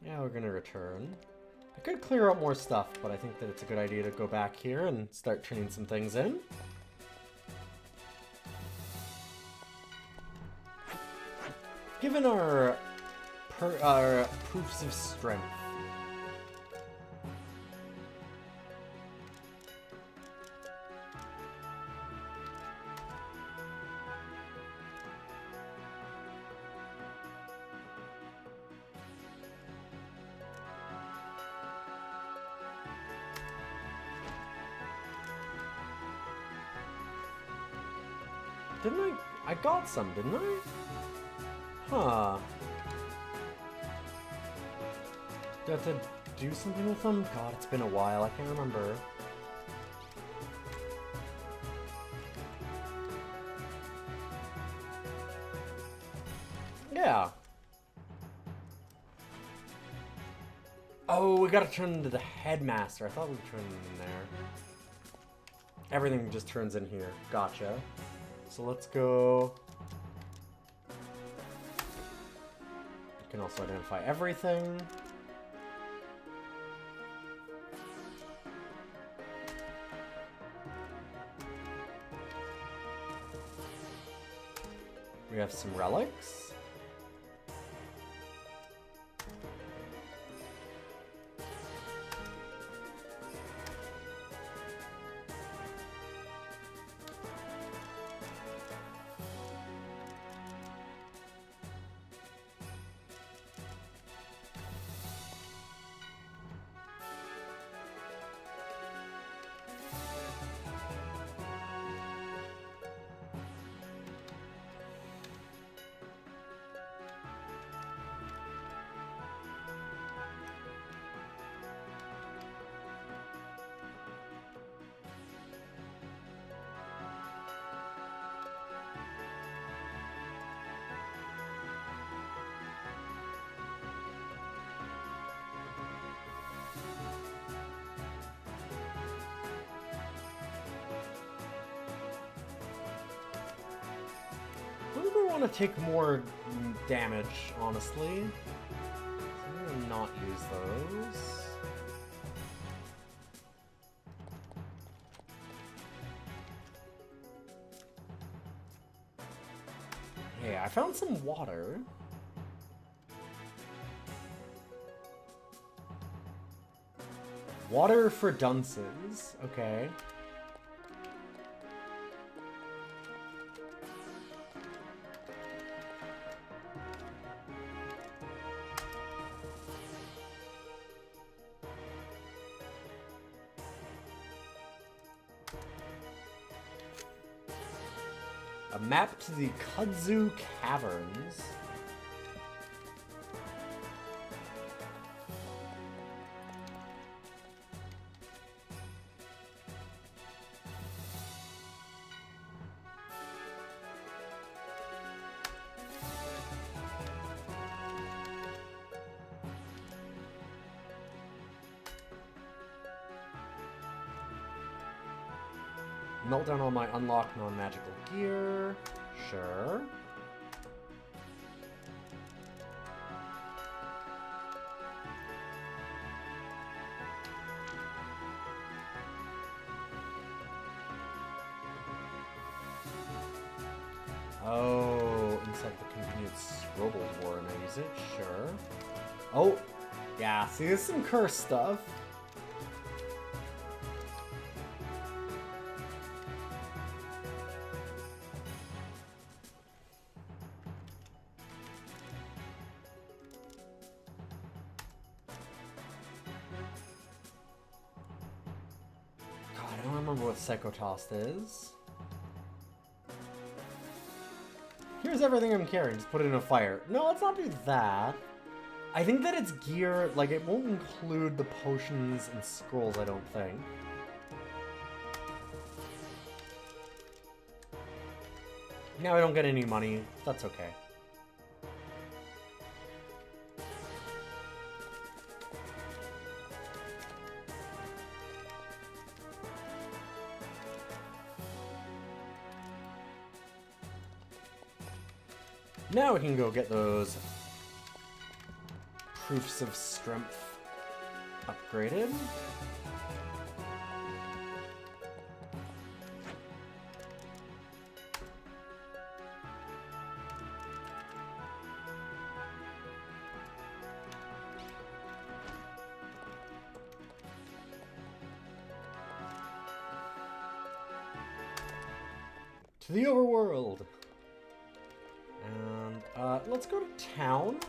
Yeah, we're gonna return. I could clear up more stuff, but I think that it's a good idea to go back here and start turning some things in. Given our proofs of strength. Didn't I? I got some, didn't I? Huh. Do I have to do something with them? God, it's been a while. I can't remember. Yeah. Oh, we gotta turn into the headmaster. I thought we turned in there. Everything just turns in here. Gotcha. So let's go. You can also identify everything. We have some relics. want to take more damage, honestly. So I'm going to not use those. Hey, I found some water. Water for dunces. Okay. A map to the Kudzu Caverns. Melt down all my unlocked non-magical gear. Sure. Oh, inside the convenience Robo War and I use it? Sure. Oh, yeah, see, there's some curse stuff. I don't remember what Psychotost is. Here's everything I'm carrying, just put it in a fire. No, let's not do that. I think that it's gear, like it won't include the potions and scrolls, I don't think. Now I don't get any money, that's okay. Now we can go get those proofs of strength upgraded. To the overworld. And let's go to town.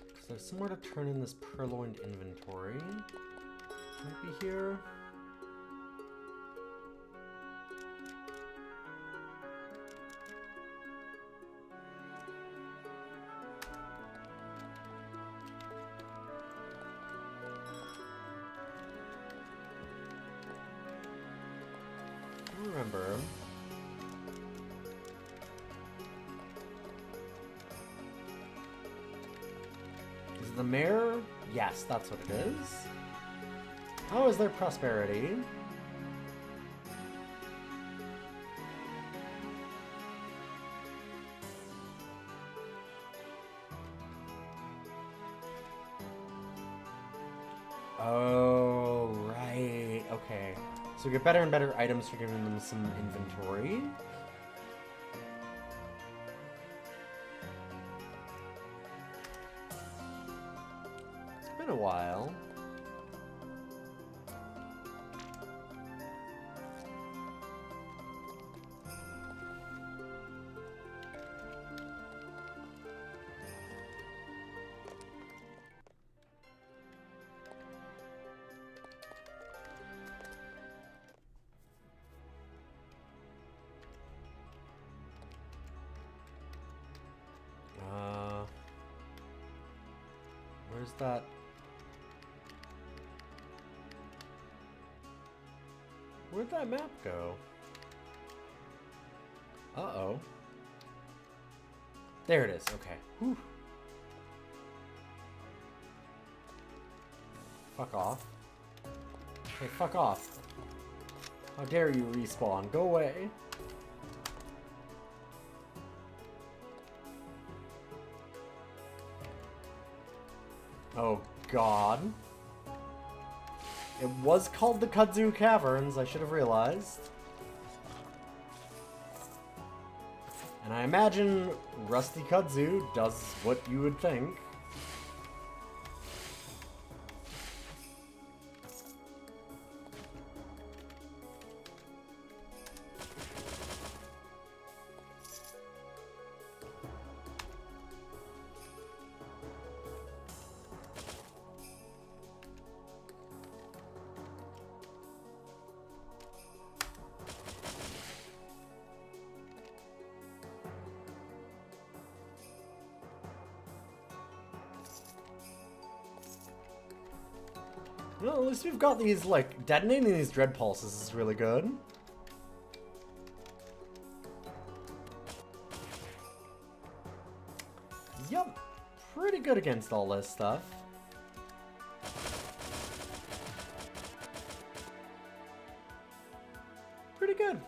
Because there's somewhere to turn in this purloined inventory. Might be here. I don't remember. Is it the mayor? Yes, that's what it is. How is their prosperity? Oh, right. Okay. So we get better and better items for giving them some inventory. It's been a while. Where's that? Where'd that map go? Uh-oh. There it is, okay. Whew. Fuck off. Hey, fuck off. How dare you respawn? Go away. Oh, God. It was called the Kudzu Caverns, I should have realized. And I imagine Rusty Kudzu does what you would think. Well, at least we've got these, like, detonating these dread pulses is really good. Yup, pretty good against all this stuff. Pretty good.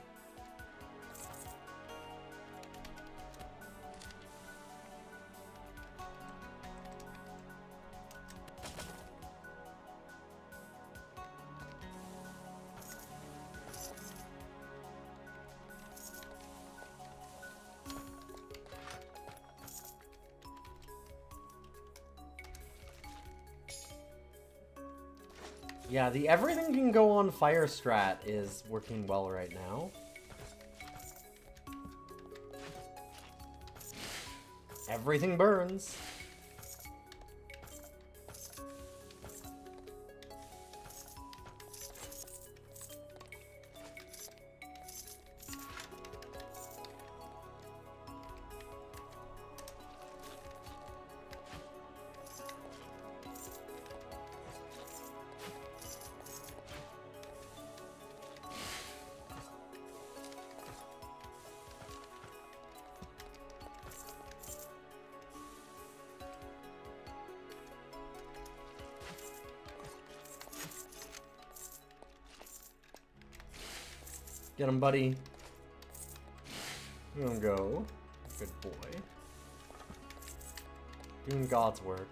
Yeah, the everything can go on fire strat is working well right now. Everything burns. Get him, buddy. You're gonna go. Good boy. Doing God's work.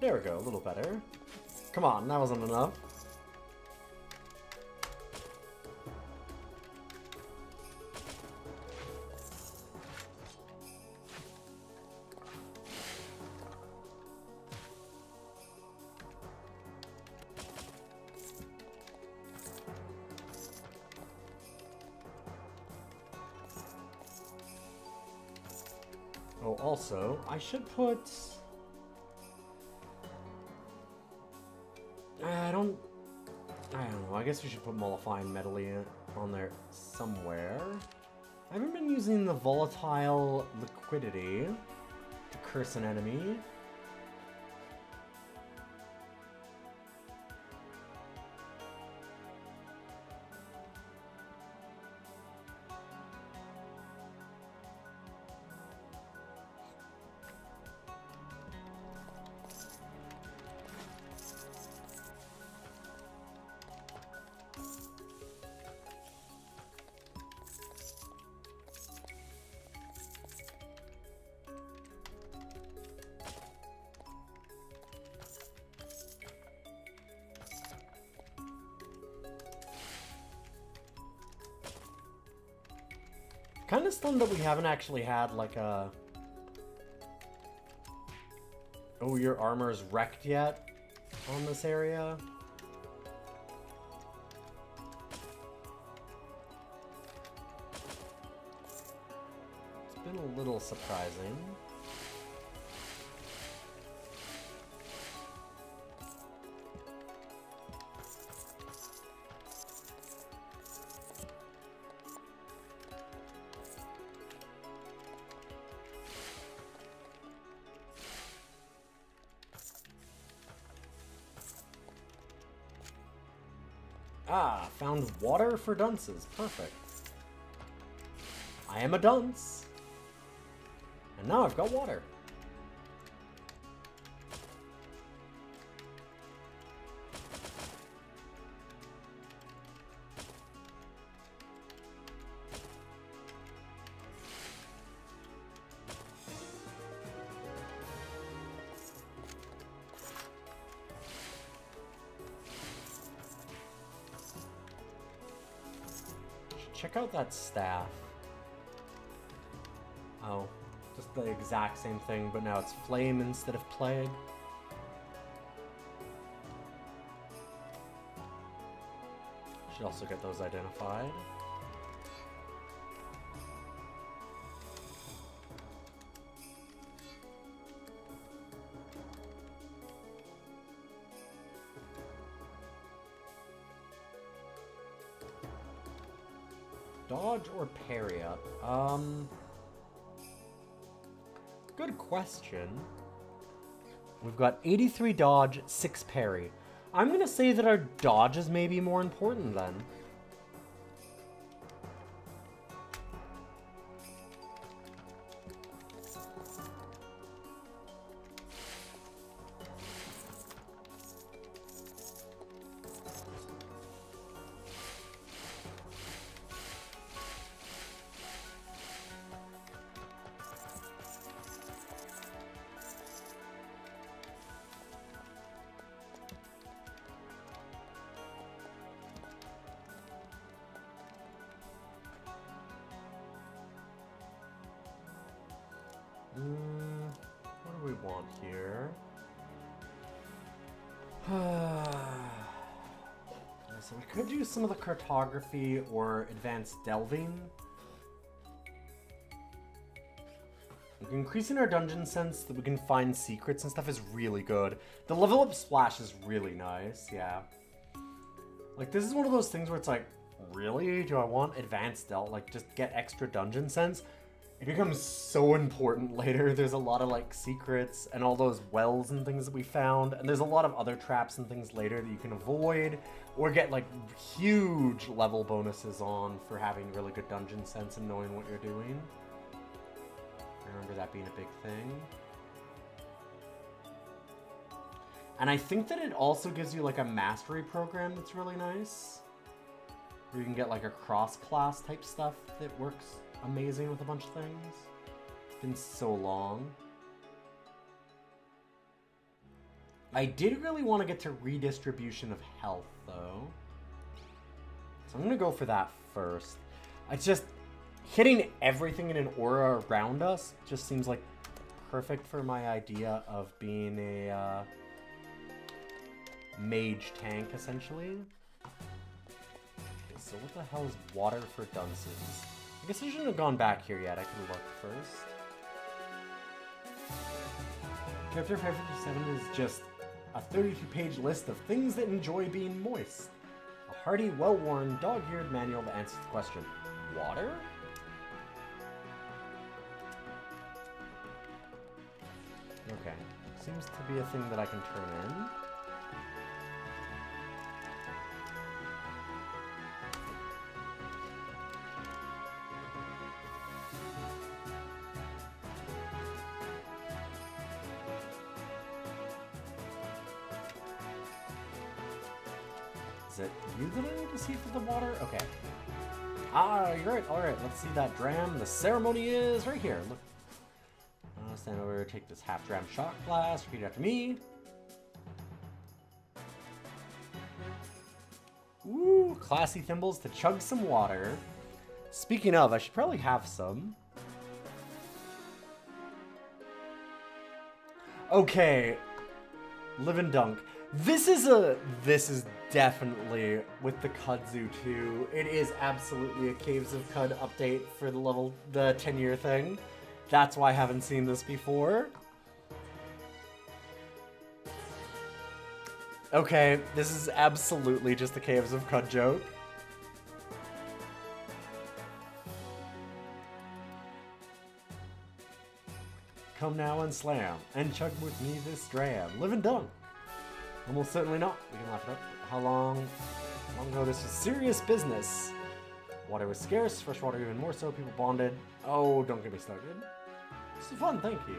There we go, a little better. Come on, that wasn't enough. Oh, also, I should put... I don't know, I guess we should put Mollifying Medley on there somewhere. I haven't been using the Volatile Liquidity to curse an enemy. Kind of stunned that we haven't actually had like a... Oh, your armor's wrecked yet on this area? It's a been a little surprising. Ah, found water for dunces. Perfect. I am a dunce. And now I've got water. Check out that staff. Oh, just the exact same thing, but now it's flame instead of plague. Should also get those identified. Dodge or parry up? Good question. We've got 83 dodge, 6 parry. I'm gonna say that our dodge is maybe more important then. What do we want here? So we could do some of the cartography or advanced delving. Increasing our dungeon sense that we can find secrets and stuff is really good. The level up splash is really nice, yeah. Like, this is one of those things where it's like, really? Do I want advanced delve? Like, just get extra dungeon sense? It becomes so important later. There's a lot of, like, secrets and all those wells and things that we found. And there's a lot of other traps and things later that you can avoid or get, like, huge level bonuses on for having really good dungeon sense and knowing what you're doing. I remember that being a big thing. And I think that it also gives you, like, a mastery program that's really nice. Where you can get, like, a cross-class type stuff that works amazing with a bunch of things. It's been so long. I did really want to get to redistribution of health, though. So I'm going to go for that first. It's just hitting everything in an aura around us just seems like perfect for my idea of being a mage tank, essentially. Okay, so what the hell is water for dunces? I guess I shouldn't have gone back here yet. I could have looked first. Chapter 557 is just a 32-page list of things that enjoy being moist. A hardy, well-worn, dog-eared manual that answers the question, water? Okay. Seems to be a thing that I can turn in. Is it you that I need to see for the water? Okay. Ah, you're right. Alright, let's see that dram. The ceremony is right here. Look. Stand over, take this half dram shot glass, repeat after me. Ooh, classy thimbles to chug some water. Speaking of, I should probably have some. Okay. Live and dunk. This is definitely with the kudzu too. It is absolutely a Caves of Cud update for the 10-year thing. That's why I haven't seen this before. Okay, this is absolutely just the Caves of Cud joke. Come now and slam, and chug with me this dram. Live and dunk. Almost certainly not. We can laugh it up. How long ago this was serious business? Water was scarce, fresh water even more so. People bonded. Oh, don't get me started. This is fun, thank you.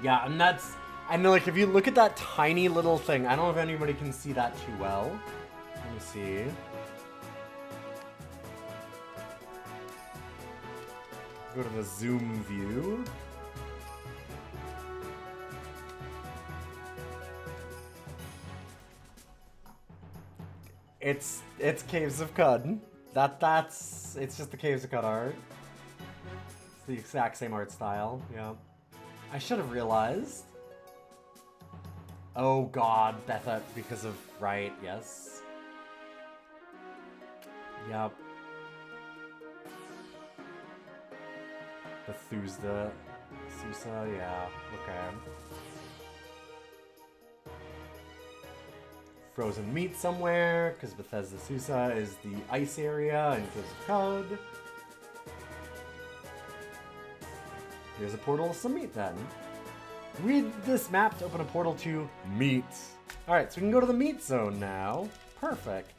Yeah, and that's... I know, like, if you look at that tiny little thing, I don't know if anybody can see that too well. Let me see. Go to the zoom view. It's Caves of Cud. It's just the Caves of Cud art. It's the exact same art style, yeah. I should have realized. Oh god, Betha, because of... Right, yes. Yep. Bethesda. Susa, yeah, okay. Frozen meat somewhere, because Bethesda Susa is the ice area in Caves of Cud. Here's a portal to some meat then. Read this map to open a portal to meat. Alright, so we can go to the meat zone now. Perfect.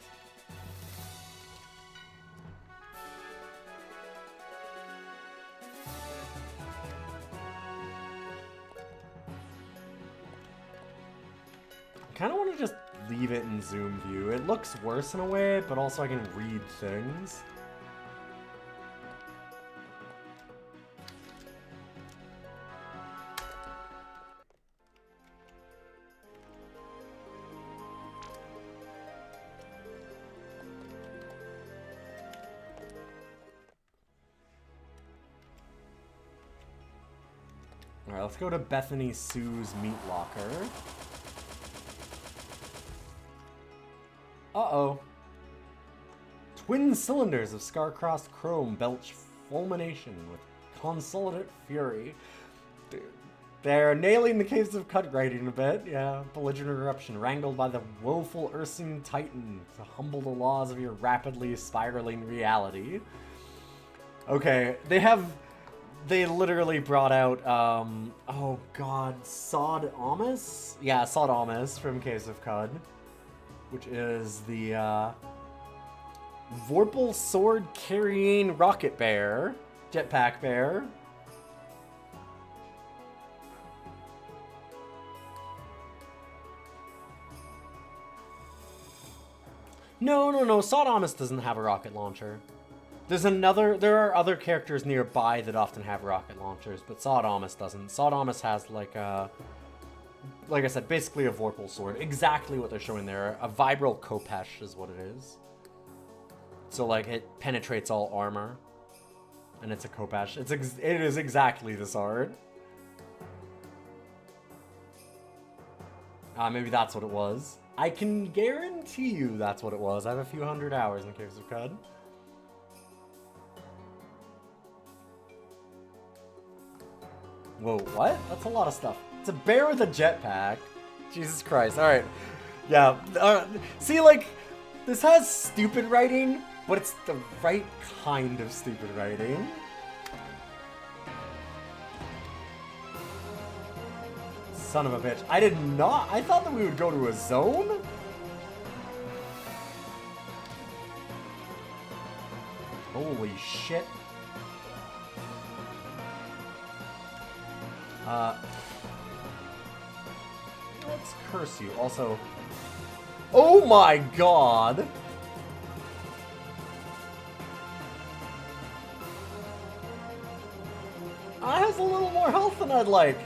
I kind of want to just leave it in zoom view. It looks worse in a way, but also I can read things. Alright, let's go to Bethany Sue's meat locker. Uh-oh. Twin cylinders of scar-crossed chrome belch fulmination with consolidate fury. They're nailing the Caves of Cud writing a bit, yeah. Belligerent eruption, wrangled by the woeful Ursine Titan to humble the laws of your rapidly spiraling reality. Okay, they literally brought out, oh god, Sod Amis? Yeah, Sod Amis from Caves of Cud, which is the, Vorpal Sword Carrying Rocket Bear, Jetpack Bear. No, Sod Amis doesn't have a rocket launcher. There are other characters nearby that often have rocket launchers, but Sod Amis doesn't. Sod Amis has like I said, basically a Vorpal sword. Exactly what they're showing there. A Vibral Kopesh is what it is. So like it penetrates all armor, and it's a Kopesh. It is exactly this art. Maybe that's what it was. I can guarantee you that's what it was. I have a few hundred hours in Caves of Cud. Whoa, what? That's a lot of stuff. It's a bear with a jetpack. Jesus Christ. Alright. Yeah. See, like, this has stupid writing, but it's the right kind of stupid writing. Son of a bitch. I did not. I thought that we would go to a zone. Holy shit. Let's curse you. Also, oh my god! I has a little more health than I'd like.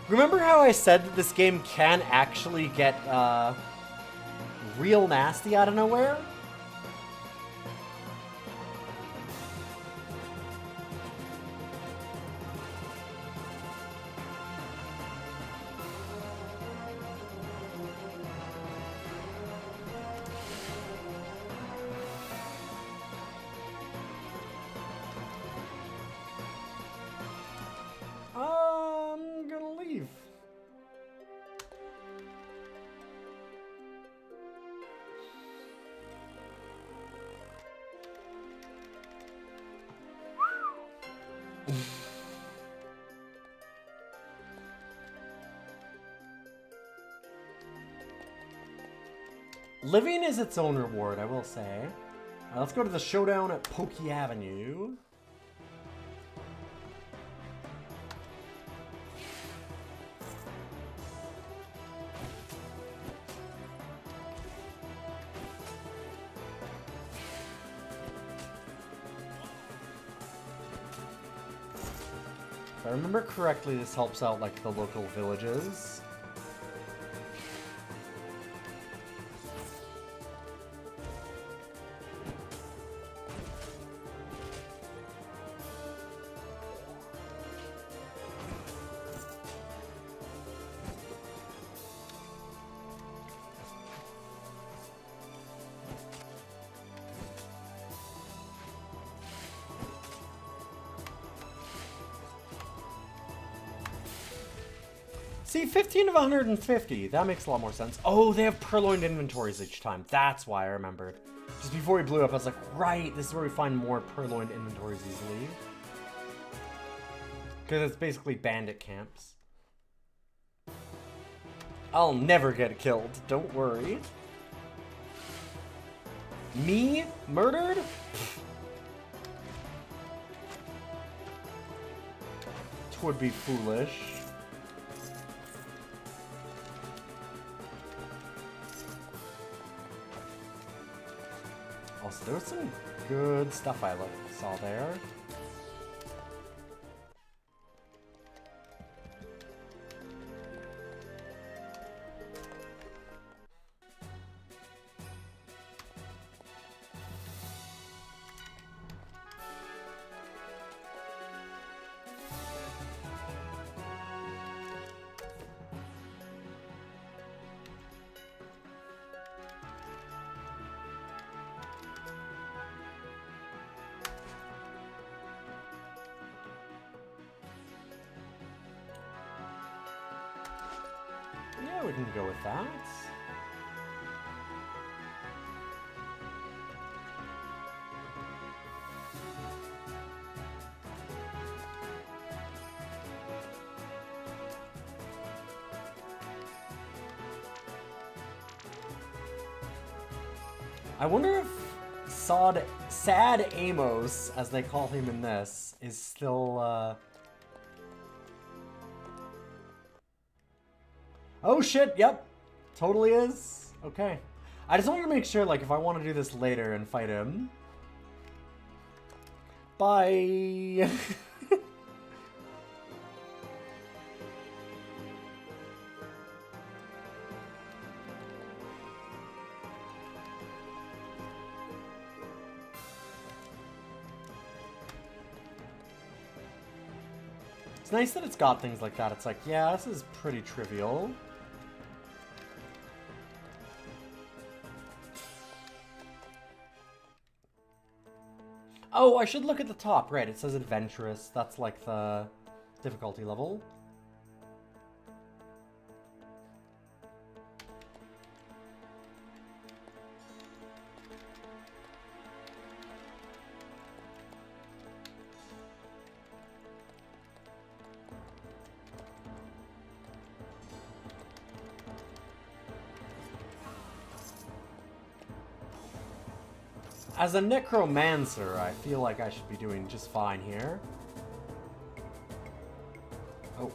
Remember how I said that this game can actually get real nasty out of nowhere? Living is its own reward, I will say. Let's go to the showdown at Pokey Avenue. If I remember correctly, this helps out like the local villages. See, 15 of 150. That makes a lot more sense. Oh, they have purloined inventories each time. That's why I remembered. Just before we blew up, I was like, right, this is where we find more purloined inventories easily. Because it's basically bandit camps. I'll never get killed. Don't worry. Me? Murdered? Would be foolish. Also, there was some good stuff I saw there. Yeah, we can go with that. I wonder if Sad Amos, as they call him in this, is still, Oh shit, yep. Totally is. Okay. I just wanted to make sure, like, if I want to do this later and fight him. Bye! It's nice that it's got things like that. It's like, yeah, this is pretty trivial. Oh, I should look at the top. Right, it says adventurous. That's like the difficulty level. As a necromancer, I feel like I should be doing just fine here. Oh,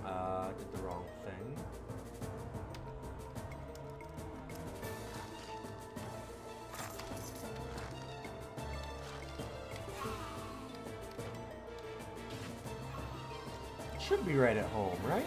I did the wrong thing. Should be right at home, right?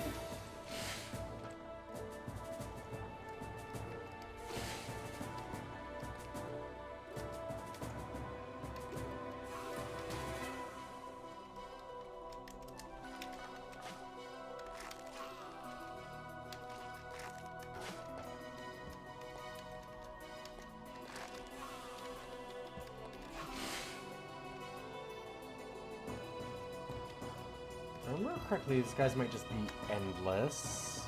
If I remember correctly, these guys might just be endless.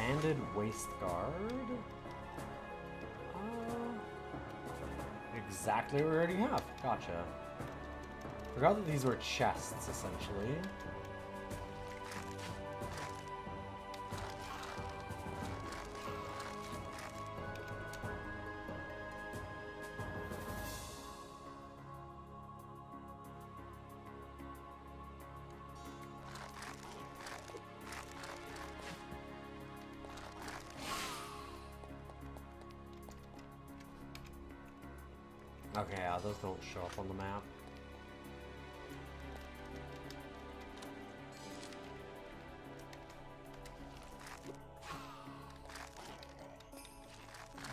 Banded Waist Guard. Exactly what we already have. Gotcha. Forgot that these were chests, essentially. Okay, yeah, those don't show up on the map.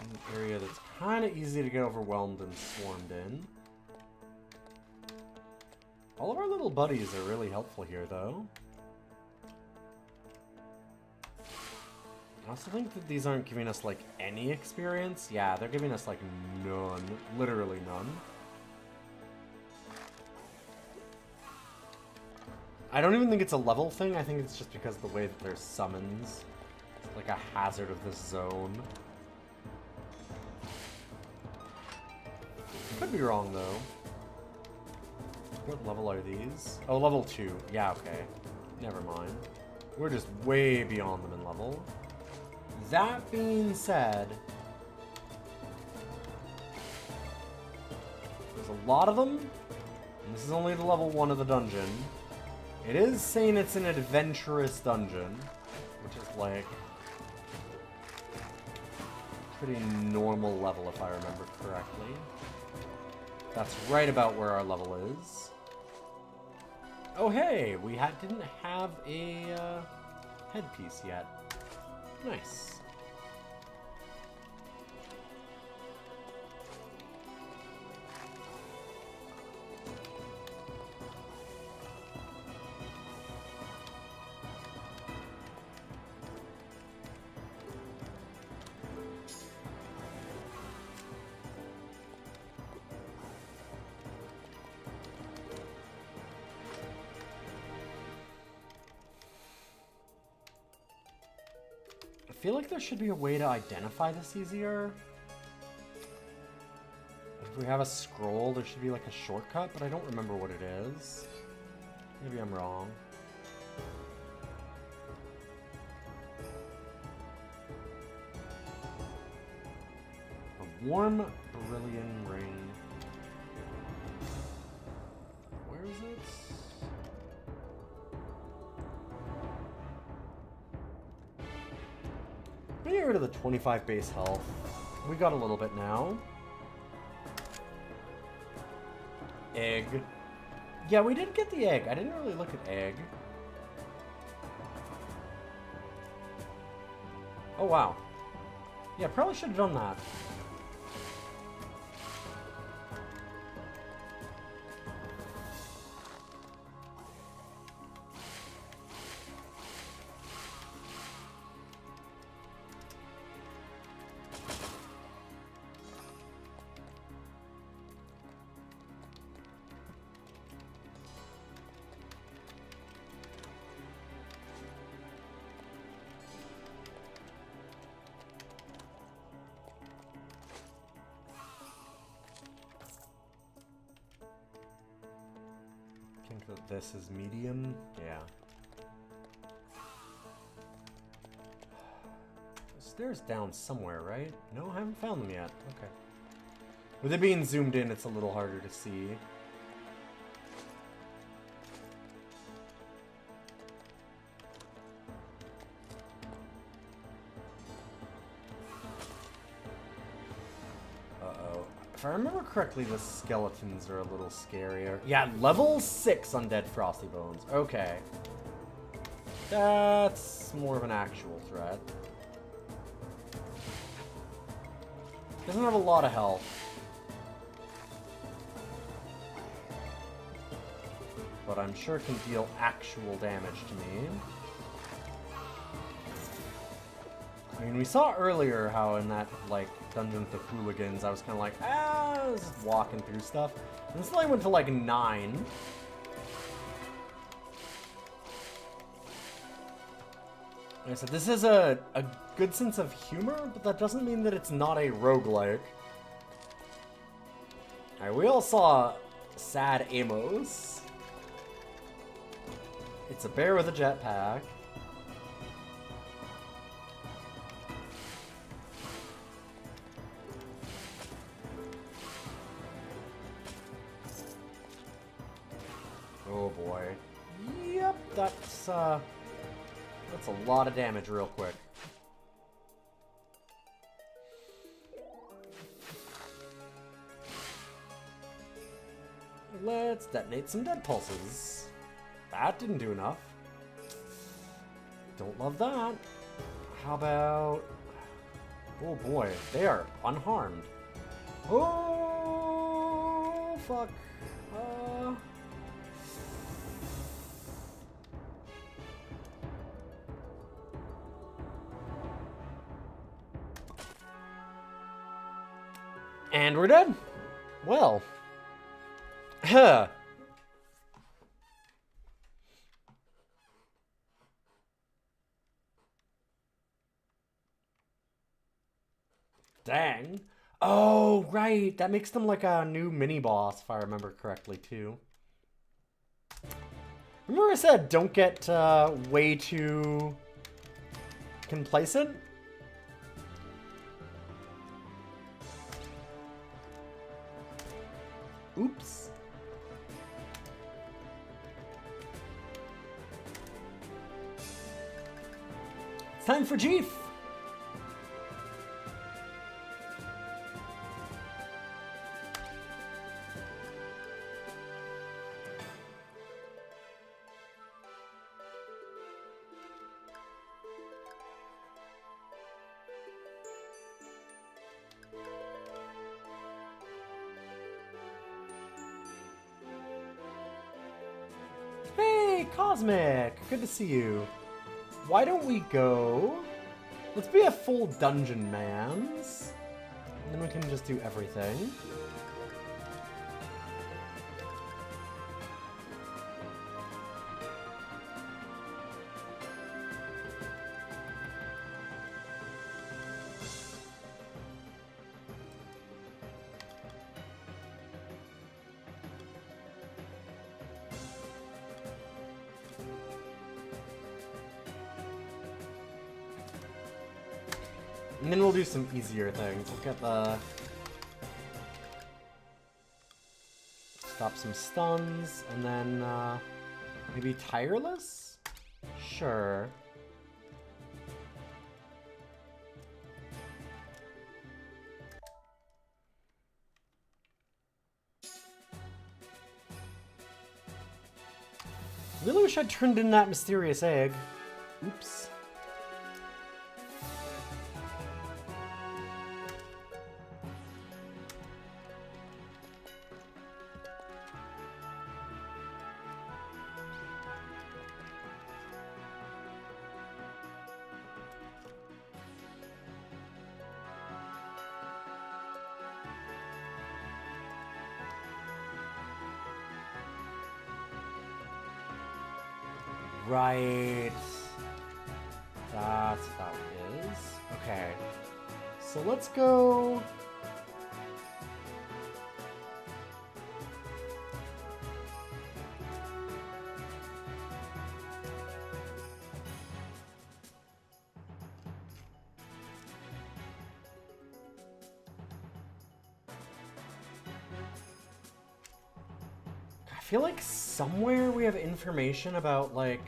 An area that's kind of easy to get overwhelmed and swarmed in. All of our little buddies are really helpful here, though. I also think that these aren't giving us, like, any experience. Yeah, they're giving us, like, none. Literally none. I don't even think it's a level thing. I think it's just because of the way that there's summons. It's like a hazard of this zone. Could be wrong, though. What level are these? Oh, level 2. Yeah, okay. Never mind. We're just way beyond them in level. That being said, there's a lot of them, and this is only the level 1 of the dungeon. It is saying it's an adventurous dungeon, which is like pretty normal level if I remember correctly. That's right about where our level is. Oh hey, we didn't have a headpiece yet. Nice. I feel like there should be a way to identify this easier. If we have a scroll, there should be like a shortcut, but I don't remember what it is. Maybe I'm wrong. A warm beryllium ring. Where is it? Get rid of the 25 base health. We got a little bit now. Egg. Yeah, we did get the egg. I didn't really look at egg. Oh, wow. Yeah, probably should have done that. That this is medium. Yeah. The stairs down somewhere, right? No, I haven't found them yet. Okay. With it being zoomed in, it's a little harder to see. If I remember correctly, the skeletons are a little scarier. Yeah, level 6 undead frosty bones. Okay. That's more of an actual threat. Doesn't have a lot of health. But I'm sure can deal actual damage to me. I mean, we saw earlier how in that, like, dungeon with the hooligans, I was kind of like, I was just walking through stuff. And this only went to, like, 9. Like I said, this is a good sense of humor, but that doesn't mean that it's not a roguelike. Alright, we all saw Sad Amos. It's a bear with a jetpack. Oh boy. Yep, that's a lot of damage real quick. Let's detonate some dead pulses. That didn't do enough. Don't love that. How about... Oh boy, they are unharmed. Oh, fuck. And we're dead. Well. Huh. Dang. Oh, right. That makes them like a new mini-boss, if I remember correctly, too. Remember I said don't get way too complacent? Oops. It's time for Jeef. Hey, Cosmic! Good to see you. Why don't we go... Let's be a full dungeon mans. And then we can just do everything. And then we'll do some easier things. We'll get the... Stop some stuns, and then, maybe Tireless? Sure. Really wish I'd turned in that mysterious egg. Oops. Right. That's how it is. Okay. So let's go... I feel like somewhere we have information about, like...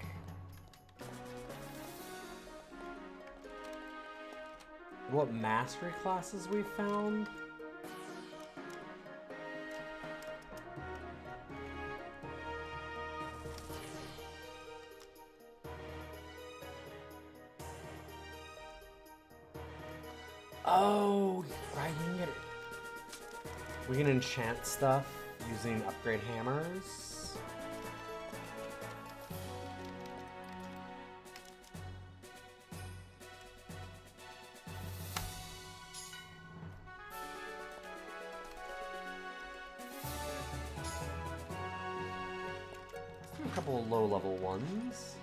what mastery classes we found? Oh, right, we can enchant stuff using upgrade hammers. A couple of low-level ones.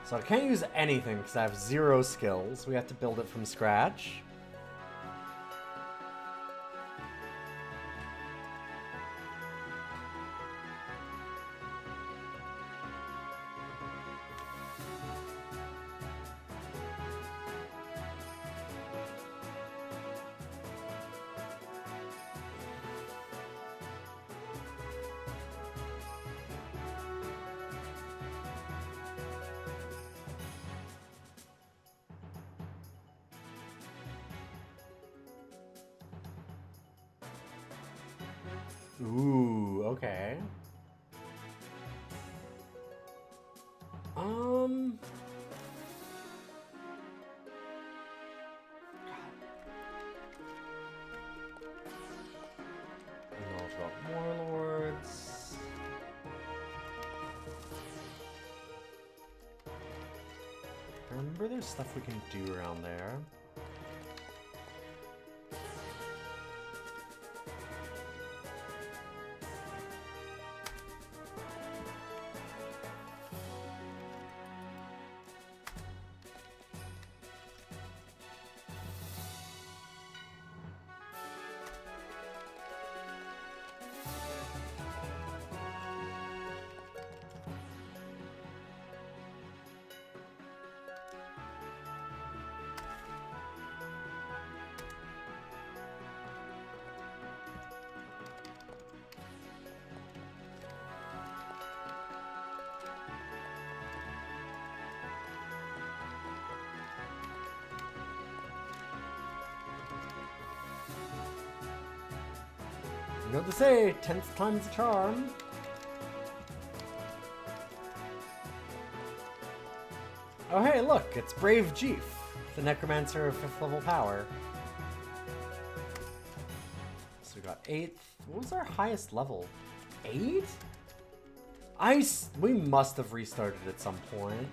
So I can't use anything because I have 0 skills. We have to build it from scratch. Ooh, okay. Knowledge about warlords. I remember there's stuff we can do around there. You know what to say, 10th time's a charm. Oh hey, look, it's Brave Jeef, the necromancer of 5th level power. So we got 8th. What was our highest level? 8? We must have restarted at some point.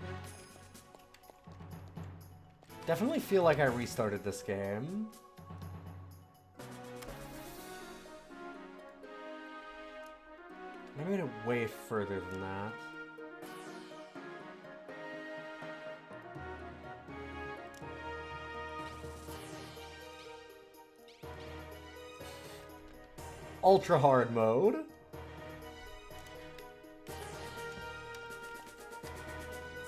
Definitely feel like I restarted this game. I made it way further than that. Ultra hard mode.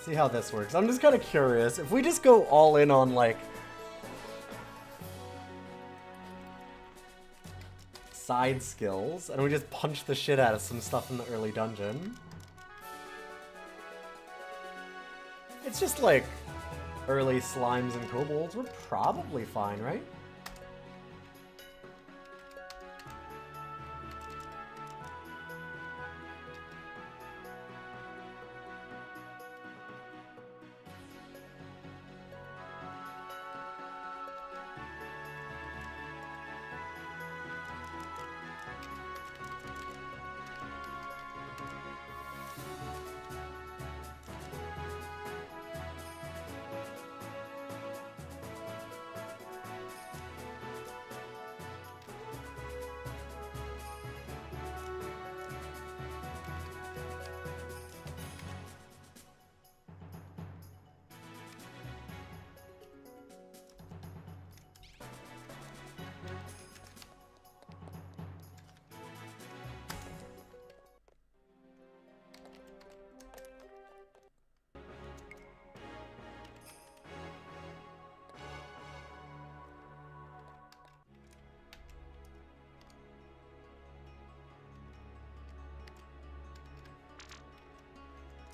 See how this works. I'm just kind of curious. If we just go all in on like side skills and we just punch the shit out of some stuff in the early dungeon. It's just like early slimes and kobolds. We're probably fine, right?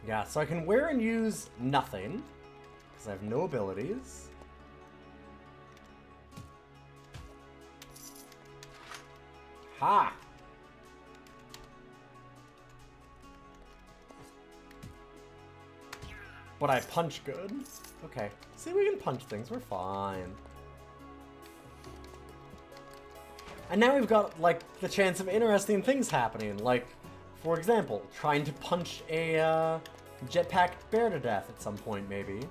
Yeah, so I can wear and use nothing, because I have no abilities. Ha! But I punch good. Okay. See, we can punch things. We're fine. And now we've got, like, the chance of interesting things happening. Like, for example, trying to punch a jetpack bear to death at some point, maybe.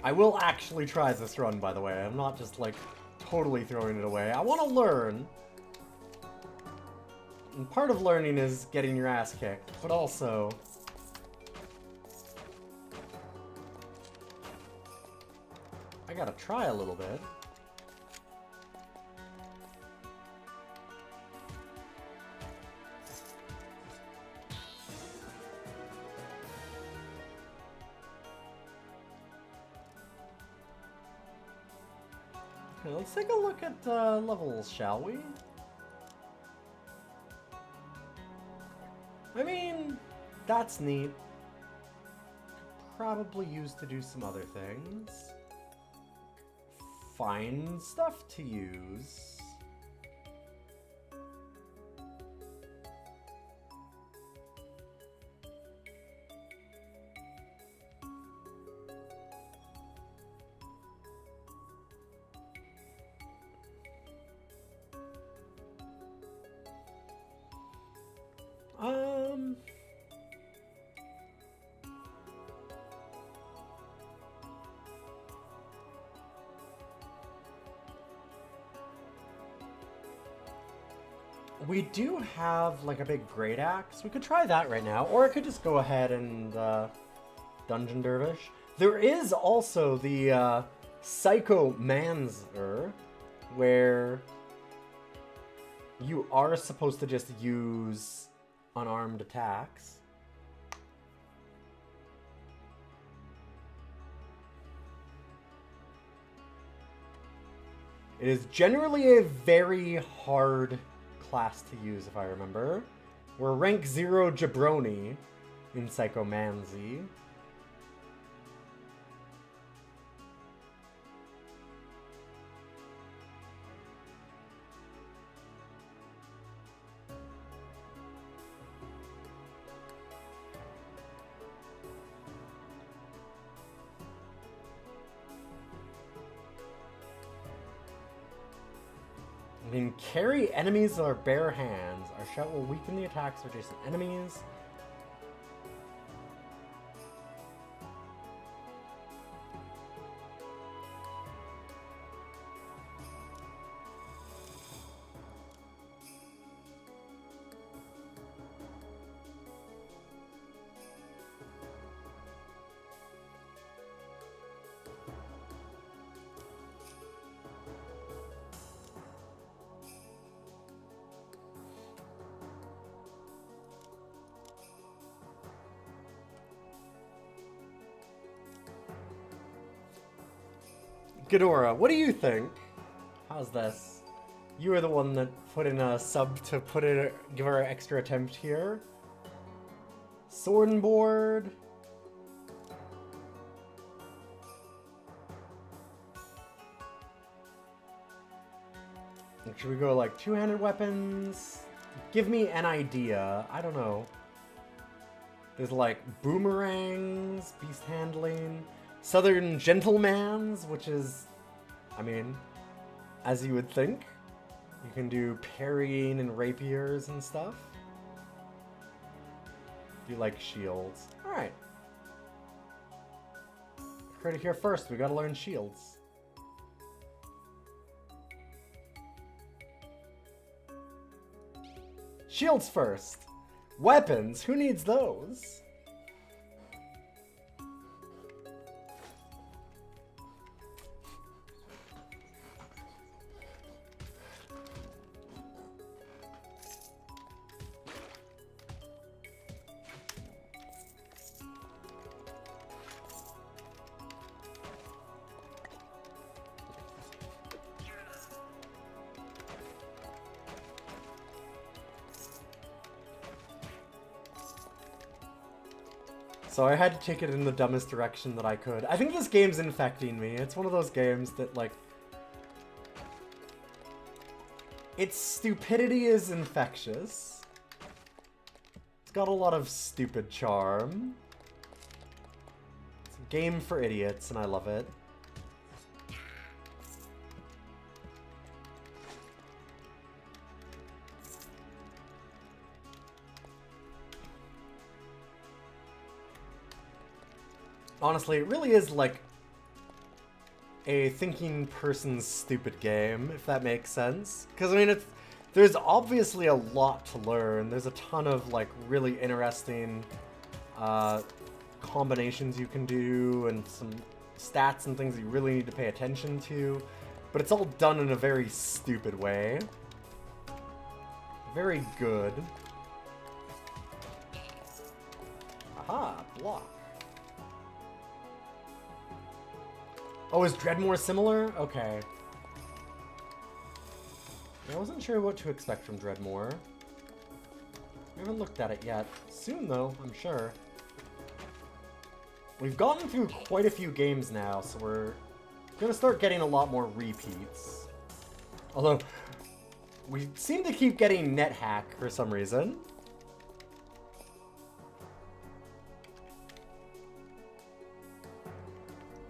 I will actually try this run, by the way. I'm not just, like, totally throwing it away. I want to learn. And part of learning is getting your ass kicked, but also... I gotta try a little bit. Okay, let's take a look at levels, shall we? I mean, that's neat. Probably used to do some other things. Find stuff to use. We do have, like, a big great axe. We could try that right now. Or I could just go ahead and, Dungeon Dervish. There is also the, Psycho Manzer, where you are supposed to just use unarmed attacks. It is generally a very hard class to use, if I remember. We're rank 0 Jabroni in Psychomancy. I mean, carry enemies with our bare hands. Our shout will weaken the attacks of adjacent enemies. Ghidorah, what do you think? How's this? You were the one that put in a sub to give our extra attempt here. Sword and board. Should we go like two-handed weapons? Give me an idea. I don't know. There's like boomerangs, beast handling. Southern Gentlemans, which is, I mean, as you would think. You can do parrying and rapiers and stuff. You like shields. Alright. Heard it here first, we gotta learn shields. Shields first! Weapons, who needs those? So I had to take it in the dumbest direction that I could. I think this game's infecting me. It's one of those games that, like... its stupidity is infectious. It's got a lot of stupid charm. It's a game for idiots, and I love it. Honestly, it really is, like, a thinking person's stupid game, if that makes sense. Because, I mean, there's obviously a lot to learn. There's a ton of, like, really interesting combinations you can do and some stats and things you really need to pay attention to. But it's all done in a very stupid way. Very good. Aha, block. Oh, is Dreadmore similar? Okay. I wasn't sure what to expect from Dreadmore. I haven't looked at it yet. Soon, though, I'm sure. We've gotten through quite a few games now, so we're gonna start getting a lot more repeats. Although, we seem to keep getting NetHack for some reason.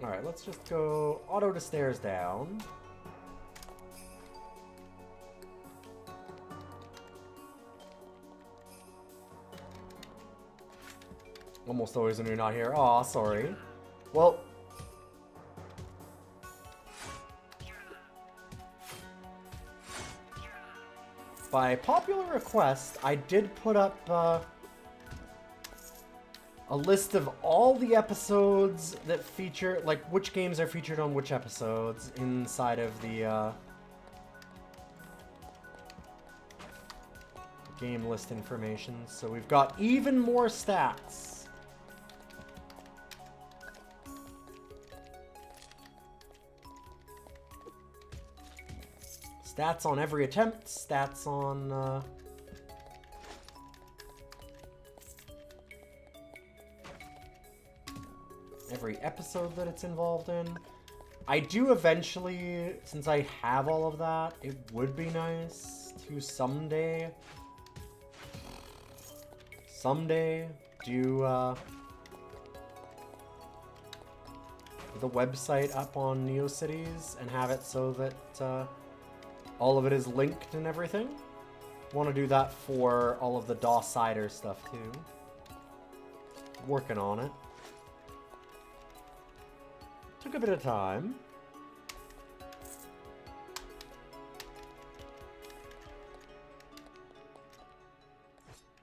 Alright, let's just go auto to stairs down. Almost always when you're not here. Aw, sorry. Well... by popular request, I did put up, a list of all the episodes that feature, like, which games are featured on which episodes inside of the, game list information. So we've got even more stats. Stats on every attempt, stats on, every episode that it's involved in. I do eventually, since I have all of that, it would be nice to someday do the website up on NeoCities and have it so that all of it is linked and everything. Want to do that for all of the DOS-sider stuff too. Working on it. Took a bit of time.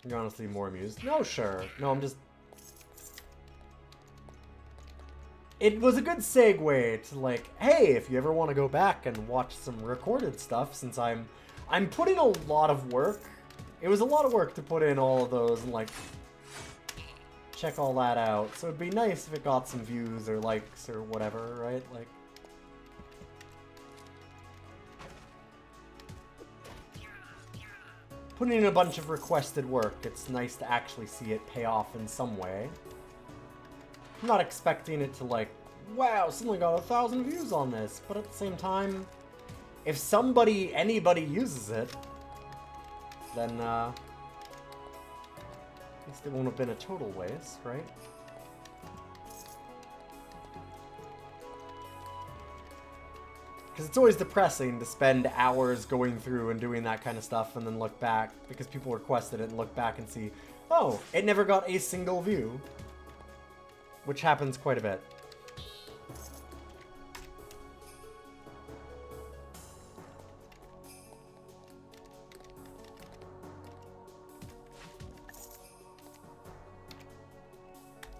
You're honestly more amused? No, sure. No, I'm just... It was a good segue to, like, hey, if you ever want to go back and watch some recorded stuff, since I'm putting a lot of work. It was a lot of work to put in all of those and, like, check all that out. So it'd be nice if it got some views or likes or whatever, right? Like... putting in a bunch of requested work, it's nice to actually see it pay off in some way. I'm not expecting it to, like, wow, someone got 1,000 views on this, but at the same time, if anybody uses it, then, at least it won't have been a total waste, right? Because it's always depressing to spend hours going through and doing that kind of stuff and then look back, because people requested it, and look back and see, oh, it never got a single view. Which happens quite a bit.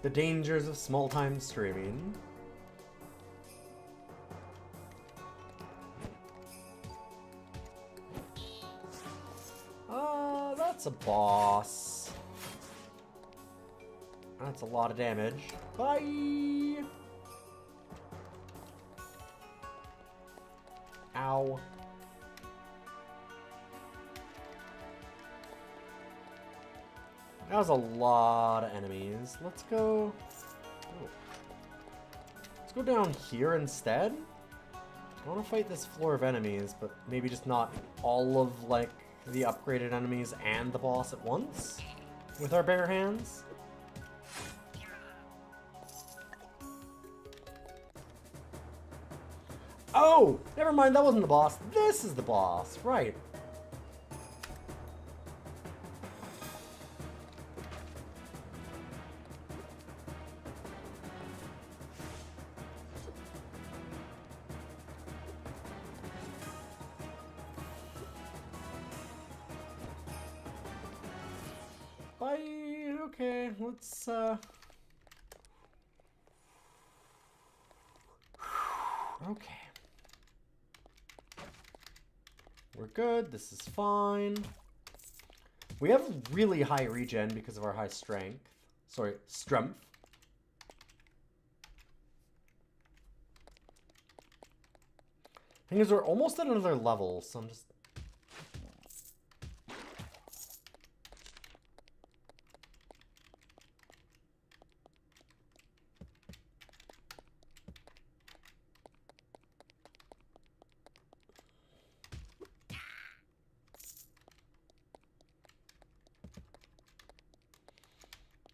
The dangers of small-time streaming. That's a boss. That's a lot of damage. Bye! Ow. That was a lot of enemies. Let's go... oh. Let's go down here instead. I want to fight this floor of enemies, but maybe just not all of, like, the upgraded enemies and the boss at once with our bare hands. Oh! Never mind, that wasn't the boss. This is the boss, right. Bye. Okay, let's okay. We're good. This is fine. We have really high regen because of our high strength. Sorry, strength. Thing is, we're almost at another level, so I'm just...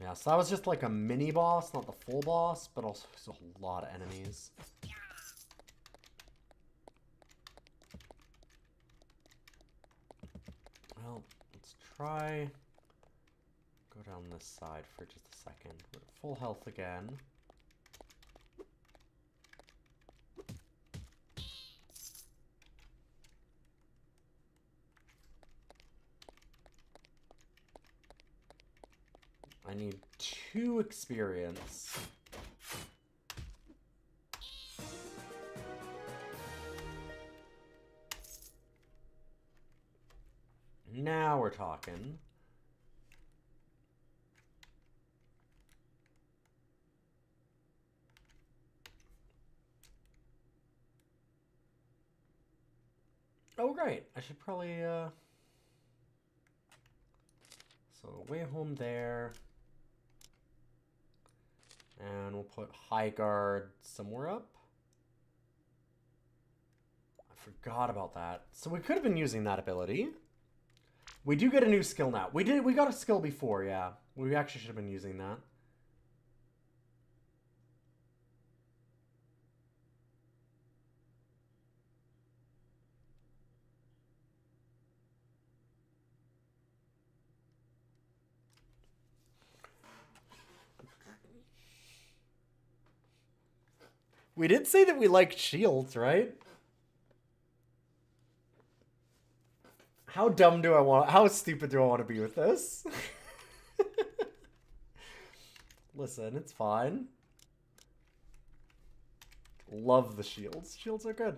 Yeah, so that was just like a mini boss, not the full boss, but also there's a lot of enemies. Well, let's try... Go down this side for just a second. We're at full health again. I need 2 experience. Now we're talking. Oh, right. I should probably, So, way home there. And we'll put high guard somewhere up. I forgot about that. So we could have been using that ability. We do get a new skill now. We got a skill before, yeah. We actually should have been using that. We did say that we liked shields, right? How dumb do I want... How stupid do I want to be with this? Listen, it's fine. Love the shields. Shields are good.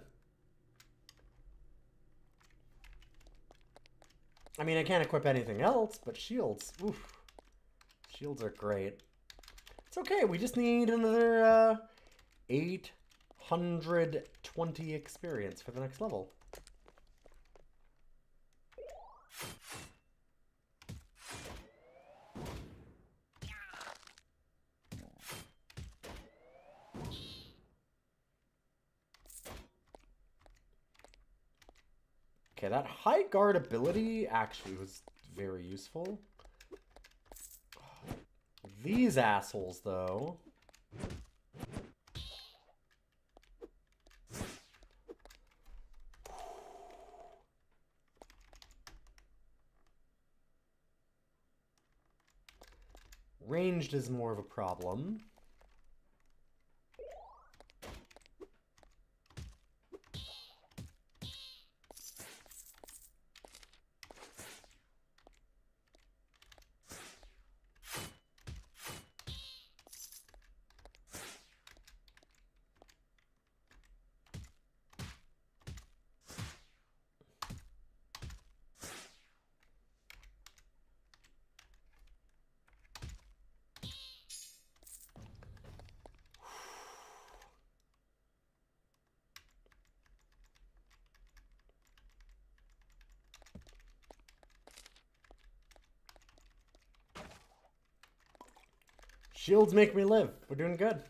I mean, I can't equip anything else, but shields. Oof. Shields are great. It's okay. We just need another 820 experience for the next level. Okay, that high guard ability actually was very useful. These assholes, though. Ranged is more of a problem. Shields make me live. We're doing good.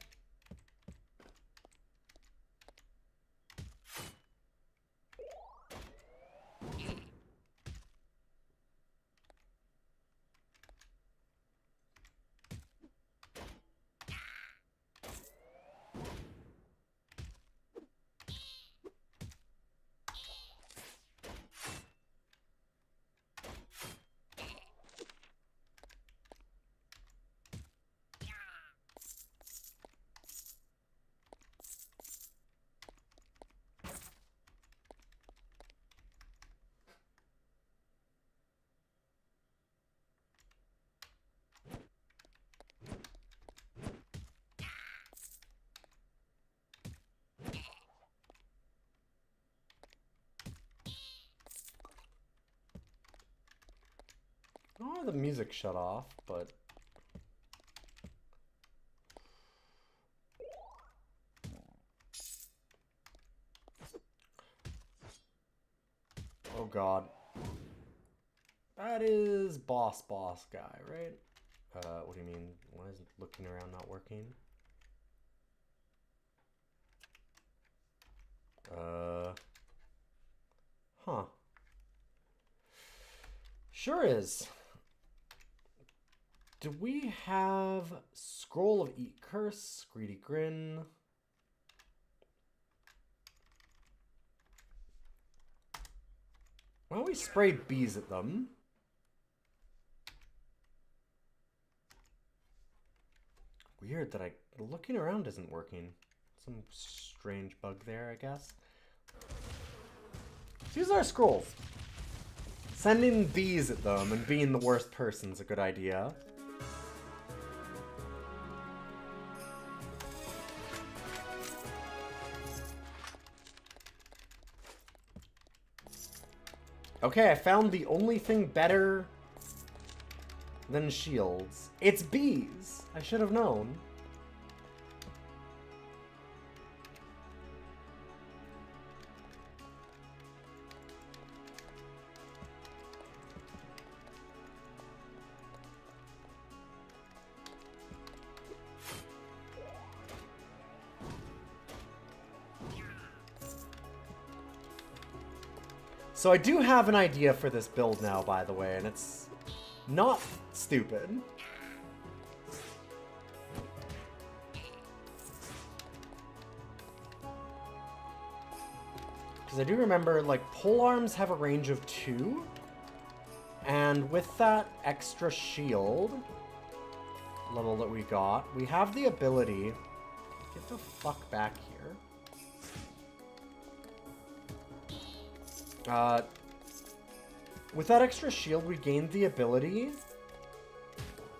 Oh, the music shut off, but... Oh god. That is boss guy, right? What do you mean? Why is looking around not working? Huh. Sure is. Do we have Scroll of Eat Curse, Greedy Grin? Why don't we spray bees at them? Weird that looking around isn't working. Some strange bug there, I guess. Let's use our scrolls. Sending bees at them and being the worst person's a good idea. Okay, I found the only thing better than shields. It's bees. I should have known. So I do have an idea for this build now, by the way, and it's not stupid. Because I do remember, like, polearms have a range of 2. And with that extra shield level that we got, we have the ability... Get the fuck back here. With that extra shield, we gained the ability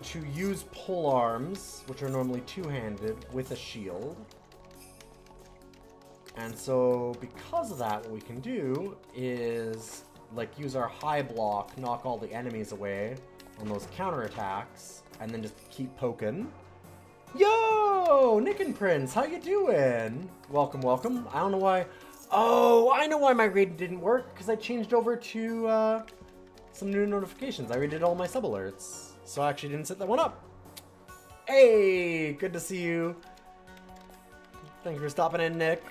to use polearms, which are normally two-handed, with a shield. And so, because of that, what we can do is, like, use our high block, knock all the enemies away on those counterattacks, and then just keep poking. Yo! Nick and Prince, how you doing? Welcome, welcome. I don't know why... Oh, I know why my raid didn't work, because I changed over to some new notifications. I redid all my sub alerts, so I actually didn't set that one up. Hey, good to see you. Thank you for stopping in, Nick.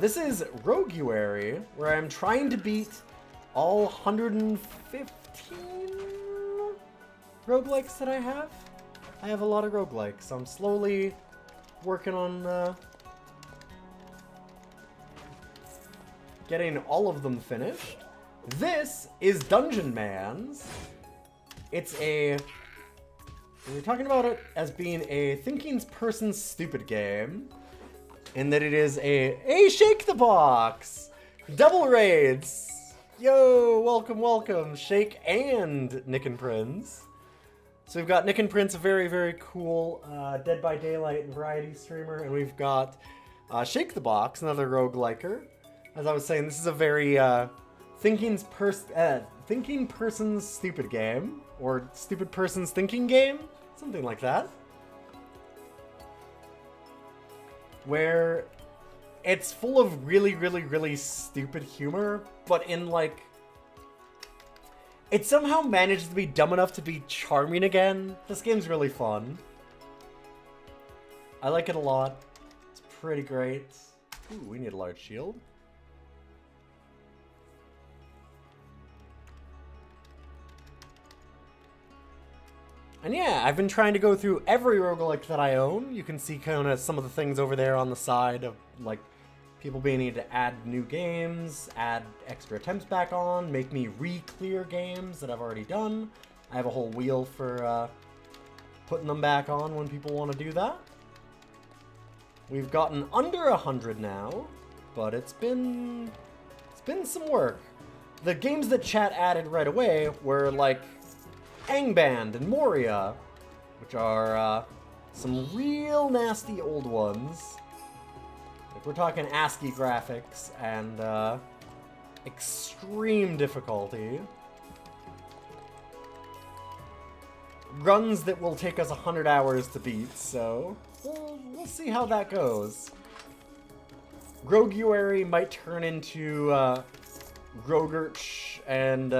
This is Roguary, where I'm trying to beat all 115 roguelikes that I have. I have a lot of roguelikes, so I'm slowly working on... getting all of them finished. This is Dungeon Man's. It's a... We're talking about it as being a thinking person's stupid game. In that it is a Shake the Box! Double raids! Yo, welcome, welcome, Shake and Nick and Prince. So we've got Nick and Prince, a very, very cool Dead by Daylight and variety streamer. And we've got Shake the Box, another rogueliker. As I was saying, this is a very thinking person's stupid game, or stupid person's thinking game, something like that. Where it's full of really, really, really stupid humor, but in like... It somehow managed to be dumb enough to be charming again. This game's really fun. I like it a lot. It's pretty great. Ooh, we need a large shield. And yeah, I've been trying to go through every roguelike that I own. You can see kind of some of the things over there on the side of, like, people being able to add new games, add extra attempts back on, make me re-clear games that I've already done. I have a whole wheel for putting them back on when people want to do that. We've gotten under 100 now, but it's been some work. The games that chat added right away were, like, Angband and Moria, which are some real nasty old ones. Like, we're talking ASCII graphics and extreme difficulty. Runs that will take us 100 hours to beat, so we'll see how that goes. Roguary might turn into Rogurch and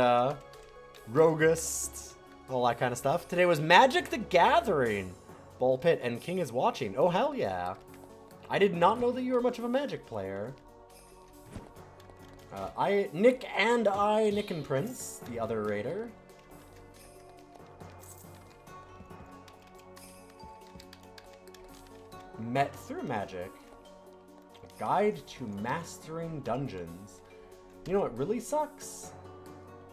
Rogust, all that kind of stuff. Today was Magic the Gathering. Ball Pit and King is watching. Oh, hell yeah. I did not know that you were much of a Magic player. Nick and Prince, the other raider. Met through Magic. A guide to mastering dungeons. You know what really sucks?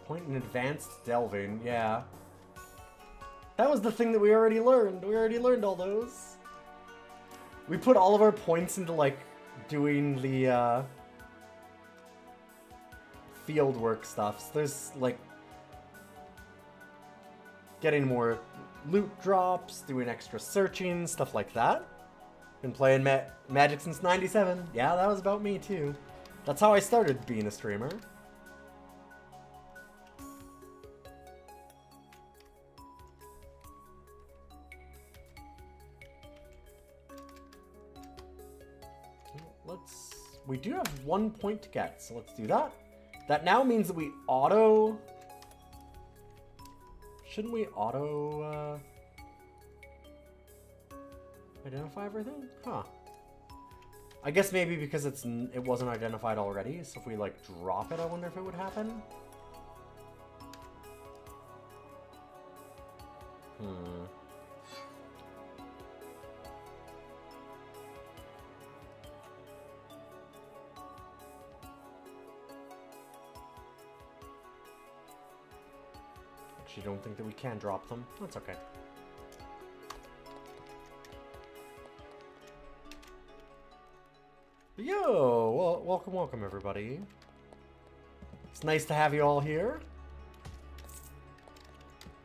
Point in advanced delving, yeah. That was the thing that we already learned. We already learned all those. We put all of our points into, like, doing the, field work stuff. So there's, like, getting more loot drops, doing extra searching, stuff like that. Been playing Magic since 97. Yeah, that was about me, too. That's how I started being a streamer. We do have 1 point to get, so let's do that. That now means that we auto... Shouldn't we auto, identify everything? Huh. I guess maybe because it wasn't identified already, so if we, like, drop it, I wonder if it would happen? Actually, don't think that we can drop them. That's okay. Yo! Well, welcome everybody. It's nice to have you all here.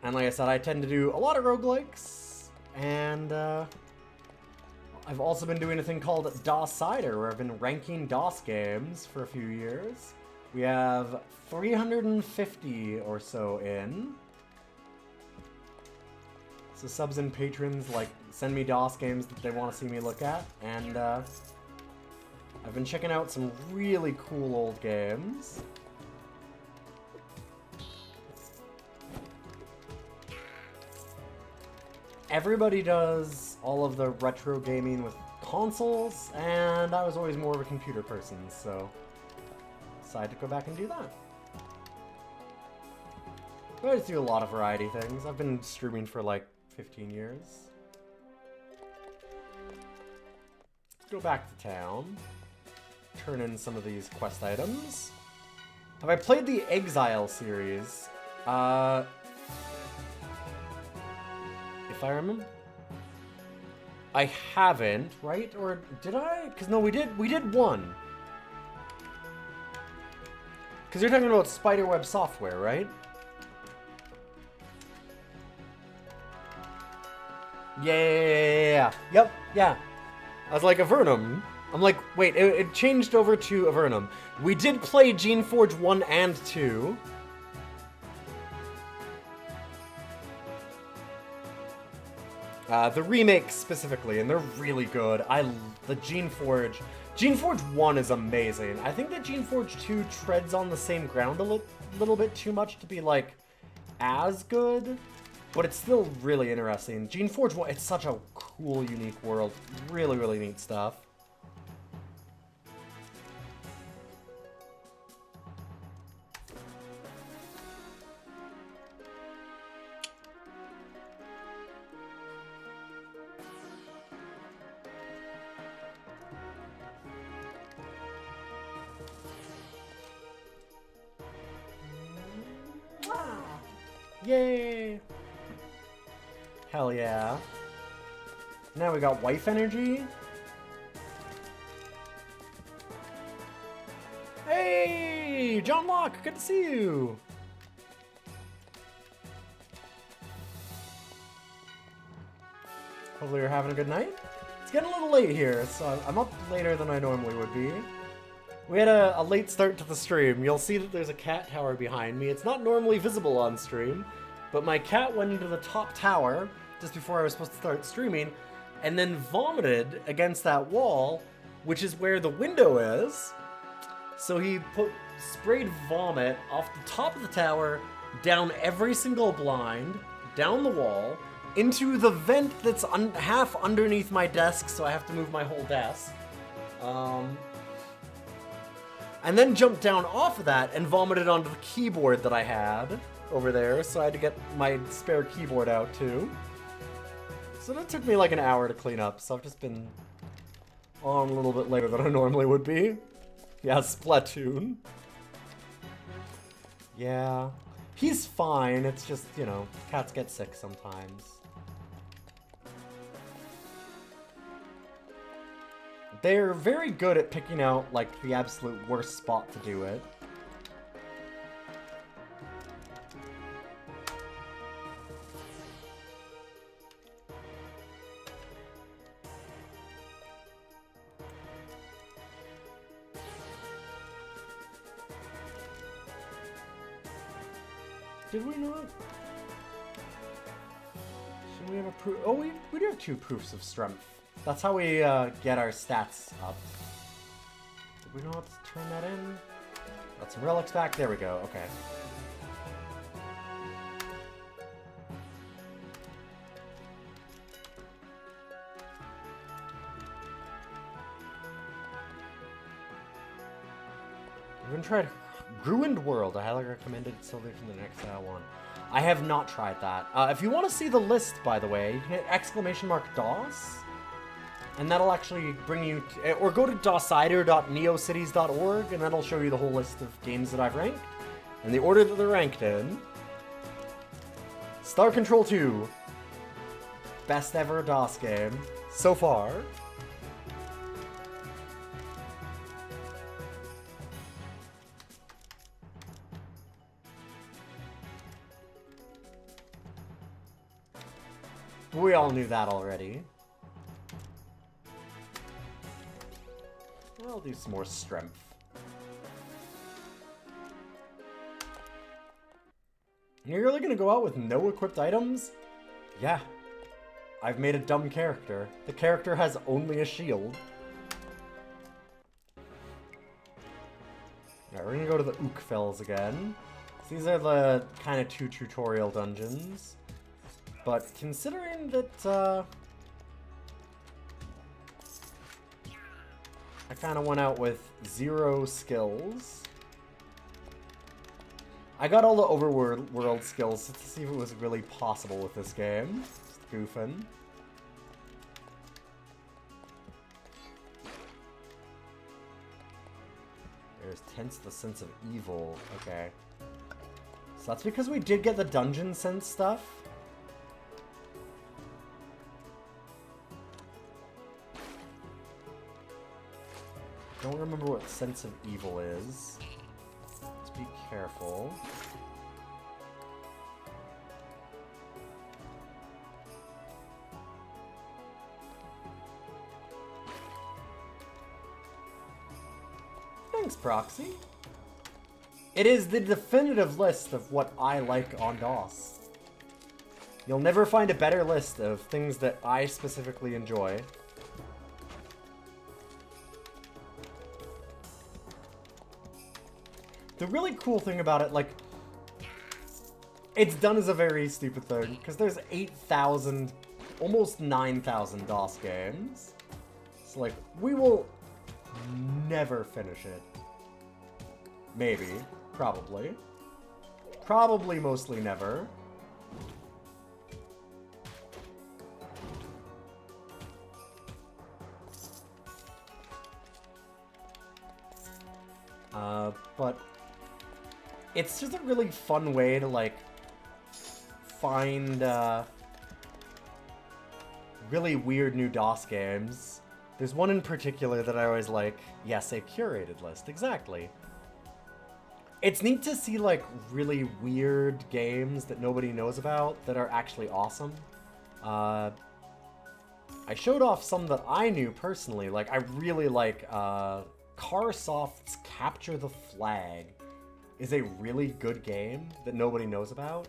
And like I said, I tend to do a lot of roguelikes. And I've also been doing a thing called DOS Cider, where I've been ranking DOS games for a few years. We have 350 or so in. So subs and patrons, like, send me DOS games that they want to see me look at. And I've been checking out some really cool old games. Everybody does all of the retro gaming with consoles, and I was always more of a computer person, so decided to go back and do that. I just do a lot of variety things. I've been streaming for like 15 years. Let's go back to town. Turn in some of these quest items. Have I played the Exile series? If I remember. I haven't, right? Or did I? Because no, we did one. Because you're talking about Spiderweb Software, right? Yeah. Yep, yeah. I was like, Avernum. I'm like, wait, it changed over to Avernum. We did play Geneforge 1 and 2. The remakes specifically, and they're really good. The Geneforge 1 is amazing. I think that Geneforge 2 treads on the same ground a little bit too much to be, like, as good, but it's still really interesting. Geneforge 1, it's such a cool, unique world. Really, really neat stuff. Yay! Hell yeah. Now we got wife energy. Hey! John Locke, good to see you! Hopefully you're having a good night. It's getting a little late here, so I'm up later than I normally would be. We had a late start to the stream. You'll see that there's a cat tower behind me. It's not normally visible on stream, but my cat went into the top tower just before I was supposed to start streaming, and then vomited against that wall, which is where the window is. So he sprayed vomit off the top of the tower, down every single blind, down the wall, into the vent that's half underneath my desk, so I have to move my whole desk. And then jumped down off of that and vomited onto the keyboard that I had over there, so I had to get my spare keyboard out too. So that took me like an hour to clean up, so I've just been on a little bit later than I normally would be. Yeah, Splatoon. Yeah. He's fine, it's just, you know, cats get sick sometimes. They're very good at picking out, like, the absolute worst spot to do it. Did we not? Should we have a proof? Oh, we do have 2 proofs of strength. That's how we get our stats up. Did we not turn that in? Got some relics back. There we go. Okay. We've been tried Ruined World. I highly recommend it. It's still there from the next one. I have not tried that. If you want to see the list, by the way, hit !DOS. And that'll actually bring you, or go to dosider.neocities.org, and that'll show you the whole list of games that I've ranked, and the order that they're ranked in. Star Control 2. Best ever DOS game. So far. We all knew that already. I'll do some more strength. You're really gonna go out with no equipped items? Yeah. I've made a dumb character. The character has only a shield. Alright, we're gonna go to the Ookfells again. These are the kind of 2 tutorial dungeons. But considering that, I kind of went out with 0 skills. I got all the overworld skills to see if it was really possible with this game. Just goofing. There's Tense the Sense of Evil. Okay. So that's because we did get the dungeon sense stuff. Don't remember what Sense of Evil is. Let's be careful. Thanks, Proxy. It is the definitive list of what I like on DOS. You'll never find a better list of things that I specifically enjoy. The really cool thing about it, like, it's done as a very stupid thing, because there's 8,000, almost 9,000 DOS games. So, like, we will never finish it. Maybe. Probably. Probably mostly never. But it's just a really fun way to, like, find, really weird new DOS games. There's one in particular that I always like. Yes, a curated list. Exactly. It's neat to see, like, really weird games that nobody knows about that are actually awesome. I showed off some that I knew personally. Like, I really like, Carsoft's Capture the Flag is a really good game that nobody knows about.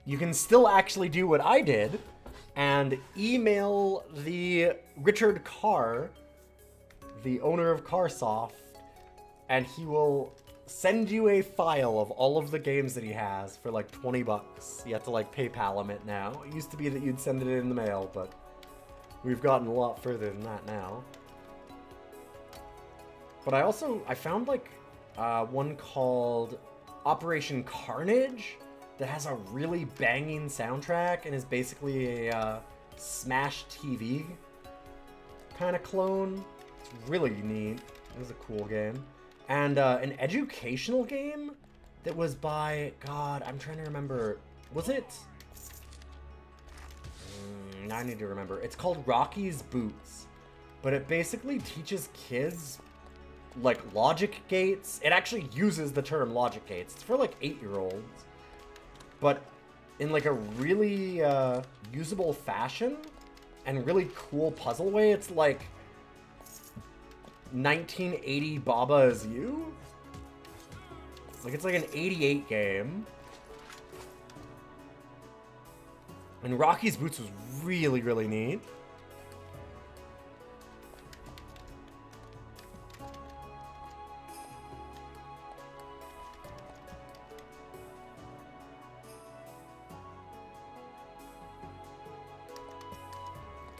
You can still actually do what I did and email the Richard Carr, the owner of Carsoft, and he will send you a file of all of the games that he has for like 20 bucks. You have to like PayPal him it now. It used to be that you'd send it in the mail, but we've gotten a lot further than that now. But I found like one called Operation Carnage that has a really banging soundtrack and is basically a Smash TV kind of clone. It's really neat. It was a cool game. And an educational game that was by, God, I'm trying to remember. Was it? I need to remember. It's called Rocky's Boots. But it basically teaches kids like logic gates. It actually uses the term logic gates. It's for like 8-year-olds. But in like a really usable fashion and really cool puzzle way. It's like 1980 Baba Is You? Like it's like an 88 game. And Rocky's Boots was really, really neat.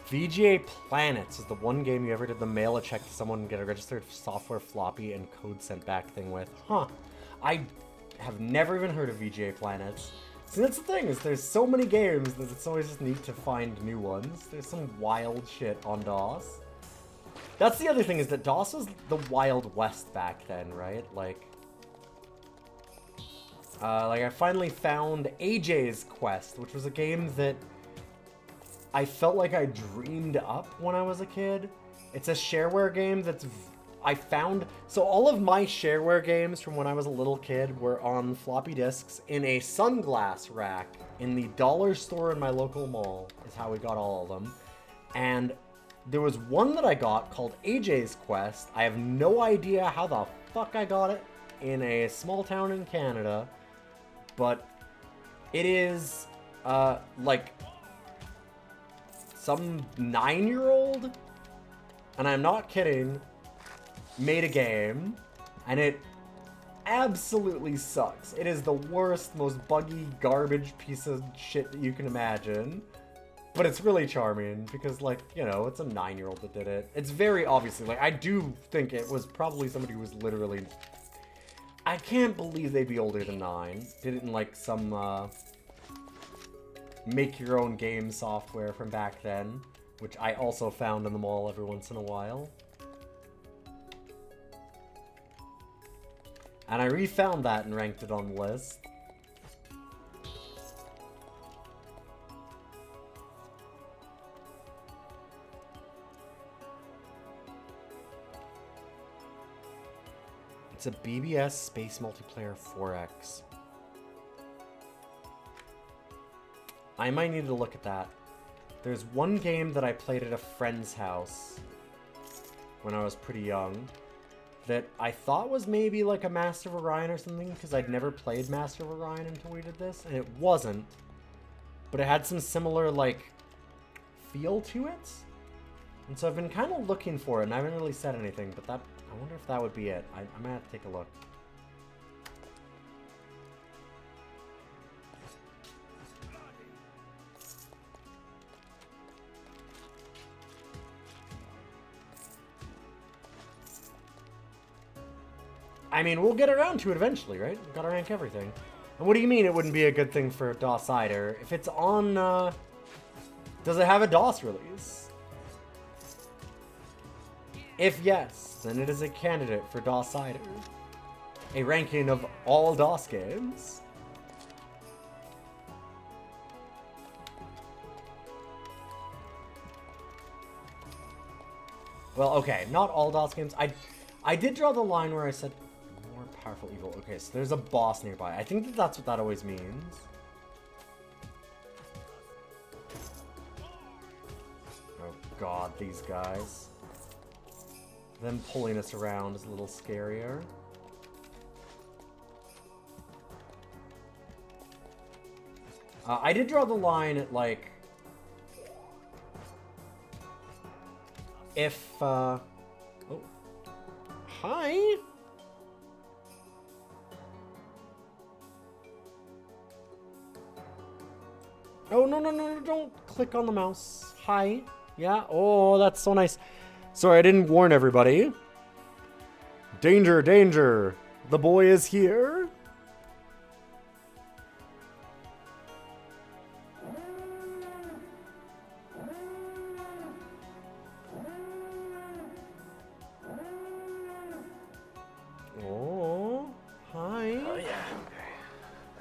VGA Planets is the one game you ever did the mail a check to someone and get a registered software floppy and code sent back thing with. Huh. I have never even heard of VGA Planets. See, that's the thing, is there's so many games that it's always just neat to find new ones. There's some wild shit on DOS. That's the other thing, is that DOS was the Wild West back then, right? Like I finally found AJ's Quest, which was a game that I felt like I dreamed up when I was a kid. It's a shareware game that's... I found... So all of my shareware games from when I was a little kid were on floppy disks in a sunglass rack in the dollar store in my local mall, is how we got all of them. And there was one that I got called AJ's Quest. I have no idea how the fuck I got it in a small town in Canada. But it is, like... some 9-year-old, and I'm not kidding, made a game, and it absolutely sucks. It is the worst, most buggy, garbage piece of shit that you can imagine. But it's really charming, because, like, you know, it's a 9-year-old that did it. It's very obviously, like, I do think it was probably somebody who was literally... I can't believe they'd be older than 9. Did it in, like, some, make-your-own-game software from back then, which I also found in the mall every once in a while. And I refound that and ranked it on the list. It's a BBS Space Multiplayer 4X. I might need to look at that. There's one game that I played at a friend's house when I was pretty young that I thought was maybe like a Master of Orion or something, because I'd never played Master of Orion until we did this, and it wasn't. But it had some similar, like, feel to it. And so I've been kind of looking for it, and I haven't really said anything, but that, I wonder if that would be it. I might have to take a look. I mean, we'll get around to it eventually, right? We've got to rank everything. And what do you mean it wouldn't be a good thing for DOS Cider? If it's on, does it have a DOS release? If yes, then it is a candidate for DOS Cider. A ranking of all DOS games. Well, okay, not all DOS games. I did draw the line where I said more powerful evil. Okay, so there's a boss nearby. I think that that's what that always means. Oh. God, these guys. Them pulling us around is a little scarier. I did draw the line at, like... If, Oh. Hi! Oh, no, no, no, no, don't click on the mouse. Hi. Yeah, oh, that's so nice. Sorry, I didn't warn everybody. Danger, danger. The boy is here. Oh, hi. Oh, yeah.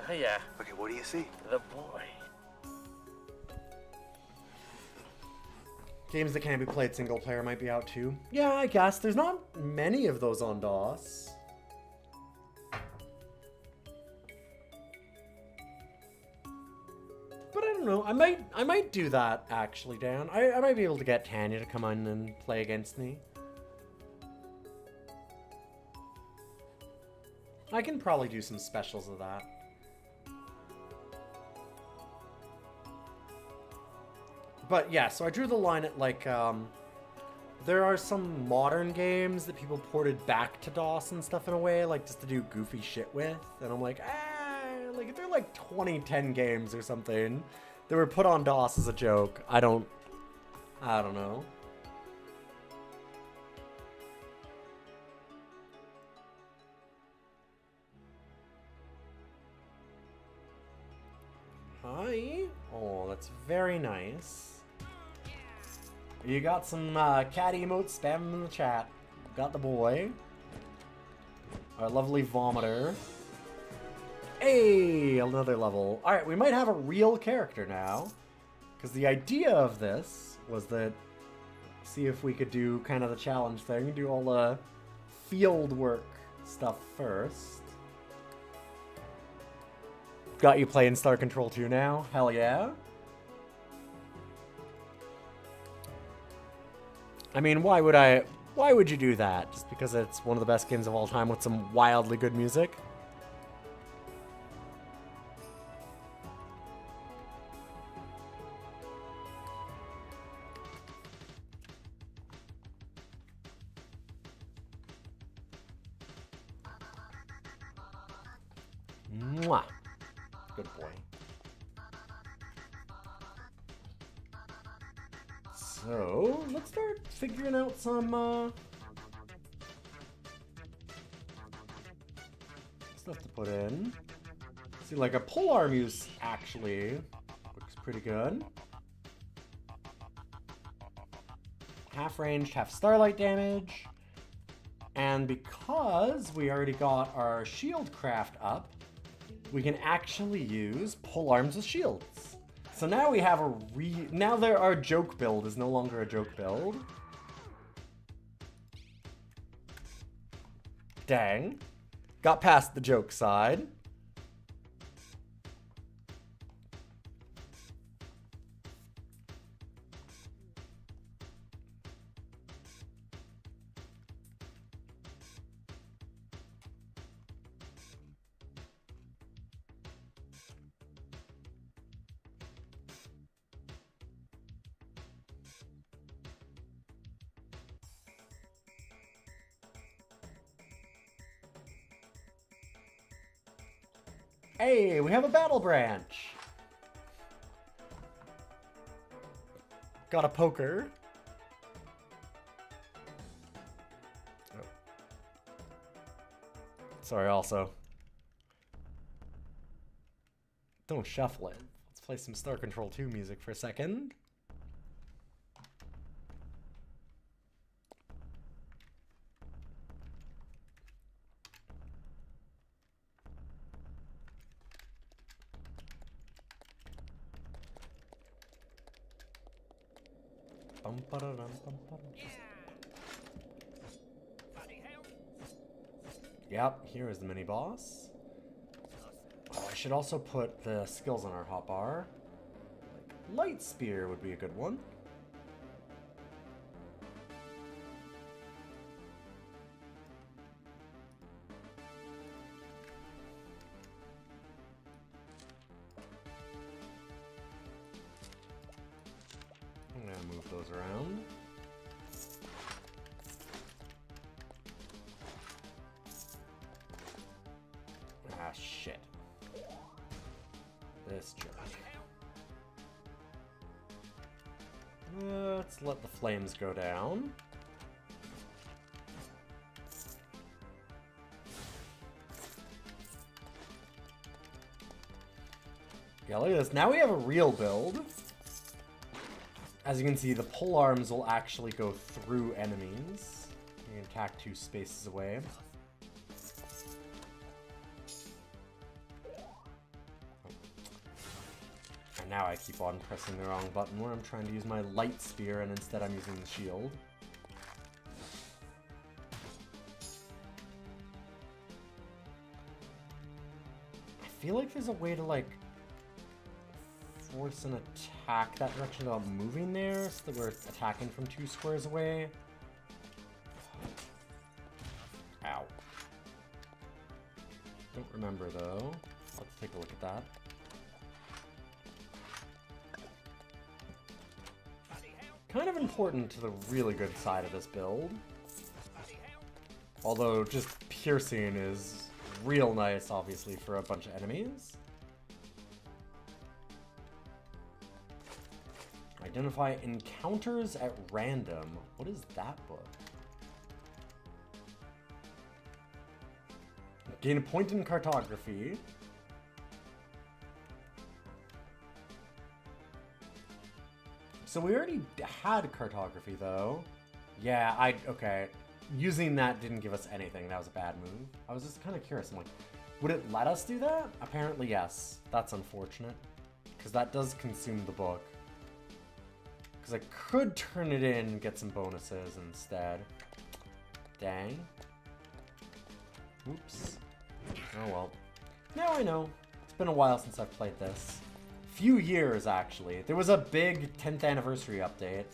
Oh, yeah. Okay, what do you see? The boy. Games that can't be played single player might be out too. Yeah, I guess. There's not many of those on DOS. But I don't know. I might do that actually, Dan. I might be able to get Tanya to come on and play against me. I can probably do some specials of that. But yeah, so I drew the line at like, there are some modern games that people ported back to DOS and stuff in a way, like just to do goofy shit with. And I'm like, like if they're like 2010 games or something that were put on DOS as a joke, I don't know. Hi. Oh, that's very nice. You got some cat emotes spamming in the chat. Got the boy. Our lovely vomiter. Hey, another level. Alright, we might have a real character now. Because the idea of this was that, see if we could do kind of the challenge thing, do all the field work stuff first. Got you playing Star Control 2 now? Hell yeah. I mean, why would you do that? Just because it's one of the best games of all time with some wildly good music? Mwah. Good boy. So, let's start figuring out some, stuff to put in. See, like a polearm use actually looks pretty good. Half ranged, half starlight damage. And because we already got our shield craft up, we can actually use polearms as shields. So now we have now our joke build is no longer a joke build. Dang. Got past the joke side. Hey, we have a battle branch. Got a poker. Oh. Sorry, also. Don't shuffle it. Let's play some Star Control 2 music for a second. Yep, here is the mini boss. Oh, I should also put the skills on our hotbar. Like, light spear would be a good one. move those around. Ah, shit. This jerk. Let's let the flames go down. Yeah, look at this. Now we have a real build. As you can see, the pole arms will actually go through enemies. You can attack 2 spaces away. And now I keep on pressing the wrong button where I'm trying to use my light spear and instead I'm using the shield. I feel like there's a way to, like, force an attack that direction without moving there, so that we're attacking from 2 squares away. Ow. Don't remember, though. Let's take a look at that. Kind of important to the really good side of this build. Although just piercing is real nice, obviously, for a bunch of enemies. Identify encounters at random. What is that book? Gain a point in cartography. So we already had cartography, though. Yeah, okay. Using that didn't give us anything. That was a bad move. I was just kind of curious. I'm like, would it let us do that? Apparently, yes. That's unfortunate. Because that does consume the book. Because I could turn it in and get some bonuses instead. Dang. Oops. Oh well. Now I know. It's been a while since I've played this. Few years, actually. There was a big 10th anniversary update.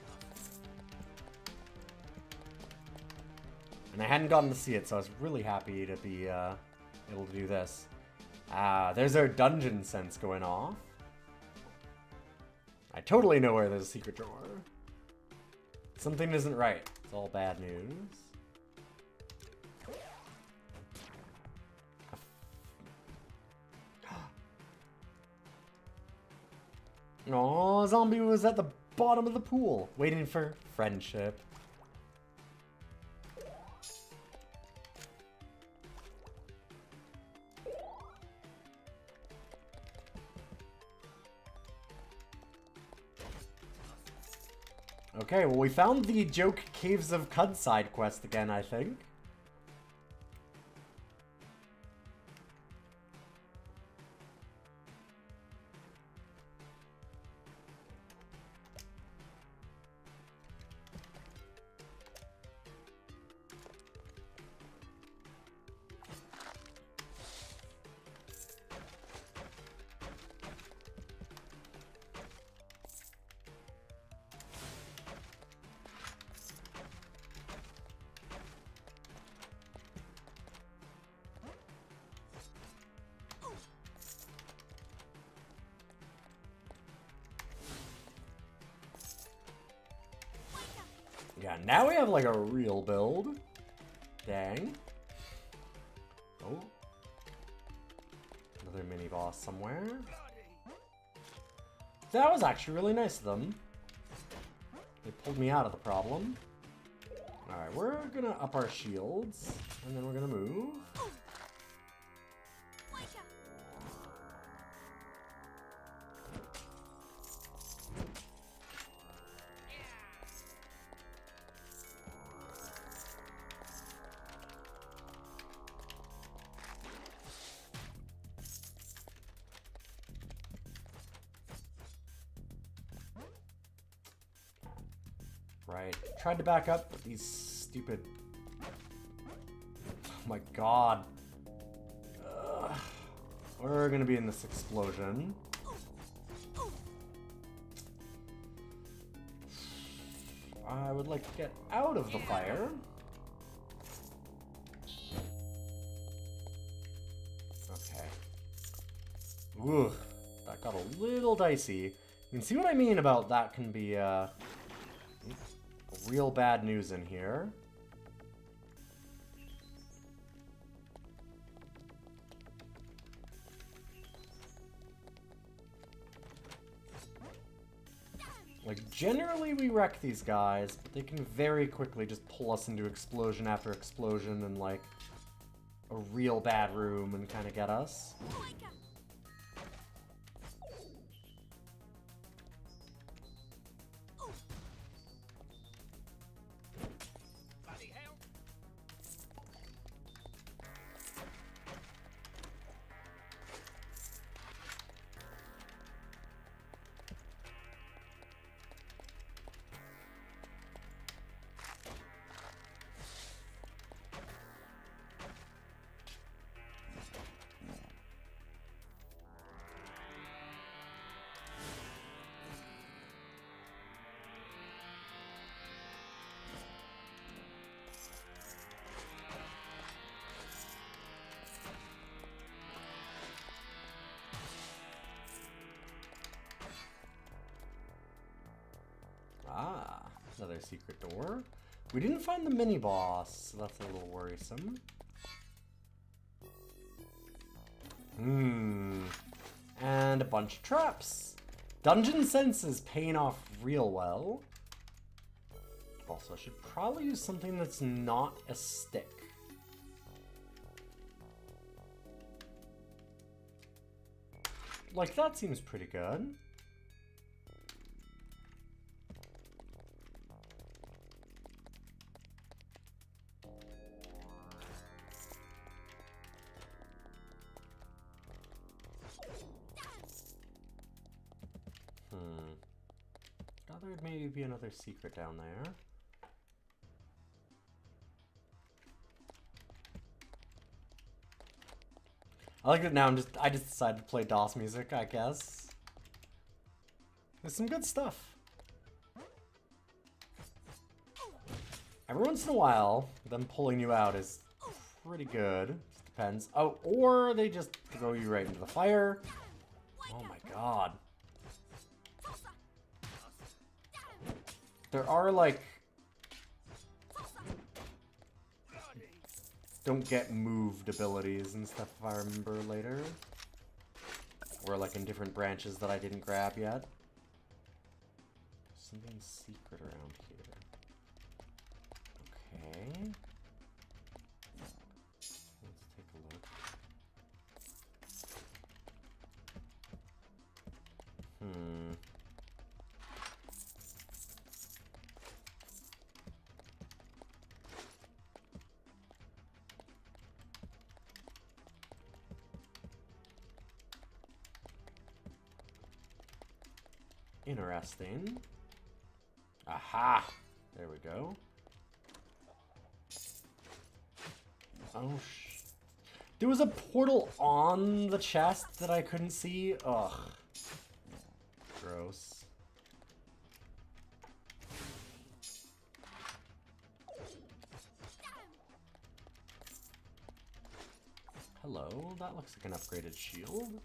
And I hadn't gotten to see it, so I was really happy to be able to do this. Ah, there's our dungeon sense going off. I totally know where there's a secret drawer. Something isn't right. It's all bad news. Aw, zombie was at the bottom of the pool, waiting for friendship. Okay, well we found the Joke Caves of Cud side quest again, I think. Yeah, now we have like a real build. Dang. Oh. Another mini boss somewhere. That was actually really nice of them. They pulled me out of the problem. Alright, we're gonna up our shields, and then we're gonna move. Right. Tried to back up, but these stupid... Oh my god. Ugh. We're gonna be in this explosion. I would like to get out of the fire. Okay. Ooh, that got a little dicey. You can see what I mean about that can be, real bad news in here. Like, generally we wreck these guys, but they can very quickly just pull us into explosion after explosion and, like, a real bad room and kind of get us. Ah, another secret door. We didn't find the mini-boss, so that's a little worrisome. And a bunch of traps. Dungeon Sense is paying off real well. Also, I should probably use something that's not a stick. Like, that seems pretty good. Thought there'd maybe be another secret down there. I like that now I just decided to play DOS music, I guess. There's some good stuff. Every once in a while, them pulling you out is pretty good. Just depends. Oh, or they just throw you right into the fire. Oh my god. There are, like, don't get moved abilities and stuff, if I remember later. Or, like, in different branches that I didn't grab yet. There's something secret around here. Okay. Let's take a look. Interesting. Aha! There we go. Oh, there was a portal on the chest that I couldn't see. Ugh. Gross. Hello, that looks like an upgraded shield.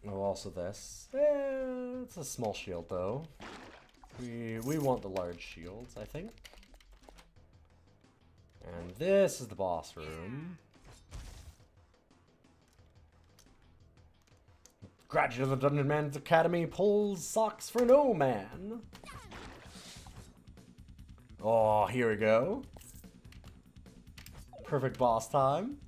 Oh, also this. It's a small shield though. We want the large shields, I think. And this is the boss room. Graduate of the Dungeon Man's Academy pulls socks for no man. Oh, here we go. Perfect boss time.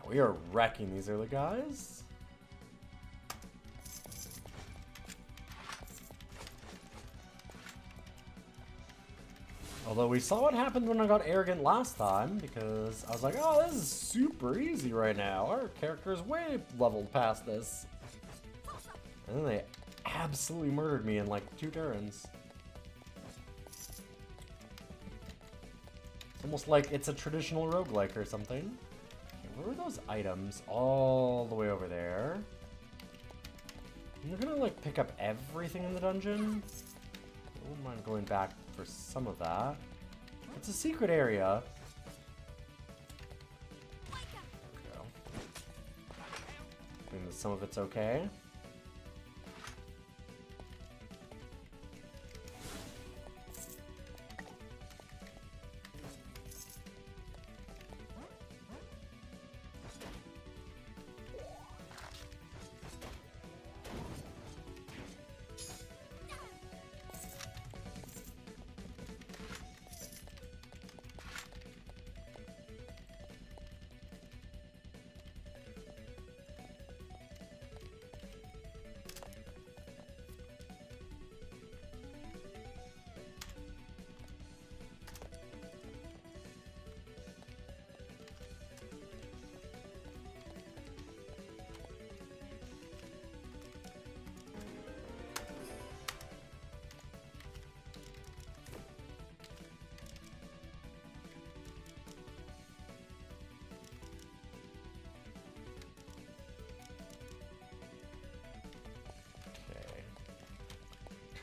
We are wrecking these early guys. Although we saw what happened when I got arrogant last time, because I was like, oh, this is super easy right now. Our character is way leveled past this. And then they absolutely murdered me in like 2 turns. almost like it's a traditional roguelike or something. Okay, where were those items? All the way over there. And you're gonna like pick up everything in the dungeon. I wouldn't mind going back for some of that. It's a secret area. There we go. I think that some of it's okay.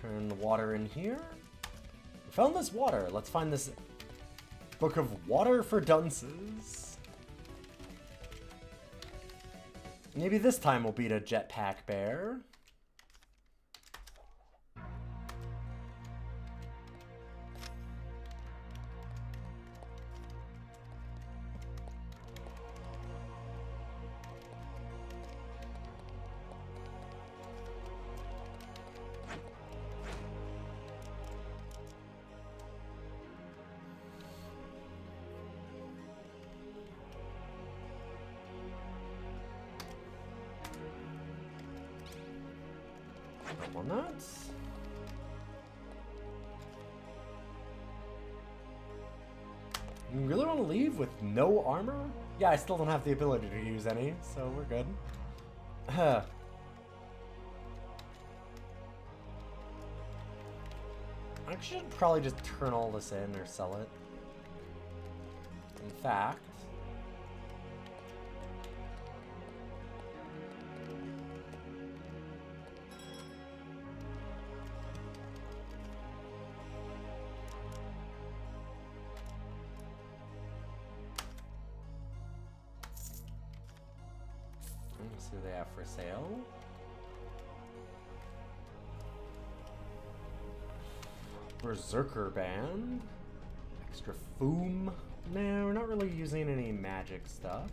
Turn the water in here. We found this water. Let's find this book of water for dunces. Maybe this time we'll beat a jetpack bear. More nuts. You really want to leave with no armor? Yeah, I still don't have the ability to use any, so we're good. I should probably just turn all this in or sell it. In fact, let's see what they have for sale. Berserker Band. Extra foom. No, we're not really using any magic stuff.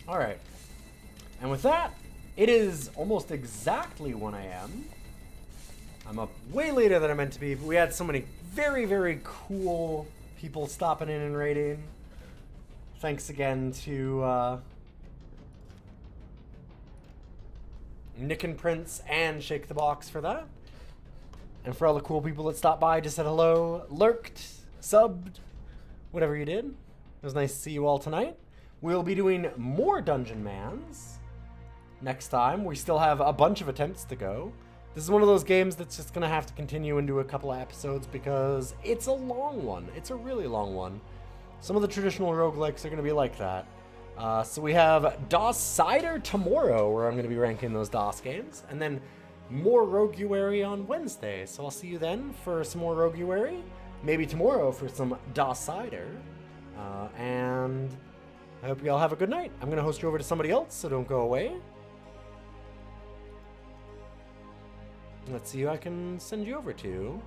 All right. And with that, it is almost exactly 1 a.m. I'm up way later than I meant to be, but we had so many very, very cool people stopping in and raiding. Thanks again to Nick and Prince and Shake the Box for that. And for all the cool people that stopped by, just said hello, lurked, subbed, whatever you did. It was nice to see you all tonight. We'll be doing more Dungeon Mans next time. We still have a bunch of attempts to go. This is one of those games that's just going to have to continue into a couple of episodes because it's a long one. It's a really long one. Some of the traditional roguelikes are going to be like that. So we have DOS Cider tomorrow, where I'm going to be ranking those DOS games. And then more Roguary on Wednesday. So I'll see you then for some more Roguary. Maybe tomorrow for some DOS Cider. And I hope you all have a good night. I'm going to host you over to somebody else, so don't go away. Let's see who I can send you over to.